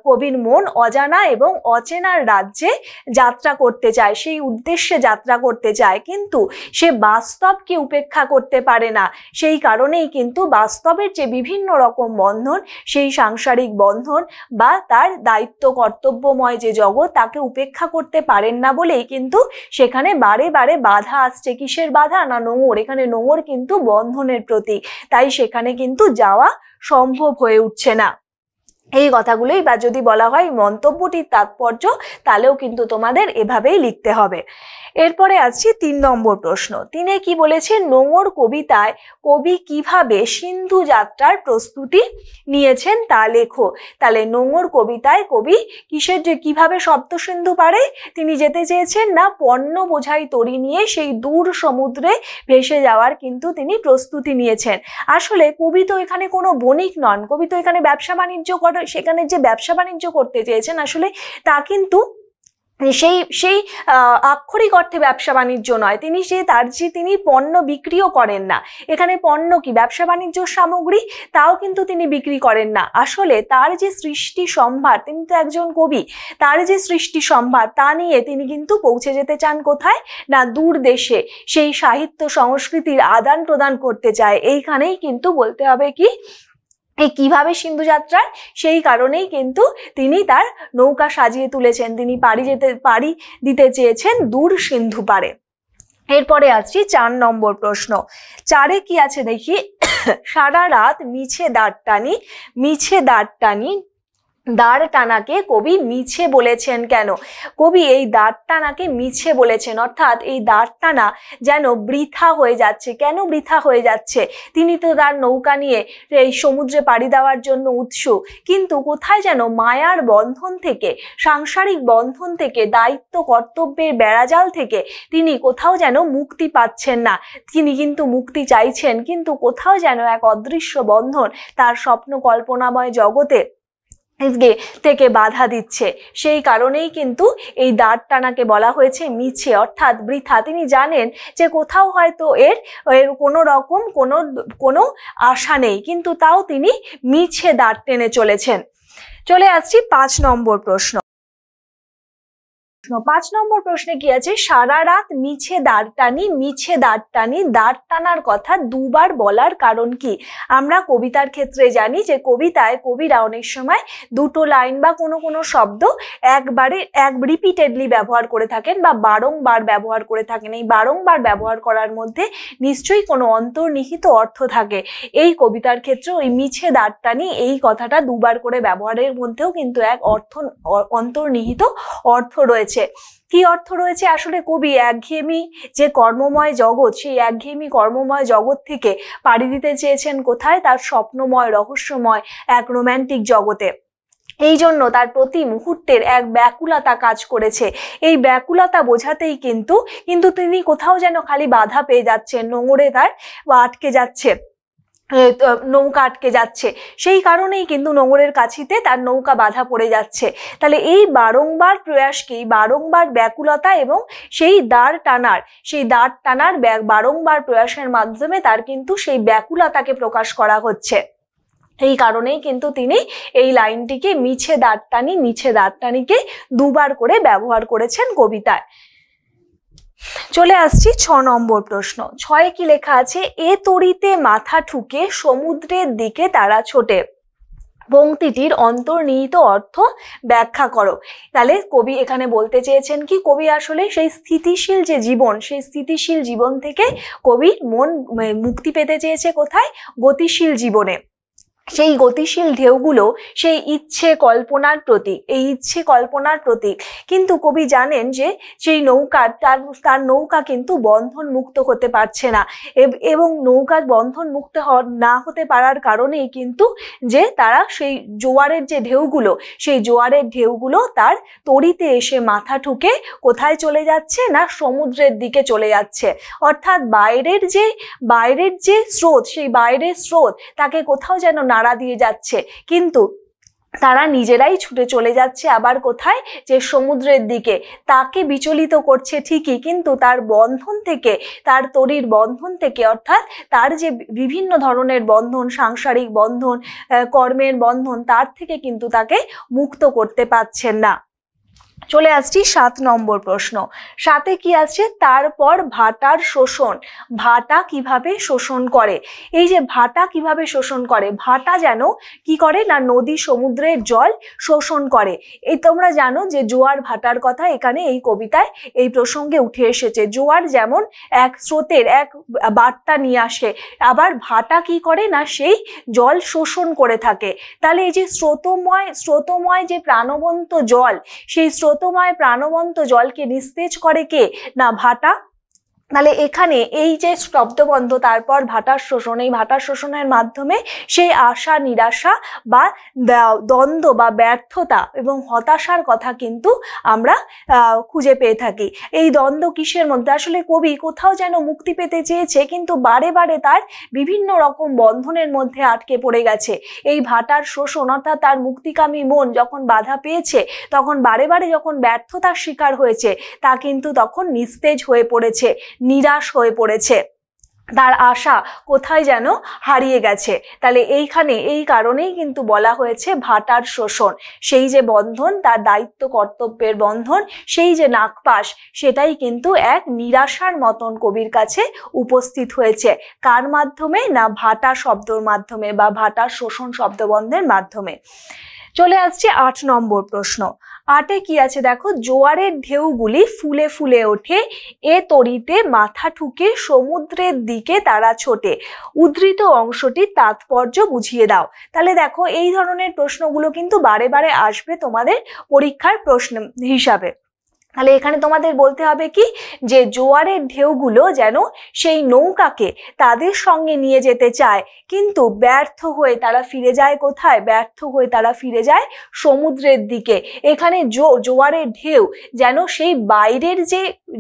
কবির মন অজানা এবং অচেনার রাজ্যে যাত্রা করতে চায়, সেই উদ্দেশ্যে যাত্রা করতে চায়, কিন্তু সে বাস্তবকে উপেক্ষা করতে পারে না। সেই কারণেই কিন্তু বাস্তবের যে বিভিন্ন রকম বন্ধন, সেই সাংসারিক বন্ধন বা তার দায়িত্ব কর্তব্যময় যে জগৎ, তাকে উপেক্ষা করতে পারেন না বলেই কিন্তু সেখানে বারে বারে বাধা আসছে। কিসের বাধা? না নোঙর। এখানে নোঙর কিন্তু বন্ধনের প্রতীক, তাই সেখানে কিন্তু যাওয়া সম্ভব হয়ে উঠছে না। এই কথাগুলোই বা যদি বলা হয় মন্তব্যটির তাৎপর্য, তাহলেও কিন্তু তোমাদের এভাবেই লিখতে হবে। এরপরে আসছি 3 নম্বর প্রশ্ন। তিনি কি বলেছে? নোঙর কবিতায় কবি কিভাবে সিন্ধু যাত্রার প্রস্তুতি নিয়েছেন তা লেখো। তাহলে নোঙর কবিতায় কবি কিভাবে সপ্ত সিন্ধু পারে তিনি যেতে চেয়েছেন? না পণ্য বোঝাই তরী নিয়ে সেই দূর সমুদ্রে ভেসে যাওয়ার কিন্তু তিনি প্রস্তুতি নিয়েছেন। আসলে কবি তো এখানে কোনো বণিক নন, কবি তো এখানে ব্যবসা বাণিজ্য করে, সেখানে যে ব্যবসা বাণিজ্য করতে চেয়েছেন আসলে তা কিন্তু সেই আক্ষরিক অর্থে ব্যবসা বাণিজ্য নয়। তিনি পণ্য বিক্রিও করেন না। এখানে পণ্য কি? ব্যবসা বাণিজ্য সামগ্রী, তাও কিন্তু তিনি বিক্রি করেন না। আসলে তার যে সৃষ্টি সম্ভার, তিনি তো একজন কবি, তার যে সৃষ্টি সম্ভার তা নিয়ে তিনি কিন্তু পৌঁছে যেতে চান কোথায়? না দূর দেশে, সেই সাহিত্য সংস্কৃতির আদান প্রদান করতে চায়। এইখানেই কিন্তু বলতে হবে কি কিভাবে সিন্ধু যাত্রার, সেই কারণেই কিন্তু তিনি তার নৌকা সাজিয়ে তুলেছেন, তিনি পাড়ি দিতে চেয়েছেন দূর সিন্ধু পারে। এরপরে আসছি 4 নম্বর প্রশ্ন। 4-এ কি আছে দেখি? সারা রাত মিছে দাঁড় টানি দাঁড় টানাকে কবি মিছে বলেছেন কেন? কবি এই দাঁড় টানাকে মিছে বলেছেন, অর্থাৎ এই দাঁড় টানা যেন বৃথা হয়ে যাচ্ছে। কেন বৃথা হয়ে যাচ্ছে? তিনি তো তার নৌকা নিয়ে এই সমুদ্রে পাড়ি দেওয়ার জন্য উৎসুক, কিন্তু কোথায় যেন মায়ার বন্ধন থেকে, সাংসারিক বন্ধন থেকে, দায়িত্ব কর্তব্যের বেড়াজাল থেকে তিনি কোথাও যেন মুক্তি পাচ্ছেন না। তিনি কিন্তু মুক্তি চাইছেন, কিন্তু কোথাও যেন এক অদৃশ্য বন্ধন তার স্বপ্ন কল্পনাময় জগতে থেকে বাধা দিচ্ছে। সেই কারণেই কিন্তু এই দাঁড় টানাকে বলা হয়েছে মিছে, অর্থাৎ বৃথা। তিনি জানেন যে কোথাও হয়তো এর কোনো রকম কোনো আশা নেই, কিন্তু তাও তিনি মিছে দাঁড় টেনে চলেছেন। চলে আসছি 5 নম্বর প্রশ্ন। 5 নম্বর প্রশ্নে কি আছে? সারা রাত মিছে দাঁড় টানি দাঁড় টানার কথা দুবার বলার কারণ কি? আমরা কবিতার ক্ষেত্রে জানি যে কবিতায় কবিরা অনেক সময় দুটো লাইন বা কোনো শব্দ রিপিটেডলি ব্যবহার করে থাকেন বা বারংবার ব্যবহার করে থাকেন। এই বারংবার ব্যবহার করার মধ্যে নিশ্চয়ই কোনো অন্তর্নিহিত অর্থ থাকে। এই কবিতার ক্ষেত্রে ওই মিছে দাঁড় টানি এই কথাটা দুবার করে ব্যবহারের মধ্যেও কিন্তু এক অন্তর্নিহিত অর্থ রয়েছে। কি অর্থ রয়েছে? আসলে কবি একঘেয়েমি যে কর্মময় জগৎ, সেই একঘেয়েমি কর্মময় জগৎ থেকে পাড়ি দিতে চেয়েছেন কোথায়? তার স্বপ্নময় রহস্যময় এক রোম্যান্টিক জগতে। এই জন্য তার প্রতি মুহূর্তের এক ব্যাকুলতা কাজ করেছে। এই ব্যাকুলতা বোঝাতেই কিন্তু তিনি কোথাও যেন খালি বাধা পেয়ে যাচ্ছেন, নোঙরে তার আটকে যাচ্ছে, নৌকা আটকে যাচ্ছে। সেই কারণেই কিন্তু নোঙরের কাছিতে তার নৌকা বাধা পড়ে যাচ্ছে। তাহলে এই বারংবার প্রয়াসকেই, বারংবার ব্যাকুলতা এবং সেই দাঁড় টানার বারংবার প্রয়াসের মাধ্যমে তার কিন্তু সেই ব্যাকুলতাকে প্রকাশ করা হচ্ছে। এই কারণেই কিন্তু তিনি এই লাইনটিকে মিছে দাঁড় টানিকে দুবার করে ব্যবহার করেছেন কবিতায়। চলে আসছি 6 নম্বর প্রশ্ন। 6-এ কি লেখা আছে? এ তরিতে মাথা ঠুকে সমুদ্রের দিকে তারা ছোটে। পংক্তিটির অন্তর্নিহিত অর্থ ব্যাখ্যা করো। তাহলে কবি এখানে বলতে চেয়েছেন কি? কবি আসলে সেই স্থিতিশীল যে জীবন, সেই স্থিতিশীল জীবন থেকে কবির মন মুক্তি পেতে চেয়েছে কোথায়? গতিশীল জীবনে। সেই গতিশীল ঢেউগুলো সেই ইচ্ছে কল্পনার প্রতীক। কিন্তু কবি জানেন যে সেই তার নৌকা কিন্তু বন্ধন মুক্ত হতে পারছে না, এবং নৌকা বন্ধন মুক্ত না হতে পারার কারণেই কিন্তু যে তারা সেই জোয়ারের যে ঢেউগুলো, সেই জোয়ারের ঢেউগুলো তার তরিতে এসে মাথা ঠুকে কোথায় চলে যাচ্ছে? না সমুদ্রের দিকে চলে যাচ্ছে। অর্থাৎ বাইরের যে স্রোত, সেই বাইরের স্রোত তাকে কোথাও যেন নাড়া দিয়ে যাচ্ছে, কিন্তু তারা নিজেরাই ছুটে চলে যাচ্ছে আবার কোথায়? যে সমুদ্রের দিকে। তাকে বিচলিত করছে ঠিকই, কিন্তু তার বন্ধন থেকে, তার তরির বন্ধন থেকে, অর্থাৎ তার যে বিভিন্ন ধরনের বন্ধন, সাংসারিক বন্ধন, কর্মের বন্ধন, তার থেকে কিন্তু তাকে মুক্ত করতে পারছেন না। চলে আসছি 7 নম্বর প্রশ্ন। 7-এ কি আছে, তারপর ভাটার শোষণ। ভাটা কিভাবে শোষণ করে? এই যে ভাটা কিভাবে শোষণ করে, ভাটা যেন কি করে না নদী সমুদ্রের জল শোষণ করে। এই তোমরা জানো যে জোয়ার ভাটার কথা এখানে এই কবিতায় এই প্রসঙ্গে উঠে এসেছে। জোয়ার যেমন এক স্রোতের এক বার্তা নিয়ে আসে, আবার ভাটা কি করে না সেই জল শোষণ করে থাকে। তাহলে এই যে স্রোতময় যে প্রাণবন্ত জল, সেই স্রোতময় প্রাণবন্ত জলকে নিস্তেজ করে কে না ভাটা। তাহলে এখানে এই যে শব্দবন্ধ তারপর ভাটার শোষণ, এই ভাটার শোষণের মাধ্যমে সেই আশা নিরাশা বা দ্বন্দ্ব বা ব্যর্থতা এবং হতাশার কথা কিন্তু আমরা খুঁজে পেয়ে থাকি। এই দ্বন্দ্ব কিসের মধ্যে, আসলে কবি কোথাও যেন মুক্তি পেতে চেয়েছে কিন্তু বারে বারে তার বিভিন্ন রকম বন্ধনের মধ্যে আটকে পড়ে গেছে। এই ভাটার শোষণ অর্থাৎ তার মুক্তিকামী মন যখন বাধা পেয়েছে, তখন বারে বারে যখন ব্যর্থতার শিকার হয়েছে, তা কিন্তু তখন নিস্তেজ হয়ে পড়েছে, নিরাশ হয়ে পড়েছে, তার আশা কোথায় যেন হারিয়ে গেছে। তাহলে এইখানে এই কারণেই কিন্তু বলা হয়েছে ভাটার শোষণ। সেই যে বন্ধন, তার দায়িত্ব কর্তব্যের বন্ধন, সেই যে নাগপাশ, সেটাই কিন্তু এক নিরাশার মতন কবির কাছে উপস্থিত হয়েছে। কার মাধ্যমে না ভাটা শব্দর মাধ্যমে বা ভাটার শোষণ শব্দবন্ধের মাধ্যমে। চলে আসছে 8 নম্বর প্রশ্ন। 8-এ কি আছে দেখো, জোয়ারের ঢেউগুলি ফুলে ফুলে ওঠে, এ তরিতে মাথা ঠুকে সমুদ্রের দিকে তারা ছোটে, উদ্ধৃত অংশটির তাৎপর্য বুঝিয়ে দাও। তাহলে দেখো এই ধরনের প্রশ্নগুলো কিন্তু বারে বারে আসবে তোমাদের পরীক্ষার প্রশ্ন হিসাবে। তাহলে এখানে তোমাদের বলতে হবে কি, যে জোয়ারের ঢেউগুলো যেন সেই নৌকাকে তাদের সঙ্গে নিয়ে যেতে চায়, কিন্তু ব্যর্থ হয়ে তারা ফিরে যায় কোথায়, ব্যর্থ হয়ে তারা ফিরে যায় সমুদ্রের দিকে। এখানে জোয়ারের ঢেউ যেন সেই বাইরের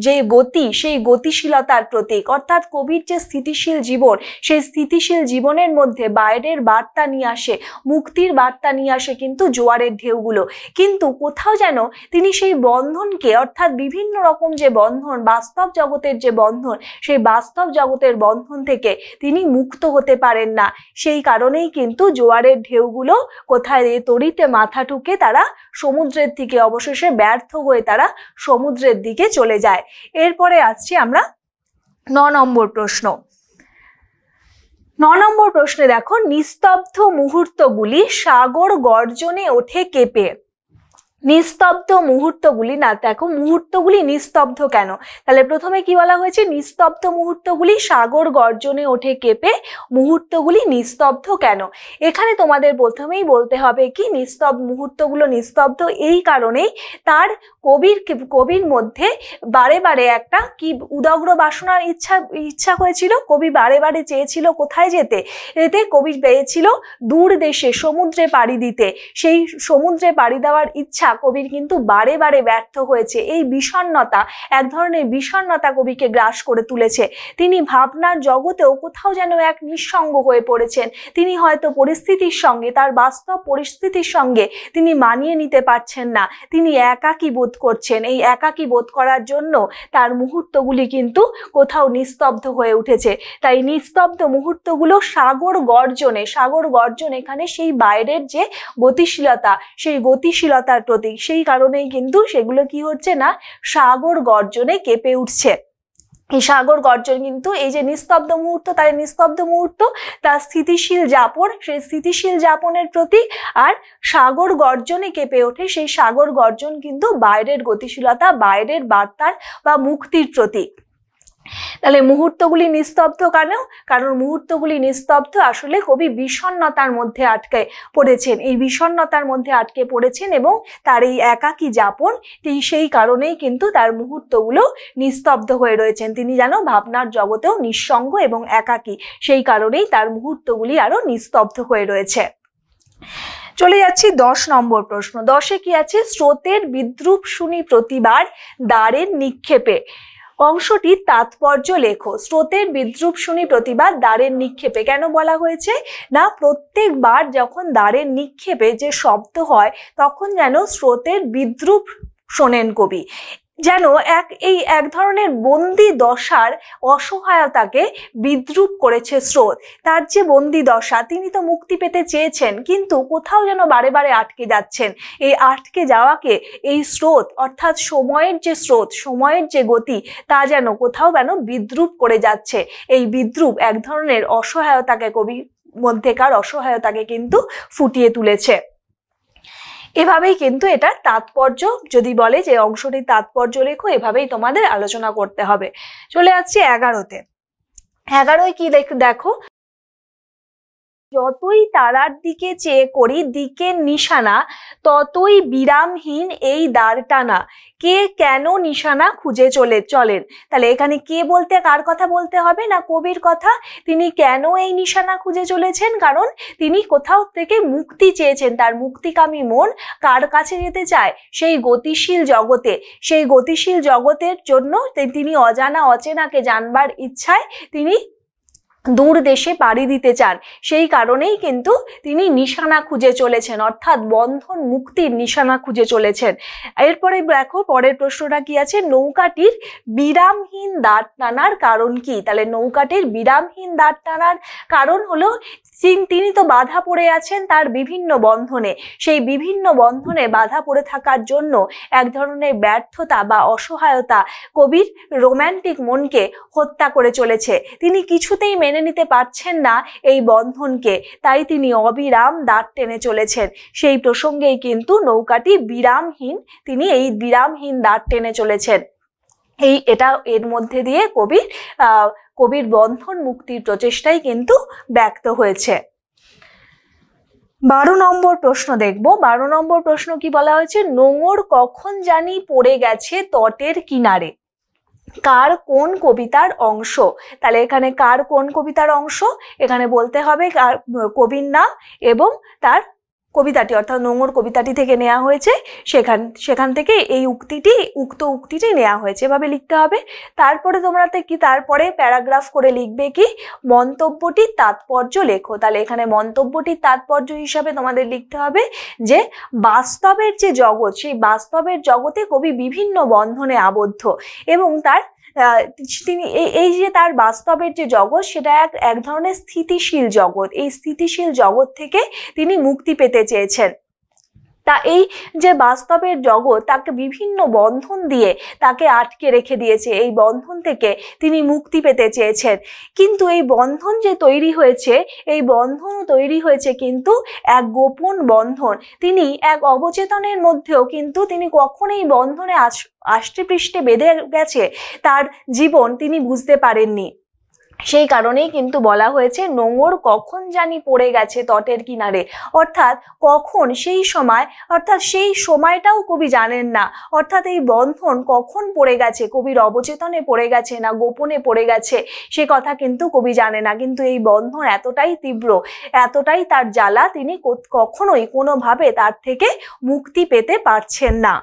যে গতি, সেই গতিশীলতার প্রতীক, অর্থাৎ কবির যে স্থিতিশীল জীবন, সেই স্থিতিশীল জীবনের মধ্যে বাইরের বার্তা নিয়ে আসে, মুক্তির বার্তা নিয়ে আসে কিন্তু জোয়ারের ঢেউগুলো। কিন্তু কোথাও যেন তিনি সেই বন্ধনকে, অর্থাৎ বিভিন্ন রকম যে বন্ধন, বাস্তব জগতের যে বন্ধন, সেই বাস্তব জগতের বন্ধন থেকে তিনি মুক্ত হতে পারেন না। সেই কারণেই কিন্তু জোয়ারের ঢেউগুলো কোথায় তরিতে মাথা ঠুকে তারা সমুদ্রের দিকে, অবশেষে ব্যর্থ হয়ে তারা সমুদ্রের দিকে চলে যায়। এরপরে আসছি আমরা 9 নম্বর প্রশ্ন। 9 নম্বর প্রশ্নে দেখো, নিস্তব্ধ মুহূর্তগুলি সাগর গর্জনে ওঠে কেঁপে। নিস্তব্ধ মুহূর্তগুলি, না দেখো মুহূর্তগুলি নিস্তব্ধ কেন, তাহলে প্রথমে কি বলা হয়েছে, নিস্তব্ধ মুহূর্তগুলি সাগর গর্জনে ওঠে কেঁপে, মুহূর্তগুলি নিস্তব্ধ কেন। এখানে তোমাদের প্রথমেই বলতে হবে কি, মুহূর্তগুলো নিস্তব্ধ এই কারণেই তার কবির মধ্যে বারে বারে একটা কি উদগ্র বাসনার ইচ্ছা হয়েছিল। কবি বারে বারে চেয়েছিল কোথায় যেতে, কবি পেয়েছিল দূর দেশে সমুদ্রে পাড়ি দিতে। সেই সমুদ্রে পাড়ি দেওয়ার ইচ্ছা কবির কিন্তু বারে বারে ব্যর্থ হয়েছে। এই বিষণ্ণতা, এক ধরনের বিষণ্ণতা কবিকে গ্রাস করে তুলেছে। তিনি ভাবনার জগতেও কোথাও যেন এক নিঃসঙ্গ হয়ে পড়েছেন। তিনি হয়তো পরিস্থিতির সঙ্গে, তার বাস্তব পরিস্থিতির সঙ্গে তিনি মানিয়ে নিতে পারছেন না, তিনি একাকী বোধ করছেন। এই একাকী বোধ করার জন্য তার মুহূর্তগুলি কিন্তু কোথাও নিস্তব্ধ হয়ে উঠেছে। তাই নিস্তব্ধ মুহূর্তগুলো সাগর গর্জন এখানে সেই বাইরের যে গতিশীলতা, সেই গতিশীলতার প্রতীক। সেই কারণেই কিন্তু সেগুলো কি হচ্ছে না, সাগর গর্জনে কেঁপে উঠছে। এই সাগর গর্জন কিন্তু এই যে নিস্তব্ধ মুহূর্ত, তার নিস্তব্ধ মুহূর্ত তার স্থিতিশীল যাপন, সেই স্থিতিশীল যাপনের প্রতীক। আর সাগর গর্জনে কেঁপে ওঠে, সেই সাগর গর্জন কিন্তু বাইরের গতিশীলতা, বাইরের বার্তার বা মুক্তির প্রতীক। তাহলে মুহূর্তগুলি নিস্তব্ধ কেন, কারণ মুহূর্তগুলি নিস্তব্ধ, আসলে কবি বিষণ্ণতার মধ্যে আটকে পড়েছেন। এই বিষণ্ণতার মধ্যে আটকে পড়েছেন এবং তার এই একাকী যাপন, সেই কারণেই কিন্তু তার মুহূর্তগুলো নিস্তব্ধ হয়ে রয়েছেন। তিনি যেন ভাবনার জগতেও নিঃসঙ্গ এবং একাকী, সেই কারণেই তার মুহূর্তগুলি আরো নিস্তব্ধ হয়ে রয়েছে। চলে যাচ্ছি 10 নম্বর প্রশ্ন। 10-এ কি আছে, স্রোতের বিদ্রুপ শুনি প্রতিবার দ্বারের নিক্ষেপে। অংশটির তাৎপর্য লেখো। স্রোতের বিদ্রুপ শুনি প্রতিবার দ্বারের নিক্ষেপে কেন বলা হয়েছে না, প্রত্যেকবার যখন দ্বারের নিক্ষেপে যে শব্দ হয় তখন যেন স্রোতের বিদ্রুপ শোনেন কবি। যেন এক ধরনের বন্দি দশার অসহায়তাকে বিদ্রূপ করেছে স্রোত। তার যে বন্দি দশা, তিনি তো মুক্তি পেতে চেয়েছেন কিন্তু কোথাও যেন বারে বারে আটকে যাচ্ছেন। এই আটকে যাওয়াকে এই স্রোত অর্থাৎ সময়ের যে স্রোত, সময়ের যে গতি, তা যেন কোথাও যেন বিদ্রূপ করে যাচ্ছে। এই বিদ্রূপ এক ধরনের অসহায়তাকে, কবির মধ্যেকার অসহায়তাকে কিন্তু ফুটিয়ে তুলেছে। এভাবেই কিন্তু এটার তাৎপর্য, যদি বলে যে অংশটির তাৎপর্য লেখো, এভাবেই তোমাদের আলোচনা করতে হবে। চলে আসছি 11তে। 11 কি দেখো, যতই তারার দিকে চেয়ে করি দিকের নিশানা, ততই বিরামহীন এই দ্বার টানা, কে কেন নিশানা খুঁজে চলেন। তাহলে এখানে কে বলতে কার কথা বলতে হবে না, কবির কথা। তিনি কেন এই নিশানা খুঁজে চলেছেন, কারণ তিনি কোথাও থেকে মুক্তি চেয়েছেন। তার মুক্তিকামী মন কার কাছে যেতে চায়, সেই গতিশীল জগতে। সেই গতিশীল জগতের জন্য তিনি অজানা অচেনাকে জানবার ইচ্ছায় তিনি দূর দেশে পাড়ি দিতে চান। সেই কারণেই কিন্তু তিনি নিশানা খুঁজে চলেছেন, অর্থাৎ বন্ধন মুক্তির নিশানা খুঁজে চলেছেন। এরপরে দেখো পরের প্রশ্নটা কি আছে, নৌকাটির বিরামহীন দাঁড় টানার কারণ কি। তাহলে নৌকাটির বিরামহীন দাঁড় টানার কারণ হলো তিনি তো বাধা পড়ে আছেন তার বিভিন্ন বন্ধনে। সেই বিভিন্ন বন্ধনে বাধা পড়ে থাকার জন্য এক ধরনের ব্যর্থতা বা অসহায়তা কবির রোম্যান্টিক মনকে হত্যা করে চলেছে। তিনি কিছুতেই মেনে নিতে পারছেন না এই বন্ধনকে, তাই তিনি অবিরাম দাঁড় টেনে চলেছেন। সেই প্রসঙ্গেই কিন্তু নৌকাটি বিরামহীন, তিনি এই বিরামহীন দাঁড় টেনে চলেছেন। এটা এর মধ্যে দিয়ে কবির বন্ধন মুক্তির প্রচেষ্টাই কিন্তু ব্যক্ত হয়েছে। 12 নম্বর প্রশ্ন দেখব। 12 নম্বর প্রশ্ন কি বলা হয়েছে, নোঙর কখন জানি পড়ে গেছে তটের কিনারে, কার কোন কবিতার অংশ। তাহলে এখানে কার কোন কবিতার অংশ, এখানে বলতে হবে কবির নাম এবং তার কবিতাটি, অর্থাৎ নোঙর কবিতাটি থেকে নেওয়া হয়েছে, সেখান থেকে এই উক্ত উক্তিটি নেওয়া হয়েছে, এভাবে লিখতে হবে। তারপরে তোমরা তারপরে প্যারাগ্রাফ করে লিখবে কি, মন্তব্যটির তাৎপর্য লেখো। তাহলে এখানে মন্তব্যটির তাৎপর্য হিসাবে তোমাদের লিখতে হবে যে বাস্তবের যে জগৎ, সেই বাস্তবের জগতে কবি বিভিন্ন বন্ধনে আবদ্ধ এবং তিনি এই যে তার বাস্তবের যে জগৎ, সেটা এক ধরনের স্থিতিশীল জগৎ। এই স্থিতিশীল জগৎ থেকে তিনি মুক্তি পেতে চেয়েছেন। তা এই যে বাস্তবের জগৎ তাকে বিভিন্ন বন্ধন দিয়ে তাকে আটকে রেখে দিয়েছে, এই বন্ধন থেকে তিনি মুক্তি পেতে চেয়েছেন। কিন্তু এই বন্ধন যে তৈরি হয়েছে, এই বন্ধন তৈরি হয়েছে কিন্তু এক গোপন বন্ধন। তিনি এক অবচেতনের মধ্যেও কিন্তু তিনি কখন এই বন্ধনে আষ্টে পৃষ্ঠে বেঁধে গেছে তার জীবন তিনি বুঝতে পারেননি। সেই কারণেই কিন্তু বলা হয়েছে নোঙর কখন জানি পড়ে গেছে তটের কিনারে, অর্থাৎ কখন, সেই সময়, অর্থাৎ সেই সময়টাও কবি জানেন না। অর্থাৎ এই বন্ধন কখন পড়ে গেছে, কবির অবচেতনে পড়ে গেছে না গোপনে পড়ে গেছে, সে কথা কিন্তু কবি জানে না। কিন্তু এই বন্ধন এতটাই তীব্র, এতটাই তার জ্বালা, তিনি কখনোই কোনোভাবে তার থেকে মুক্তি পেতে পারছেন না।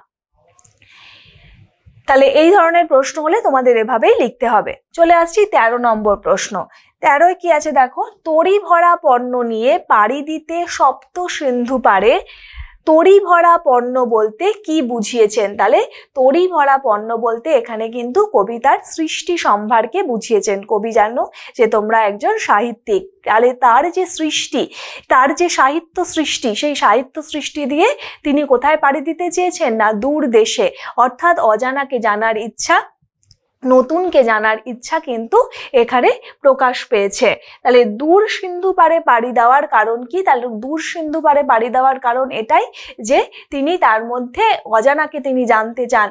তাহলে এই ধরনের প্রশ্ন হলে তোমাদের এভাবেই লিখতে হবে। চলে আসছি 13 নম্বর প্রশ্ন। 13 কি আছে দেখো, তরি ভরা পণ্য নিয়ে পাড়ি দিতে সপ্ত সিন্ধু পারে, তরি ভরা পণ্য বলতে কি বুঝিয়েছেন। তাহলে তরি ভরা পণ্য বলতে এখানে কিন্তু কবিতার সৃষ্টি সম্ভারকে বুঝিয়েছেন। কবি জানো যে তোমরা একজন সাহিত্যিক, তাহলে তার যে সৃষ্টি, তার যে সাহিত্য সৃষ্টি, সেই সাহিত্য সৃষ্টি দিয়ে তিনি কোথায় পাড়ি দিতে চেয়েছেন না দূর দেশে, অর্থাৎ অজানাকে জানার ইচ্ছা, নতুনকে জানার ইচ্ছা কিন্তু এখানে প্রকাশ পেয়েছে। তাহলে দূর সিন্ধু পারে পাড়ি দেওয়ার কারণ কি, তাহলে দূর সিন্ধু পারে পাড়ি দেওয়ার কারণ এটাই যে তিনি তার মধ্যে অজানাকে তিনি জানতে চান।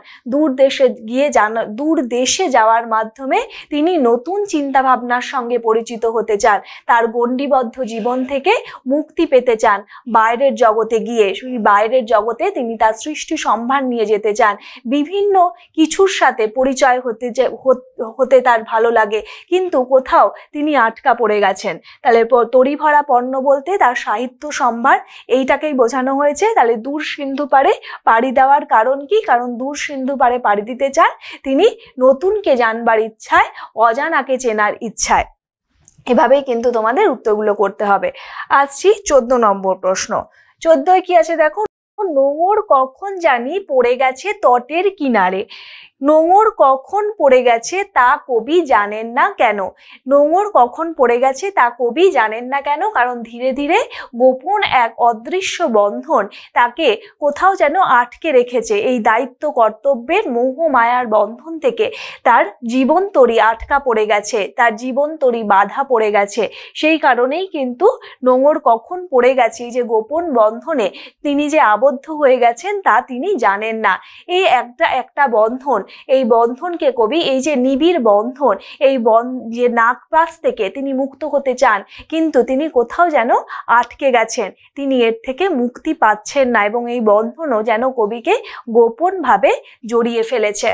দূর দেশে যাওয়ার মাধ্যমে তিনি নতুন চিন্তা ভাবনার সঙ্গে পরিচিত হতে চান, তার গণ্ডিবদ্ধ জীবন থেকে মুক্তি পেতে চান। বাইরের জগতে গিয়ে, সেই বাইরের জগতে তিনি তার সৃষ্টি সম্ভার নিয়ে যেতে চান। বিভিন্ন কিছুর সাথে পরিচয় হতে তার ভালো লাগে, কিন্তু কোথাও তিনি আটকা পড়ে গেছেন। তাহলে তরি ভরা পণ্য বলতে তার সাহিত্য সম্ভার, এইটাকেই বোঝানো হয়েছে। তাহলে দূর সিন্ধু পারে পাড়ি দেওয়ার কারণ কি, কারণ দূর সিন্ধু পারে পাড়ি দিতে চান তিনি নতুনকে জানবার ইচ্ছায়, অজানাকে চেনার ইচ্ছায়। এভাবেই কিন্তু তোমাদের উত্তরগুলো করতে হবে। আসছি 14 নম্বর প্রশ্ন। 14 কি আছে দেখো, নোঙর কখন জানি পড়ে গেছে তটের কিনারে, নোঙর কখন পড়ে গেছে তা কবি জানেন না কেন? নোঙর কখন পড়ে গেছে তা কবি জানেন না কেন? কারণ ধীরে ধীরে গোপন এক অদৃশ্য বন্ধন তাকে কোথাও যেন আটকে রেখেছে। এই দায়িত্ব কর্তব্যের মোহ মায়ার বন্ধন থেকে তার জীবন তরী আটকা পড়ে গেছে, তার জীবন তরী বাধা পড়ে গেছে। সেই কারণেই কিন্তু নোঙর কখন পড়ে গেছে, যে গোপন বন্ধনে তিনি যে আবদ্ধ হয়ে গেছেন তা তিনি জানেন না। এই একটা বন্ধন, এই বন্ধনকে কবি, এই যে নিবিড় বন্ধন, এই যে নাগপাশ থেকে তিনি মুক্ত হতে চান, কিন্তু তিনি কোথাও যেন আটকে গেছেন, তিনি এর থেকে মুক্তি পাচ্ছেন না, এবং এই বন্ধনও যেন কবিকে গোপনভাবে জড়িয়ে ফেলেছে।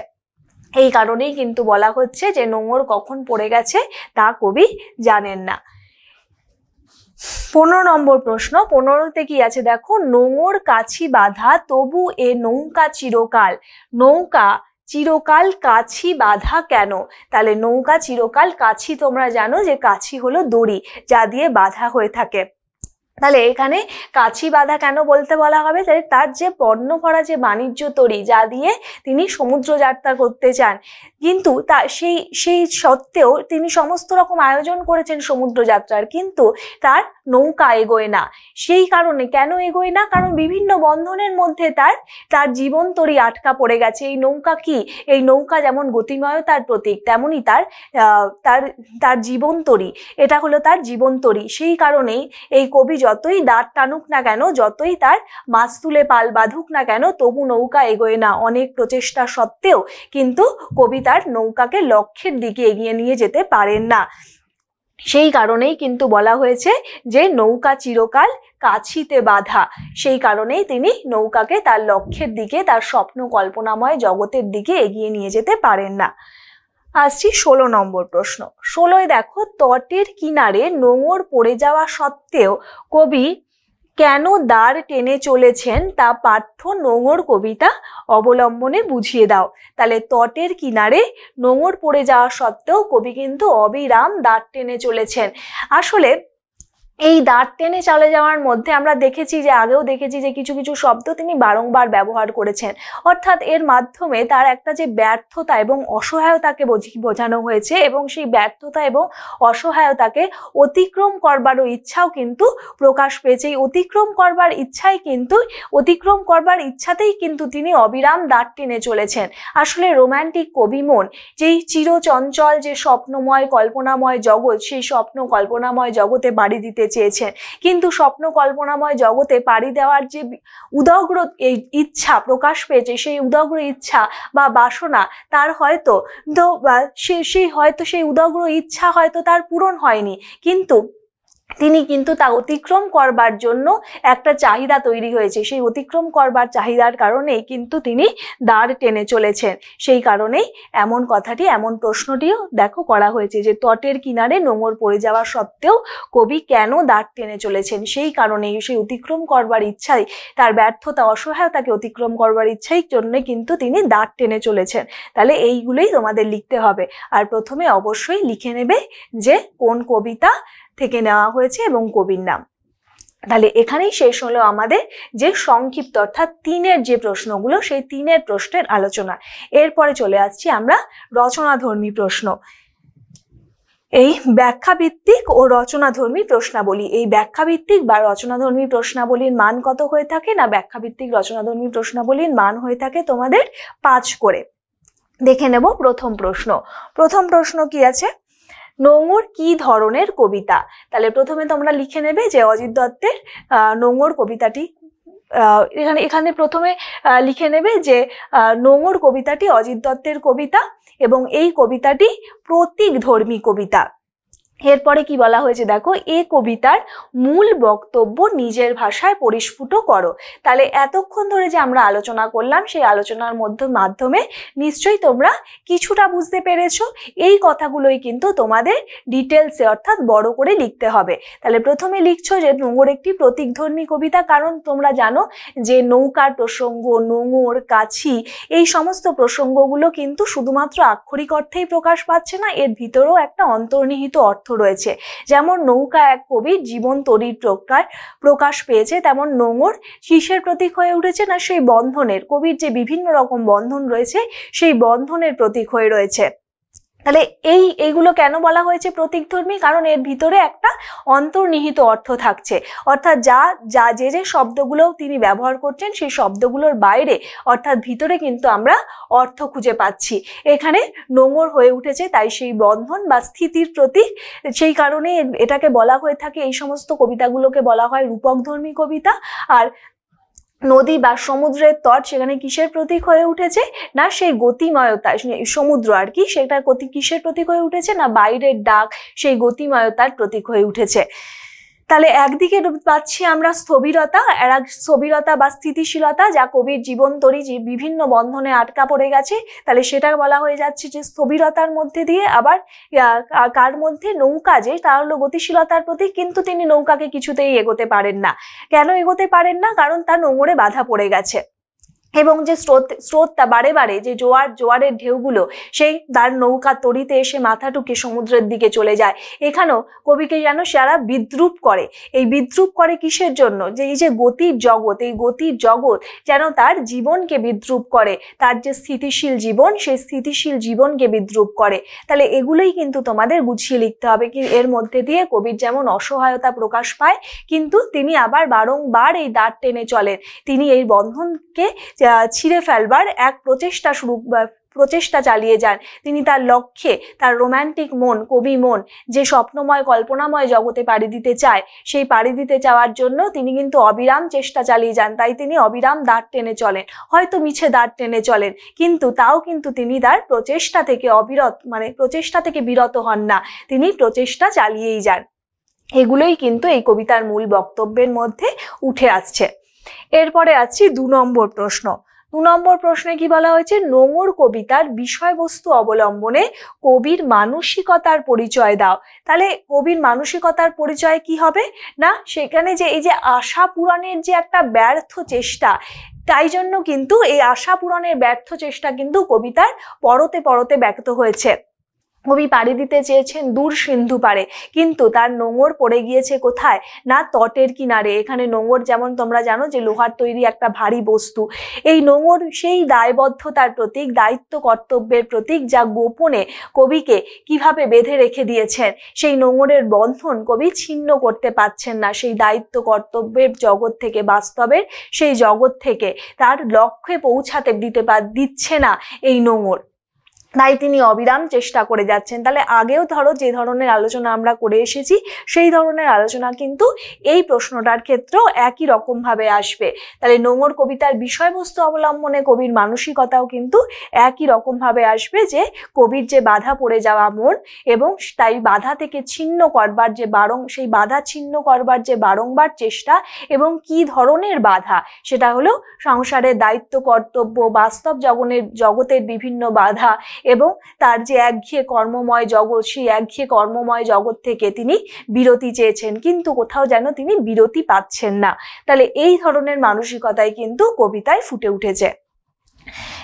এই কারণেই কিন্তু বলা হচ্ছে যে নোঙর কখন পড়ে গেছে তা কবি জানেন না। 15 নম্বর প্রশ্ন, 15তে কি আছে দেখো, নোঙর কাছি বাঁধা তবু এ নৌকা চিরকাল। নৌকা চিরকাল কাছি বাঁধা কেন? তাহলে নৌকা চিরকাল কাছি, তোমরা জানো যে কাছি হলো দড়ি যা দিয়ে বাঁধা হয়ে থাকে। তাহলে এখানে কাছি বাঁধা কেন বলতে বলা হবে? তাহলে তার যে পণ্য ভরা যে বাণিজ্য তরী যা দিয়ে তিনি সমুদ্র যাত্রা করতে চান, কিন্তু তা সেই সত্ত্বেও তিনি সমস্ত রকম আয়োজন করেছেন সমুদ্র যাত্রার, কিন্তু তার নৌকা এগোয় না। সেই কারণে কেন এগোয় না? কারণ বিভিন্ন বন্ধনের মধ্যে তার জীবন তরী আটকা পড়ে গেছে। এই নৌকা কি? এই নৌকা যেমন গতিময়তার প্রতীক, তেমনি তার জীবন তরী, এটা হলো তার জীবন তরী। সেই কারণেই এই কবি যতই দাঁড় টানুক না কেন, যতই তার মাছ তুলে পাল বাঁধুক না কেন, তবু নৌকা এগোয় না। অনেক প্রচেষ্টা সত্ত্বেও কিন্তু কবি তার নৌকাকে লক্ষ্যের দিকে এগিয়ে নিয়ে যেতে পারেন না। সেই কারণেই কিন্তু বলা হয়েছে যে নৌকা চিরকাল কাছিতে বাঁধা। সেই কারণেই তিনি নৌকাকে তার লক্ষ্যের দিকে, তার স্বপ্ন কল্পনাময় জগতের দিকে এগিয়ে নিয়ে যেতে পারেন না। আসছি 16 নম্বর প্রশ্ন। 16 দেখো, তটের কিনারে নোঙর পড়ে যাওয়া সত্ত্বেও কবি কেন দাঁড় টেনে চলেছেন তা পাঠ্য নোঙর কবিতা অবলম্বনে বুঝিয়ে দাও। তাহলে তটের কিনারে নোঙর পড়ে যাওয়া সত্ত্বেও কবি কিন্তু অবিরাম দাঁড় টেনে চলেছেন। আসলে এই দাঁড় টেনে চলে যাওয়ার মধ্যে আমরা দেখেছি, যে আগেও দেখেছি, যে কিছু কিছু শব্দ তিনি বারংবার ব্যবহার করেছেন। অর্থাৎ এর মাধ্যমে তার একটা যে ব্যর্থতা এবং অসহায়তাকে বোঝানো হয়েছে, এবং সেই ব্যর্থতা এবং অসহায়তাকে অতিক্রম করবারও ইচ্ছাও কিন্তু প্রকাশ পেয়েছে। এই অতিক্রম করবার ইচ্ছাতেই কিন্তু তিনি অবিরাম দাঁড় টেনে চলেছেন। আসলে রোম্যান্টিক কবি মন যেই চিরচঞ্চল, যে স্বপ্নময় কল্পনাময় জগৎ, সেই স্বপ্ন কল্পনাময় জগতে বাড়ি দিতে চেয়েছেন, কিন্তু স্বপ্ন কল্পনাময় জগতে পাড়ি দেওয়ার যে উদগ্র এই ইচ্ছা প্রকাশ পেয়েছে, সেই উদগ্র ইচ্ছা বা বাসনা তার হয়তো সেই উদগ্র ইচ্ছা হয়তো তার পূরণ হয়নি, কিন্তু তিনি কিন্তু তা অতিক্রম করবার জন্য একটা চাহিদা তৈরি হয়েছে। সেই অতিক্রম করবার চাহিদার কারণেই কিন্তু তিনি দাঁড় টেনে চলেছেন। সেই কারণেই এমন কথাটি, এমন প্রশ্নটিও দেখো করা হয়েছে, যে তটের কিনারে নোঙর পড়ে যাওয়া সত্ত্বেও কবি কেন দাঁড় টেনে চলেছেন। সেই কারণেই, সেই অতিক্রম করবার ইচ্ছাই, তার ব্যর্থতা অসহায়তাকে অতিক্রম করবার ইচ্ছাই জন্য কিন্তু তিনি দাঁড় টেনে চলেছেন। তাহলে এইগুলোই তোমাদের লিখতে হবে। আর প্রথমে অবশ্যই লিখে নেবে যে কোন কবিতা থেকে নেওয়া হয়েছে এবং কবির নাম। তাহলে এখানেই শেষ হলো আমাদের যে সংক্ষিপ্ত, অর্থাৎ 3-এর যে প্রশ্নগুলো, সেই 3-এর প্রশ্নের আলোচনা। এরপরে চলে আসছি আমরা রচনাধর্মী প্রশ্ন। এই ব্যাখ্যাভিত্তিক ও রচনাধর্মী প্রশ্নাবলী, এই ব্যাখ্যাভিত্তিক বা রচনাধর্মী প্রশ্নাবলীর মান কত হয়ে থাকে না, ব্যাখ্যাভিত্তিক রচনাধর্মী প্রশ্নাবলীর মান হয়ে থাকে তোমাদের 5 করে। দেখে নেব প্রথম প্রশ্ন। প্রথম প্রশ্ন কি আছে, নোঙর কি ধরনের কবিতা? তাহলে প্রথমে তোমরা লিখে নেবে যে অজিত দত্তের নোঙর কবিতাটি, এখানে প্রথমে লিখে নেবে যে নোঙর কবিতাটি অজিত দত্তের কবিতা, এবং এই কবিতাটি প্রতীকধর্মী কবিতা। এরপরে কি বলা হয়েছে দেখো, এ কবিতার মূল বক্তব্য নিজের ভাষায় পরিস্ফুট করো। তাহলে এতক্ষণ ধরে যে আমরা আলোচনা করলাম, সেই আলোচনার মাধ্যমে নিশ্চয়ই তোমরা কিছুটা বুঝতে পেরেছো। এই কথাগুলোই কিন্তু তোমাদের ডিটেলসে, অর্থাৎ বড় করে লিখতে হবে। তাহলে প্রথমে লিখছো যে নোঙর একটি প্রতীকধর্মী কবিতা, কারণ তোমরা জানো যে নৌকার প্রসঙ্গ, নোঙর, কাছি, এই সমস্ত প্রসঙ্গগুলো কিন্তু শুধুমাত্র আক্ষরিক অর্থেই প্রকাশ পাচ্ছে না, এর ভিতরেও একটা অন্তর্নিহিত অর্থ অর্থ রয়েছে। যেমন নৌকা এক কবির জীবন তড়িৎ প্রকাশ পেয়েছে, তেমন নোঙর কিসের প্রতীক হয়ে উঠেছে? না সেই বন্ধনের, কবির যে বিভিন্ন রকম বন্ধন রয়েছে সেই বন্ধনের প্রতীক হয়ে রয়েছে। তাহলে এইগুলো কেন বলা হয়েছে প্রতীকধর্মী? কারণ এর ভিতরে একটা অন্তর্নিহিত অর্থ থাকছে, অর্থাৎ যে শব্দগুলো তিনি ব্যবহার করছেন সেই শব্দগুলোর বাইরে অর্থাৎ ভিতরে কিন্তু আমরা অর্থ খুঁজে পাচ্ছি। এখানে নোঙর হয়ে উঠেছে, তাই সেই বন্ধন বা স্থিতির প্রতীক। সেই কারণে এটাকে বলা হয়ে থাকে, এই সমস্ত কবিতাগুলোকে বলা হয় রূপকধর্মী কবিতা। আর নদী বা সমুদ্রের তট সেখানে কিসের প্রতীক হয়ে উঠেছে? না সেই গতিময়তা, সমুদ্র আর কি, সেটা কিসের প্রতীক হয়ে উঠেছে? না বাইরের ডাক, সেই গতিময়তার প্রতীক হয়ে উঠেছে। তাহলে একদিকে পাচ্ছি আমরা স্থবিরতা, স্থবিরতা বা স্থিতিশীলতা, যা কবির জীবনতরী যে বিভিন্ন বন্ধনে আটকা পড়ে গেছে, তাহলে সেটা বলা হয়ে যাচ্ছে যে স্থবিরতার মধ্যে দিয়ে। আবার কার মধ্যে? নৌকা, যে তা হলো গতিশীলতার প্রতীক, কিন্তু তিনি নৌকাকে কিছুতেই এগোতে পারেন না। কেন এগোতে পারেন না? কারণ তার নোঙরে বাধা পড়ে গেছে। এবং যে স্রোতটা বারে বারে যে জোয়ারের ঢেউগুলো সেই তার নৌকা তড়িতে এসে মাথা ঠুকে সমুদ্রের দিকে চলে যায়। এখানেও কবিকে যেন সারা বিদ্রুপ করে। এই বিদ্রুপ করে কিসের জন্য? যে এই যে গতির জগৎ, এই গতির জগৎ যেন তার জীবনকে বিদ্রুপ করে, তার যে স্থিতিশীল জীবন সেই স্থিতিশীল জীবনকে বিদ্রুপ করে। তাহলে এগুলোই কিন্তু তোমাদের গুছিয়ে লিখতে হবে। কি এর মধ্যে দিয়ে কবির যেমন অসহায়তা প্রকাশ পায়, কিন্তু তিনি আবার বারংবার এই দাঁড় টেনে চলেন। তিনি এই বন্ধনকে ছিঁড়ে ফেলবার এক প্রচেষ্টা চালিয়ে যান। তিনি তার লক্ষ্যে, তার রোম্যান্টিক মন, কবি মন যে স্বপ্নময় কল্পনাময় জগতে পাড়ি দিতে চায়, সেই পাড়ি দিতে যাওয়ার জন্য তিনি কিন্তু অবিরাম চেষ্টা চালিয়ে যান। তাই তিনি অবিরাম দাঁড় টেনে চলেন, হয়তো মিছে দাঁড় টেনে চলেন, কিন্তু তাও কিন্তু তিনি তার প্রচেষ্টা থেকে বিরত হন না, তিনি প্রচেষ্টা চালিয়েই যান। এগুলোই কিন্তু এই কবিতার মূল বক্তব্যের মধ্যে উঠে আসছে। এরপরে আসছি 2 নম্বর প্রশ্ন। 2 নম্বর প্রশ্নে কি বলা হয়েছে? নোঙর কবিতার বিষয়বস্তু অবলম্বনে কবির মানসিকতার পরিচয় দাও। তাহলে কবির মানসিকতার পরিচয় কি হবে? না সেখানে যে এই যে আশা পূরণের যে একটা ব্যর্থ চেষ্টা, তাই জন্য কিন্তু এই আশা পূরণের ব্যর্থ চেষ্টা কিন্তু কবিতার পরতে পরতে ব্যক্ত হয়েছে। কবি পাড়ি দিতে চেয়েছেন দূর সিন্ধু পারে, কিন্তু তার নোঙর পড়ে গিয়েছে কোথায়? না তটের কিনারে। এখানে নোঙর যেমন তোমরা জানো যে লোহার তৈরি একটা ভারী বস্তু। এই নোঙর সেই দায়বদ্ধতার প্রতীক, দায়িত্ব কর্তব্যের প্রতীক, যা গোপনে কবিকে কিভাবে বেঁধে রেখে দিয়েছেন। সেই নোঙরের বন্ধন কবি ছিন্ন করতে পারছেন না। সেই দায়িত্ব কর্তব্যের জগৎ থেকে, বাস্তবের সেই জগৎ থেকে তার লক্ষ্যে পৌঁছাতে দিচ্ছে না এই নোঙর, তাই তিনি অবিরাম চেষ্টা করে যাচ্ছেন। তাহলে আগেও ধরো যে ধরনের আলোচনা আমরা করে এসেছি সেই ধরনের আলোচনা কিন্তু এই প্রশ্নটার ক্ষেত্রেও একই রকম ভাবে আসবে। তাহলে নোঙর কবিতার বিষয়বস্তু অবলম্বনে কবির মানসিকতাও কিন্তু একই রকম ভাবে আসবে, যে কবির যে বাধা পড়ে যাওয়া মন এবং তাই বাধা থেকে ছিন্ন করবার যে সেই বাধা ছিন্ন করবার যে বারংবার চেষ্টা, এবং কি ধরনের বাধা, সেটা হলো সংসারের দায়িত্ব কর্তব্য, বাস্তব জগতের বিভিন্ন বাধা, এবং তার যে একঘেয়ে কর্মময় জগৎ, সেই একঘেয়ে কর্মময় জগৎ থেকে তিনি বিরতি চেয়েছেন, কিন্তু কোথাও যেন তিনি বিরতি পাচ্ছেন না। তাহলে এই ধরনের মানসিকতাই কিন্তু কবিতায় ফুটে উঠেছে।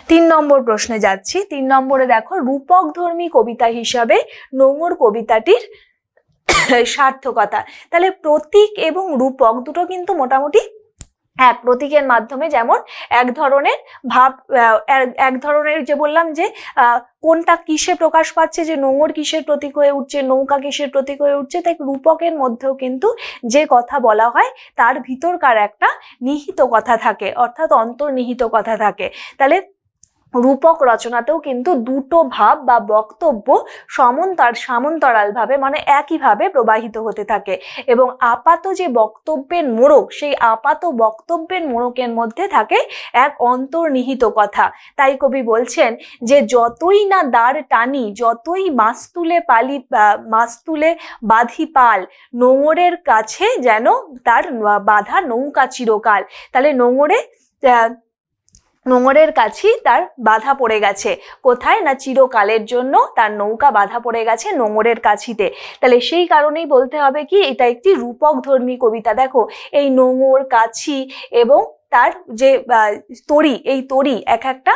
3 নম্বর প্রশ্নে যাচ্ছি। 3 নম্বরে দেখো, রূপকধর্মী কবিতা হিসাবে নোঙর কবিতাটির সার্থকতা। তাহলে প্রতীক এবং রূপক দুটো কিন্তু মোটামুটি এক। প্রতীকের মাধ্যমে যেমন এক ধরনের যে বললাম যে কোনটা কিসে প্রকাশ পাচ্ছে, যে নোঙর কিসের প্রতীক হয়ে উঠছে, নৌকা কিসের প্রতীক হয়ে উঠছে, তাই রূপকের মধ্যেও কিন্তু যে কথা বলা হয় তার ভিতরকার একটা নিহিত কথা থাকে, অর্থাৎ অন্তর্নিহিত কথা থাকে। তাহলে রূপক রচনাতেও কিন্তু দুটো ভাব বা বক্তব্য সমান্তরাল ভাবে একইভাবে প্রবাহিত হতে থাকে, এবং আপাত যে বক্তব্যের মোড়ক, সেই আপাত বক্তব্যের মোড়কের মধ্যে থাকে এক অন্তর্নিহিত কথা। তাই কবি বলছেন যে যতই না দাঁড় টানি, যতই মাছ তুলে বাঁধি পাল, নোঙরের কাছে যেন তার বাঁধা নৌকা চিরকাল। তাহলে নোঙরের কাছেই তার বাধা পড়ে গেছে, কোথায়? না চিরকালের জন্য তার নৌকা বাধা পড়ে গেছে নোঙরের কাছিতে। তাহলে সেই কারণেই বলতে হবে কি এটা একটি রূপকধর্মী কবিতা। দেখো এই নোঙর, কাছি এবং তার যে তরি, এই তরি এক একটা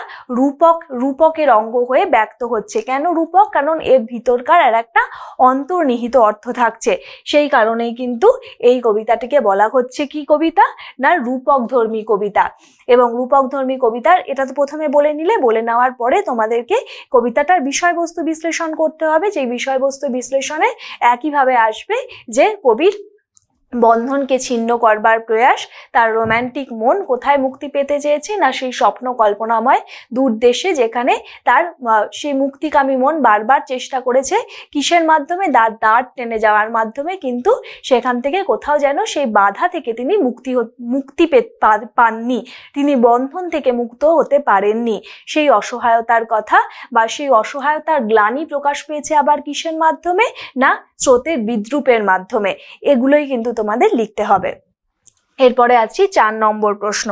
রূপকের অঙ্গ হয়ে ব্যক্ত হচ্ছে। কেন রূপক? কারণ এর ভিতরকার আর একটা অন্তর্নিহিত অর্থ থাকছে। সেই কারণেই কিন্তু এই কবিতাটিকে বলা হচ্ছে কি কবিতা? না রূপকধর্মী কবিতা। এবং রূপকধর্মী কবিতার এটা তো প্রথমে বলে নিলে, বলে নেওয়ার পরে তোমাদেরকে কবিতাটার বিষয়বস্তু বিশ্লেষণ করতে হবে। যেই বিষয়বস্তু বিশ্লেষণে একইভাবে আসবে যে কবির বন্ধনকে ছিন্ন করবার প্রয়াস, তার রোম্যান্টিক মন কোথায় মুক্তি পেতে চেয়েছে, না সেই স্বপ্ন কল্পনাময় দূর দেশে, যেখানে তার সেই মুক্তিকামী মন বারবার চেষ্টা করেছে কিসের মাধ্যমে? দাঁড় টেনে যাওয়ার মাধ্যমে, কিন্তু সেখান থেকে কোথাও যেন সেই বাধা থেকে তিনি মুক্তি পাননি, তিনি বন্ধন থেকে মুক্ত হতে পারেননি। সেই অসহায়তার কথা বা সেই অসহায়তার গ্লানি প্রকাশ পেয়েছে আবার কিসের মাধ্যমে? না স্রোতের বিদ্রুপের মাধ্যমে। এগুলোই কিন্তু তোমাদের লিখতে হবে। এরপরে আছি 4 নম্বর প্রশ্ন।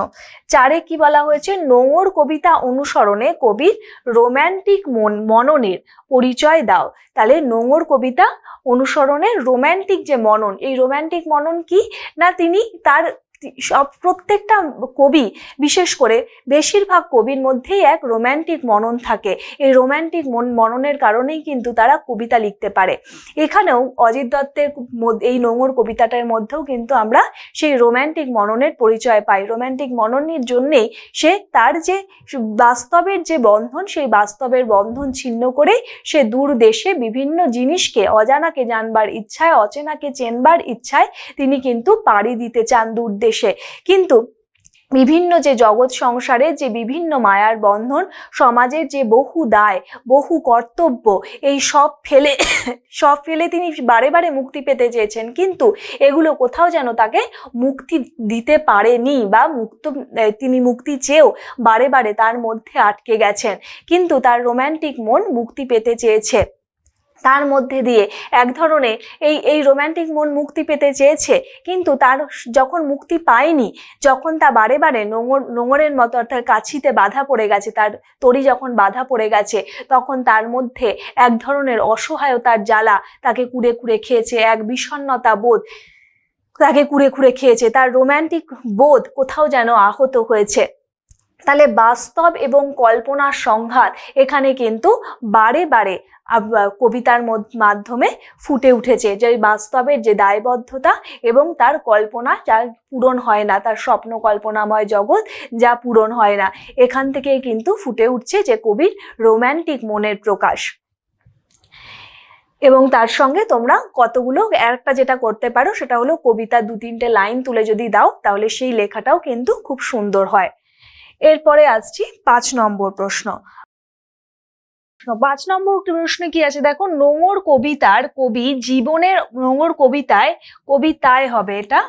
4-এ কি বলা হয়েছে? নোঙর কবিতা অনুসরণে কবির রোম্যান্টিক মননের পরিচয় দাও। তাহলে নোঙর কবিতা অনুসরণে রোম্যান্টিক যে মনন, এই রোম্যান্টিক মনন কি? না তিনি তার প্রত্যেকটা কবি, বিশেষ করে বেশিরভাগ কবির মধ্যেই এক রোম্যান্টিক মনন থাকে। এই রোম্যান্টিক মননের কারণেই কিন্তু তারা কবিতা লিখতে পারে। এখানেও অজিত দত্তের এই নোঙর কবিতাটার মধ্যেও কিন্তু আমরা সেই রোম্যান্টিক মননের পরিচয় পাই। রোম্যান্টিক মননের জন্যেই সে তার যে বাস্তবের যে বন্ধন, সেই বাস্তবের বন্ধন ছিন্ন করে সে দূর দেশে বিভিন্ন জিনিসকে, অজানাকে জানবার ইচ্ছায়, অচেনাকে চেনবার ইচ্ছায় তিনি কিন্তু পাড়ি দিতে চান দূর দেশে। কিন্তু বিভিন্ন যে জগৎ সংসারের যে বিভিন্ন মায়ার বন্ধন, সমাজের যে বহু দায়, বহু কর্তব্য, এই সব ফেলে তিনি বারে বারে মুক্তি পেতে চেয়েছেন, কিন্তু এগুলো কোথাও যেন তাকে মুক্তি দিতে পারেনি, বা তিনি মুক্তি চেয়েও বারে বারে তার মধ্যে আটকে গেছেন। কিন্তু তার রোম্যান্টিক মন মুক্তি পেতে চেয়েছে। তার মধ্যে দিয়ে এক ধরনের এই রোম্যান্টিক মন মুক্তি পেতে চেয়েছে, কিন্তু তার যখন মুক্তি পায়নি, যখন তা বারে বারে নোঙরের মতো অর্থাৎ কাছিতে বাধা পড়ে গেছে, তার তরি যখন বাধা পড়ে গেছে, তখন তার মধ্যে এক ধরনের অসহায়তার জ্বালা তাকে কুড়ে কুড়ে খেয়েছে, এক বিষণ্ণতা বোধ তাকে কুড়ে কুড়ে খেয়েছে, তার রোম্যান্টিক বোধ কোথাও যেন আহত হয়েছে। তাহলে বাস্তব এবং কল্পনার সংঘাত এখানে কিন্তু বারে বারে কবিতার মাধ্যমে ফুটে উঠেছে, যে বাস্তবের যে দায়বদ্ধতা এবং তার কল্পনা যা পূরণ হয় না, তার স্বপ্ন কল্পনাময় জগৎ যা পূরণ হয় না, এখান থেকেই কিন্তু ফুটে উঠছে যে কবির রোম্যান্টিক মনের প্রকাশ। এবং তার সঙ্গে তোমরা কতগুলো একটা যেটা করতে পারো সেটা হলো কবিতা 2-3টে লাইন তুলে যদি দাও, তাহলে সেই লেখাটাও কিন্তু খুব সুন্দর হয়। এরপরে আসছি 5 নম্বর প্রশ্ন। 5 নম্বর প্রশ্নে কি আছে দেখো, নোঙর কবিতার কবি জীবনের, নোঙর কবিতায় হবে এটা,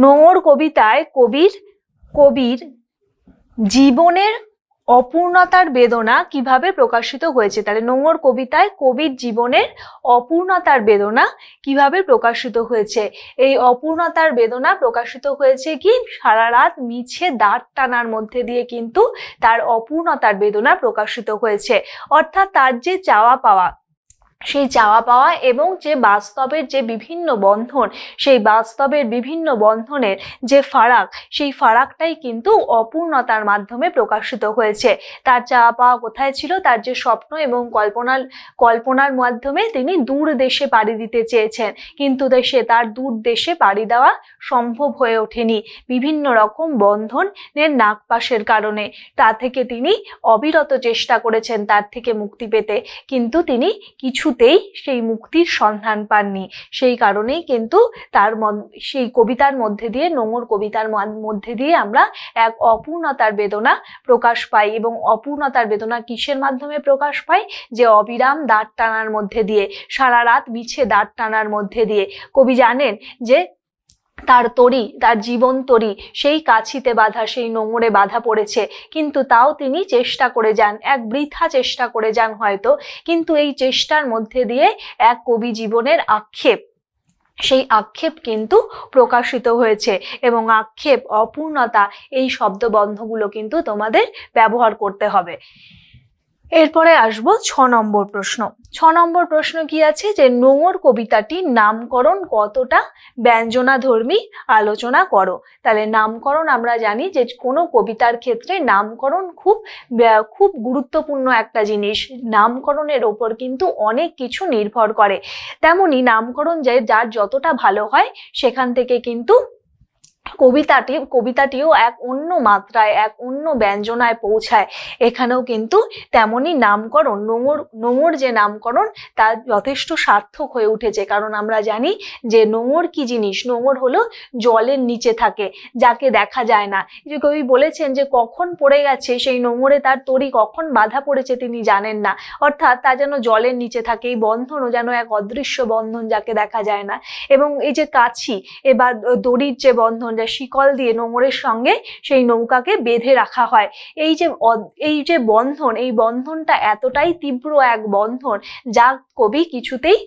নোঙর কবিতায় কবির জীবনের অপূর্ণতার বেদনা কিভাবে প্রকাশিত হয়েছে। তাহলে নোঙর কবিতায় কবির জীবনের অপূর্ণতার বেদনা কিভাবে প্রকাশিত হয়েছে। এই অপূর্ণতার বেদনা প্রকাশিত হয়েছে কি? সারা রাত মিছে দাঁড় টানার মধ্যে দিয়ে কিন্তু তার অপূর্ণতার বেদনা প্রকাশিত হয়েছে। অর্থাৎ তার যে চাওয়া পাওয়া, সেই চাওয়া পাওয়া এবং যে বাস্তবের যে বিভিন্ন বন্ধন, সেই বাস্তবের বিভিন্ন বন্ধনের যে ফারাক, সেই ফারাকটাই কিন্তু অপূর্ণতার মাধ্যমে প্রকাশিত হয়েছে। তার চাওয়া পাওয়া কোথায় ছিল? তার যে স্বপ্ন এবং কল্পনার মাধ্যমে তিনি দূর দেশে পাড়ি দিতে চেয়েছেন, কিন্তু তার দূর দেশে পাড়ি দেওয়া সম্ভব হয়ে ওঠেনি বিভিন্ন রকম বন্ধনের নাগপাশের কারণে। তা থেকে তিনি অবিরত চেষ্টা করেছেন তার থেকে মুক্তি পেতে, কিন্তু তিনি কিছুতেই সেই মুক্তির সন্ধান পাননি। সেই কারণেই কিন্তু সেই কবিতার মধ্যে দিয়ে, নোঙর কবিতার মধ্যে দিয়ে আমরা এক অপূর্ণতার বেদনা প্রকাশ পাই। এবং অপূর্ণতার বেদনা কিসের মাধ্যমে প্রকাশ পাই? যে অবিরাম দাঁড় টানার মধ্যে দিয়ে, সারা রাত মিছে দাঁড় টানার মধ্যে দিয়ে। কবি জানেন যে তার তরি, তার জীবন তরি সেই কাছিতে বাঁধা, সেই নোঙরে বাঁধা পড়েছে, কিন্তু তাও তিনি চেষ্টা করে যান, এক বৃথা চেষ্টা করে যান হয়তো, কিন্তু এই চেষ্টার মধ্যে দিয়ে এক কবি জীবনের আক্ষেপ, সেই আক্ষেপ কিন্তু প্রকাশিত হয়েছে। এবং আক্ষেপ, অপূর্ণতা, এই শব্দবন্ধগুলো কিন্তু তোমাদের ব্যবহার করতে হবে। এরপরে আসবো 6 নম্বর প্রশ্ন। 6 নম্বর প্রশ্ন কি আছে, যে নোঙর কবিতাটির নামকরণ কতটা ব্যঞ্জনাধর্মী আলোচনা করো। তাহলে নামকরণ আমরা জানি যে কোনো কবিতার ক্ষেত্রে নামকরণ খুব গুরুত্বপূর্ণ একটা জিনিস। নামকরণের ওপর কিন্তু অনেক কিছু নির্ভর করে। তেমনি নামকরণ যার যতটা ভালো হয় সেখান থেকে কিন্তু কবিতাটিও এক অন্য মাত্রায়, এক অন্য ব্যঞ্জনায় পৌঁছায়। এখানেও কিন্তু তেমনি নামকরণ, নোঙর যে নামকরণ তা যথেষ্ট সার্থক হয়ে উঠেছে। কারণ আমরা জানি যে নোঙর কি জিনিস, নোঙর হলো জলের নিচে থাকে, যাকে দেখা যায় না। যে কবি বলেছেন যে কখন পড়ে গেছে সেই নোঙরে তার তরি, কখন বাধা পড়েছে তিনি জানেন না। অর্থাৎ তা যেন জলের নিচে থাকে। এই বন্ধনও যেন এক অদৃশ্য বন্ধন, যাকে দেখা যায় না। এবং এই যে কাছি এবার দড়ির যে বন্ধন, শিকল দিয়ে নোঙরের সঙ্গে সেই নৌকাকে বেঁধে রাখা হয়, এই যে বন্ধন, এই বন্ধনটা এতটাই তীব্র এক বন্ধন যা কবি কিছুতেই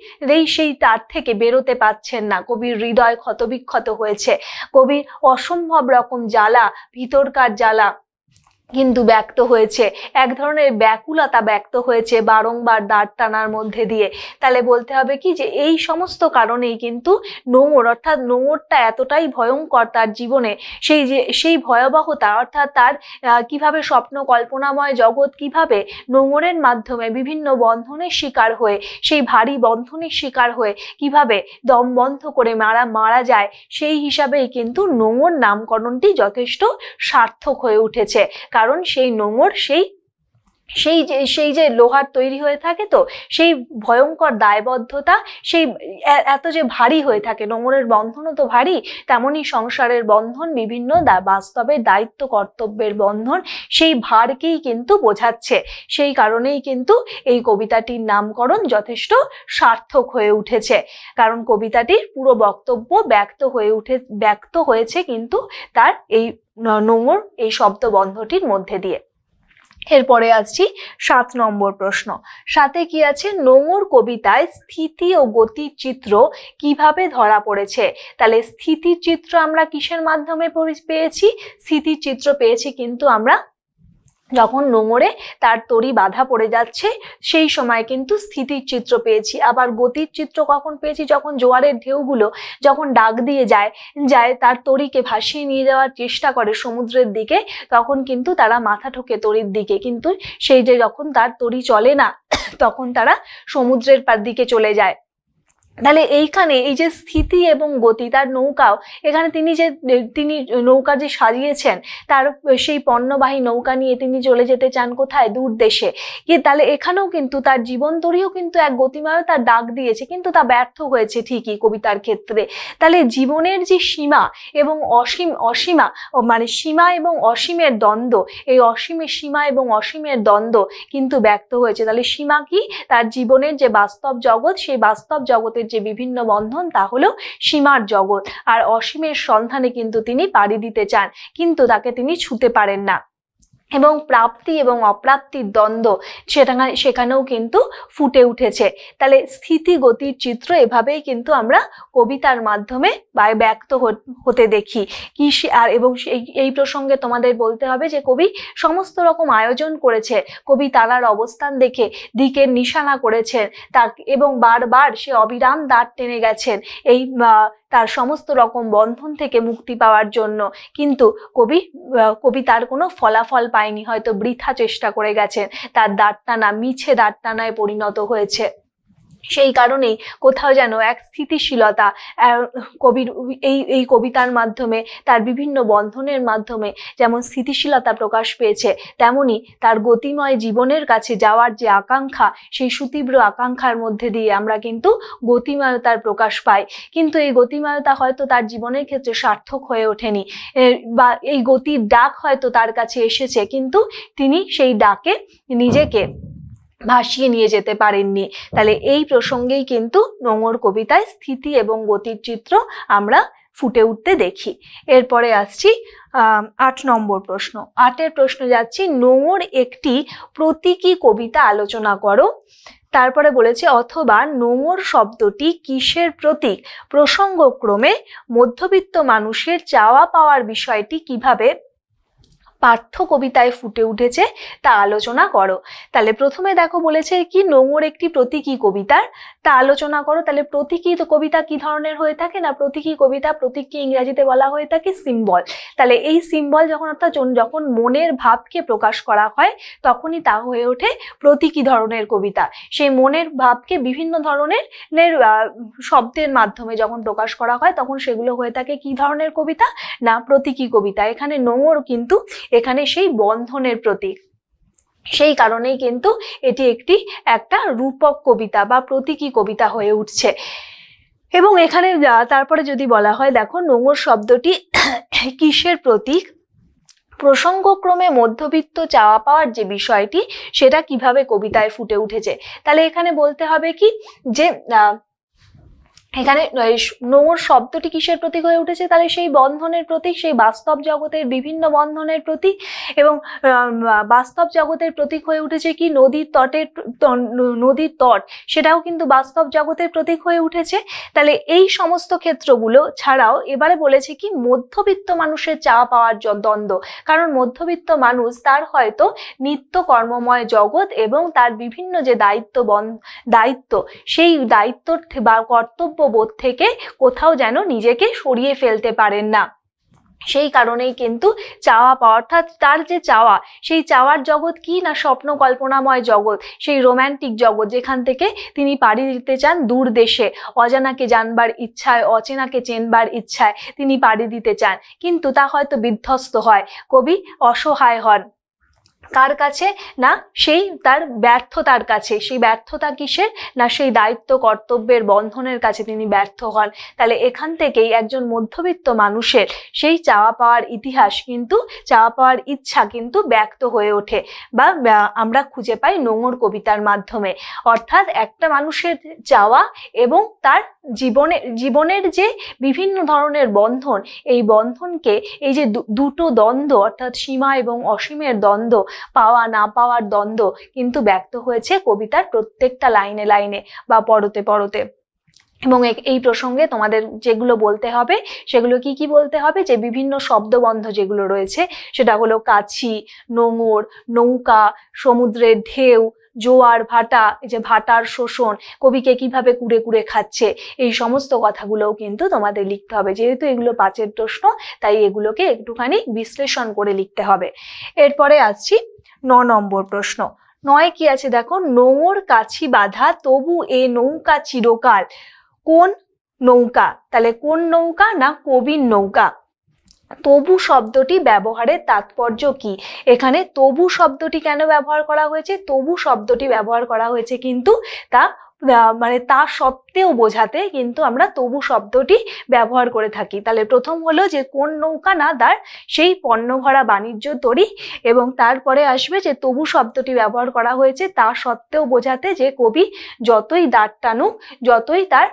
সেই তার থেকে বেরোতে পারছেন না। কবির হৃদয় ক্ষতবিক্ষত হয়েছে, কবির অসম্ভব রকম জ্বালা, ভিতরকার জ্বালা কিন্তু ব্যক্ত হয়েছে, এক ধরনের ব্যাকুলতা ব্যক্ত হয়েছে বারংবার দাঁড় টানার মধ্যে দিয়ে। তাহলে বলতে হবে কি, যে এই সমস্ত কারণেই কিন্তু নোঙর, অর্থাৎ নোঙরটা এতটাই ভয়ঙ্কর তার জীবনে, সেই ভয়াবহতা, অর্থাৎ তার কিভাবে স্বপ্ন কল্পনাময় জগৎ কিভাবে নোঙরের মাধ্যমে বিভিন্ন বন্ধনের শিকার হয়ে, সেই ভারী বন্ধনের শিকার হয়ে কিভাবে দম বন্ধ করে মারা যায়, সেই হিসাবেই কিন্তু নোঙর নামকরণটি যথেষ্ট সার্থক হয়ে উঠেছে। কারণ সেই নোঙর সেই যে লোহার তৈরি হয়ে থাকে, তো সেই ভয়ঙ্কর দায়বদ্ধতা, সেই এত যে ভারী হয়ে থাকে, নোঙরের বন্ধনও তো ভারী, তেমনি সংসারের বন্ধন, বিভিন্ন বাস্তবের দায়িত্ব কর্তব্যের বন্ধন, সেই ভারকেই কিন্তু বোঝাচ্ছে। সেই কারণেই কিন্তু এই কবিতাটির নামকরণ যথেষ্ট সার্থক হয়ে উঠেছে। কারণ কবিতাটির পুরো বক্তব্য ব্যক্ত হয়েছে কিন্তু তার এই নোঙর, এই শব্দবন্ধটির মধ্যে দিয়ে। এরপরে আসছি 7 নম্বর প্রশ্ন। 7-এ কি আছে, নোঙর কবিতায় স্থিতি ও গতির চিত্র কিভাবে ধরা পড়েছে। তাহলে স্থিতির চিত্র আমরা কিসের মাধ্যমে পেয়েছি? স্থিতির চিত্র পেয়েছি কিন্তু আমরা যখন নোঙরে তার তরি বাধা পড়ে যাচ্ছে সেই সময় কিন্তু স্থিতির চিত্র পেয়েছি। আবার গতির চিত্র কখন পেয়েছি? যখন জোয়ারের ঢেউগুলো যখন ডাক দিয়ে যায় তার তরিকে ভাসিয়ে নিয়ে যাওয়ার চেষ্টা করে সমুদ্রের দিকে, তখন কিন্তু তারা মাথা ঠোকে তরির দিকে, কিন্তু সেই যে যখন তার তরি চলে না তখন তারা সমুদ্রের দিকে চলে যায়। তাহলে এইখানে এই যে স্থিতি এবং গতি, তার নৌকাও এখানে তিনি নৌকা যে সাজিয়েছেন, তার সেই পণ্যবাহী নৌকা নিয়ে তিনি চলে যেতে চান কোথায়? দূর দেশে। তাহলে এখানেও কিন্তু তার জীবনতরীও কিন্তু এক গতিময়তার ডাক দিয়েছে, কিন্তু তা ব্যর্থ হয়েছে ঠিকই কবিতার ক্ষেত্রে। তাহলে জীবনের যে সীমা এবং অসীমা, মানে সীমা এবং অসীমের দ্বন্দ্ব, এই সীমা এবং অসীমের দ্বন্দ্ব কিন্তু ব্যক্ত হয়েছে। তাহলে সীমা কি? তার জীবনের যে বাস্তব জগৎ, সেই বাস্তব জগতের যে বিভিন্ন বন্ধন, তা হলো সীমার জগৎ। আর অসীমের সন্ধানে কিন্তু তিনি পাড়ি দিতে চান, কিন্তু তাকে তিনি ছুঁতে পারেন না। এবং প্রাপ্তি এবং অপ্রাপ্তির দ্বন্দ্ব সেখানেও কিন্তু ফুটে উঠেছে। তাহলে স্থিতি গতির চিত্র এভাবেই কিন্তু আমরা কবিতার মাধ্যমে ব্যক্ত হতে দেখি। আর এবং এই প্রসঙ্গে তোমাদের বলতে হবে যে কবি সমস্ত রকম আয়োজন করেছে। কবি তারার অবস্থান দেখে দিকের নিশানা করেছেন, এবং বারবার সে অবিরাম দাঁড় টেনে গেছেন তার সমস্ত রকম বন্ধন থেকে মুক্তি পাওয়ার জন্য, কিন্তু কবি তার কোনো ফলাফল পায়নি, হয়তো বৃথা চেষ্টা করে গেছেন, তার দাঁড়টানা মিছে দাঁড়টানায় পরিণত হয়েছে। সেই কারণেই কোথাও যেন এক স্থিতিশীলতা কবির এই কবিতার মাধ্যমে, তার বিভিন্ন বন্ধনের মাধ্যমে যেমন স্থিতিশীলতা প্রকাশ পেয়েছে, তেমনি তার গতিময় জীবনের কাছে যাওয়ার যে আকাঙ্ক্ষা, সেই সুতীব্র আকাঙ্ক্ষার মধ্যে দিয়ে আমরা কিন্তু গতিময়তার প্রকাশ পাই। কিন্তু এই গতিময়তা হয়তো তার জীবনের ক্ষেত্রে সার্থক হয়ে ওঠেনি, বা এই গতির ডাক হয়তো তার কাছে এসেছে, কিন্তু তিনি সেই ডাকে নিজেকে ভাসিয়ে নিয়ে যেতে পারেননি। তাহলে এই প্রসঙ্গেই কিন্তু নোঙর কবিতায় স্থিতি এবং গতির চিত্র আমরা ফুটে উঠতে দেখি। এরপরে আসছি 8 নম্বর প্রশ্ন। 8-এর প্রশ্ন যাচ্ছি, নোঙর একটি প্রতীকী কবিতা আলোচনা করো। তারপরে বলেছে, অথবা নোঙর শব্দটি কিসের প্রতীক? প্রসঙ্গক্রমে মধ্যবিত্ত মানুষের চাওয়া পাওয়ার বিষয়টি কিভাবে পাঠ্য কবিতায় ফুটে উঠেছে তা আলোচনা করো। তাহলে প্রথমে দেখো বলেছে কি নোঙর একটি প্রতীকী কবিতার, তা আলোচনা করো। তাহলে প্রতীকী কবিতা কি ধরনের হয়ে থাকে না, প্রতীকী কবিতা, প্রতীককে ইংরেজিতে বলা হয়ে থাকে সিম্বল। তাহলে এই সিম্বল যখন অর্থাৎ যখন মনের ভাবকে প্রকাশ করা হয় তখনই তা হয়ে ওঠে প্রতীকী ধরনের কবিতা। সেই মনের ভাবকে বিভিন্ন ধরনের শব্দের মাধ্যমে যখন প্রকাশ করা হয় তখন সেগুলো হয়ে থাকে কি ধরনের কবিতা না প্রতীকী কবিতা। এখানে নোঙর কিন্তু এখানে সেই বন্ধনের প্রতীক, সেই কারণেই কিন্তু এটি একটা রূপক কবিতা বা প্রতীকী কবিতা হয়ে উঠছে। এবং এখানে তারপরে যদি বলা হয় দেখো নোঙর শব্দটি কিসের প্রতীক, প্রসঙ্গক্রমে মধ্যবিত্ত চাওয়া পাওয়ার যে বিষয়টি সেটা কিভাবে কবিতায় ফুটে উঠেছে। তাহলে এখানে বলতে হবে কি যে এখানে নোঙর শব্দটি কিসের প্রতীক হয়ে উঠেছে, তাহলে সেই বন্ধনের প্রতীক, সেই বাস্তব জগতের বিভিন্ন বন্ধনের প্রতীক। এবং বাস্তব জগতের প্রতীক হয়ে উঠেছে কি নদীর তট, সেটাও কিন্তু বাস্তব জগতের প্রতীক হয়ে উঠেছে। তাহলে এই সমস্ত ক্ষেত্রগুলো ছাড়াও এবারে বলেছে কি মধ্যবিত্ত মানুষের চাওয়া পাওয়ার দ্বন্দ্ব, কারণ মধ্যবিত্ত মানুষ তার হয়তো নিত্য কর্মময় জগৎ এবং তার বিভিন্ন যে দায়িত্ব সেই দায়িত্ব বা কর্তব্য বোধ থেকে কোথাও যেন নিজেকে সরিয়ে ফেলতে পারেন না। সেই কারণেই কিন্তু চাওয়া পাওয়া, অর্থাৎ তার যে চাওয়া, সেই চাওয়ার জগৎ কি না স্বপ্ন কল্পনাময় জগৎ, সেই রোম্যান্টিক জগৎ যেখান থেকে তিনি পাড়ি দিতে চান দূর দেশে, অজানাকে জানবার ইচ্ছায়, অচেনাকে চেনবার ইচ্ছায় তিনি পাড়ি দিতে চান, কিন্তু তা হয়তো বিধ্বস্ত হয়, কবি অসহায় হন। কার কাছে না সেই তার ব্যর্থতার কাছে। সেই ব্যর্থতা কিসের না সেই দায়িত্ব কর্তব্যের বন্ধনের কাছে তিনি ব্যর্থ হন। তাহলে এখান থেকেই একজন মধ্যবিত্ত মানুষের সেই চাওয়া পাওয়ার ইতিহাস কিন্তু, চাওয়া পাওয়ার ইচ্ছা কিন্তু ব্যক্ত হয়ে ওঠে বা আমরা খুঁজে পাই নোঙর কবিতার মাধ্যমে। অর্থাৎ একটা মানুষের চাওয়া এবং তার জীবনের যে বিভিন্ন ধরনের বন্ধন, এই বন্ধনকে, এই যে দুটো দ্বন্দ্ব অর্থাৎ সীমা এবং অসীমের দ্বন্দ্ব, পাওয়া না পাওয়ার দ্বন্দ্ব কিন্তু ব্যক্ত হয়েছে কবিতার প্রত্যেকটা লাইনে লাইনে বা পরতে পরতে। এবং এই প্রসঙ্গে তোমাদের যেগুলো বলতে হবে সেগুলো কি বলতে হবে, যে বিভিন্ন শব্দবন্ধ যেগুলো রয়েছে সেটা হলো কাছি, নোঙর, নৌকা, সমুদ্রের ঢেউ, জোয়ার ভাটা, এই যে ভাটার শোষণ, কবিকে কিভাবে কুড়ে কুড়ে খাচ্ছে, এই সমস্ত কথাগুলোও কিন্তু তোমাদের লিখতে হবে। যেহেতু এগুলো 5এর প্রশ্ন তাই এগুলোকে একটুখানি বিশ্লেষণ করে লিখতে হবে। এরপরে আসছি 9 নম্বর প্রশ্ন। 9 কি আছে দেখো, নোঙর কাছি বাঁধা তবু এ নৌকা চিরকাল, কোন নৌকা? তাহলে কোন নৌকা না কবির নৌকা। তবু শব্দটি ব্যবহারের তাৎপর্য কি? এখানে তবু শব্দটি কেন ব্যবহার করা হয়েছে? তবু শব্দটি ব্যবহার করা হয়েছে কিন্তু তা সত্ত্বেও বোঝাতে কিন্তু আমরা তবু শব্দটি ব্যবহার করে থাকি। তাহলে প্রথম হলো যে কোন নৌকা না তার সেই পণ্য ভরা বাণিজ্য তরী, এবং তারপরে আসবে যে তবু শব্দটি ব্যবহার করা হয়েছে তা সত্ত্বেও বোঝাতে যে কবি যতই দাঁড় টানুক, যতই তার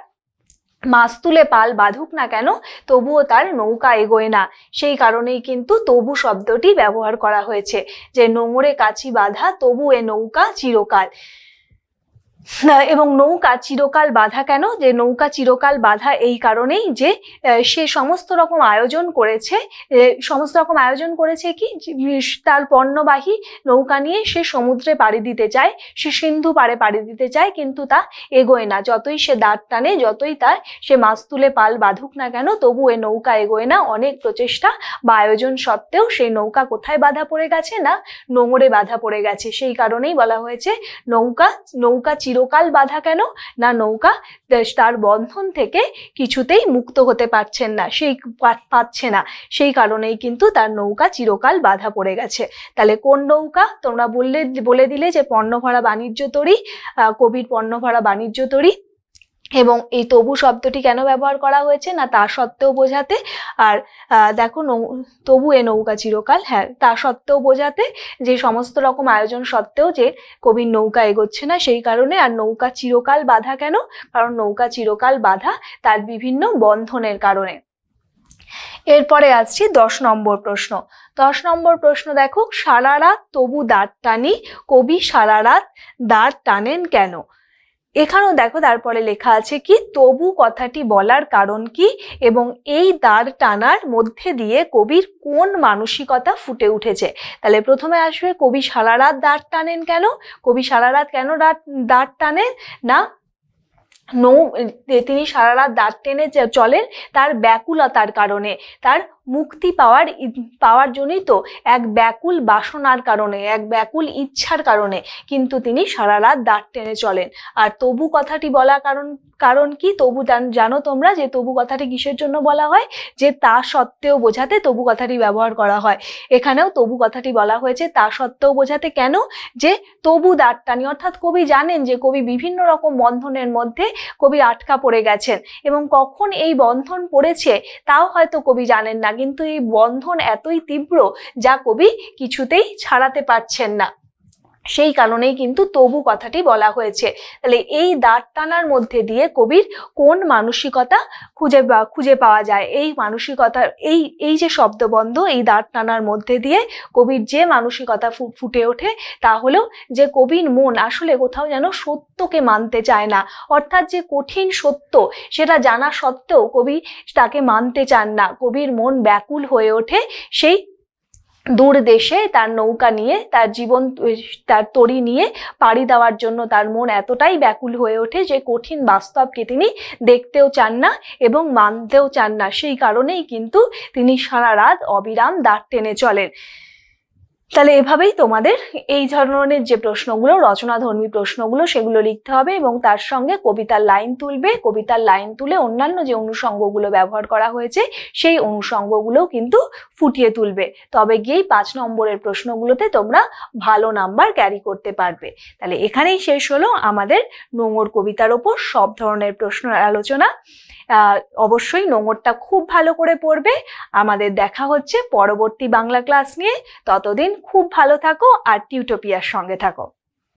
মাছ তুলে পাল বাঁধুক না কেন, তবুও তার নৌকা এগোয় না। সেই কারণেই কিন্তু তবু শব্দটি ব্যবহার করা হয়েছে, যে নোঙরে কাছি বাঁধা তবু এ নৌকা চিরকাল। এবং নৌকা চিরকাল বাঁধা কেন? যে নৌকা চিরকাল বাঁধা এই কারণেই যে সে সমস্ত রকম আয়োজন করেছে কি তার পণ্যবাহী নৌকা নিয়ে সে সমুদ্রে পাড়ি দিতে চায়, সে সিন্ধু পাড়ে পাড়ি দিতে চায়, কিন্তু তা এগোয় না। যতই সে দাঁড় টানে, যতই সে মাছ তুলে পাল বাঁধুক না কেন, তবু এ নৌকা এগোয় না। অনেক প্রচেষ্টা বা আয়োজন সত্ত্বেও সেই নৌকা কোথায় বাঁধা পড়ে গেছে না নোঙরে বাঁধা পড়ে গেছে। সেই কারণেই বলা হয়েছে নৌকা চিরকাল বাঁধা কেন না নৌকা তার বন্ধন থেকে কিছুতেই মুক্ত হতে পারছে না, সেই কারণেই কিন্তু তার নৌকা চিরকাল বাঁধা পড়ে গেছে। তাহলে কোন নৌকা? তোমরা বলে দিলে যে পণ্যভরা বাণিজ্য তরী, কবির পণ্যভরা বাণিজ্য তরী। এবং এই তবু শব্দটি কেন ব্যবহার করা হয়েছে না তা সত্ত্বেও বোঝাতে। আর দেখো তবু এ নৌকা চিরকাল, হ্যাঁ তা সত্ত্বেও বোঝাতে, যে সমস্ত রকম আয়োজন সত্ত্বেও যে কবির নৌকা এগোচ্ছে না সেই কারণে। আর নৌকা চিরকাল বাঁধা কেন? কারণ নৌকা চিরকাল বাঁধা তার বিভিন্ন বন্ধনের কারণে। এরপরে আসছি 10 নম্বর প্রশ্ন। 10 নম্বর প্রশ্ন দেখো, সারা রাত তবু দাঁড় টানি, কবি সারা রাত দাঁড় টানেন কেন? এখানেও দেখো তারপরে লেখা আছে কি, তবু কথাটি বলার কারণ কি এবং এই দাঁড় টানার মধ্যে দিয়ে কবির কোন মানসিকতা ফুটে উঠেছে। তাহলে প্রথমে আসবে কবি সারা রাত দাঁড় টানেন কেন? কবি সারা রাত কেন দাঁড় টানেন না, তিনি সারা রাত দাঁড় টেনে চলেন তার ব্যাকুলতার কারণে, তার মুক্তি পাওয়ার জন্যই তো, এক ব্যাকুল বাসনার কারণে, এক ব্যাকুল ইচ্ছার কারণে কিন্তু তিনি সারা রাত দাঁড় টেনে চলেন। আর তবু কথাটি বলা কারণ কি? তবু জানো তোমরা যে তবু কথাটি কিসের জন্য বলা হয়? যে তা সত্ত্বেও বোঝাতে তবু কথাটি ব্যবহার করা হয়। এখানেও তবু কথাটি বলা হয়েছে তা সত্ত্বেও বোঝাতে। কেন? যে তবু দাঁড় টানি, অর্থাৎ কবি জানেন যে কবি বিভিন্ন রকম বন্ধনের মধ্যে কবি আটকা পড়ে গেছেন এবং কখন এই বন্ধন পড়েছে তাও হয়তো কবি জানেন না, কিন্তু এই বন্ধন এতই তীব্র যা কবি কিছুতেই ছাড়াতে পারছেন না, সেই কারণেই কিন্তু তবু কথাটি বলা হয়েছে। তাহলে এই দাঁড় টানার মধ্যে দিয়ে কবির কোন মানসিকতা খুঁজে পাওয়া যায়? এই মানসিকতার এই যে শব্দবন্ধ, এই দাঁড় টানার মধ্যে দিয়ে কবির যে মানসিকতা ফুটে ওঠে তা হলো যে কবির মন আসলে কোথাও যেন সত্যকে মানতে চায় না, অর্থাৎ যে কঠিন সত্য সেটা জানা সত্ত্বেও কবি তাকে মানতে চান না। কবির মন ব্যাকুল হয়ে ওঠে সেই দূর দেশে তার নৌকা নিয়ে, তার তরী নিয়ে পাড়ি দেওয়ার জন্য তার মন এতটাই ব্যাকুল হয়ে ওঠে যে কঠিন বাস্তবকে তিনি দেখতেও চান না এবং মানতেও চান না। সেই কারণেই কিন্তু তিনি সারা রাত অবিরাম দাঁড় টেনে চলেন। তাহলে এভাবেই তোমাদের এই ধরনের যে প্রশ্নগুলো, রচনাধর্মী প্রশ্নগুলো, সেগুলো লিখতে হবে এবং তার সঙ্গে কবিতার লাইন তুলবে। কবিতার লাইন তুলে অন্যান্য যে অনুষঙ্গগুলো ব্যবহার করা হয়েছে সেই অনুষঙ্গগুলো কিন্তু ফুটিয়ে তুলবে। তবে গিয়েই 5 নম্বরের প্রশ্নগুলোতে তোমরা ভালো নাম্বার ক্যারি করতে পারবে। তাহলে এখানেই শেষ হলো আমাদের নোঙর কবিতার ওপর সব ধরনের প্রশ্নের আলোচনা। অবশ্যই নোঙরটা খুব ভালো করে পড়বে। আমাদের দেখা হচ্ছে পরবর্তী বাংলা ক্লাস নিয়ে। ততদিন খুব ভালো থাকো আর টিউটোপিয়ার সঙ্গে থাকো।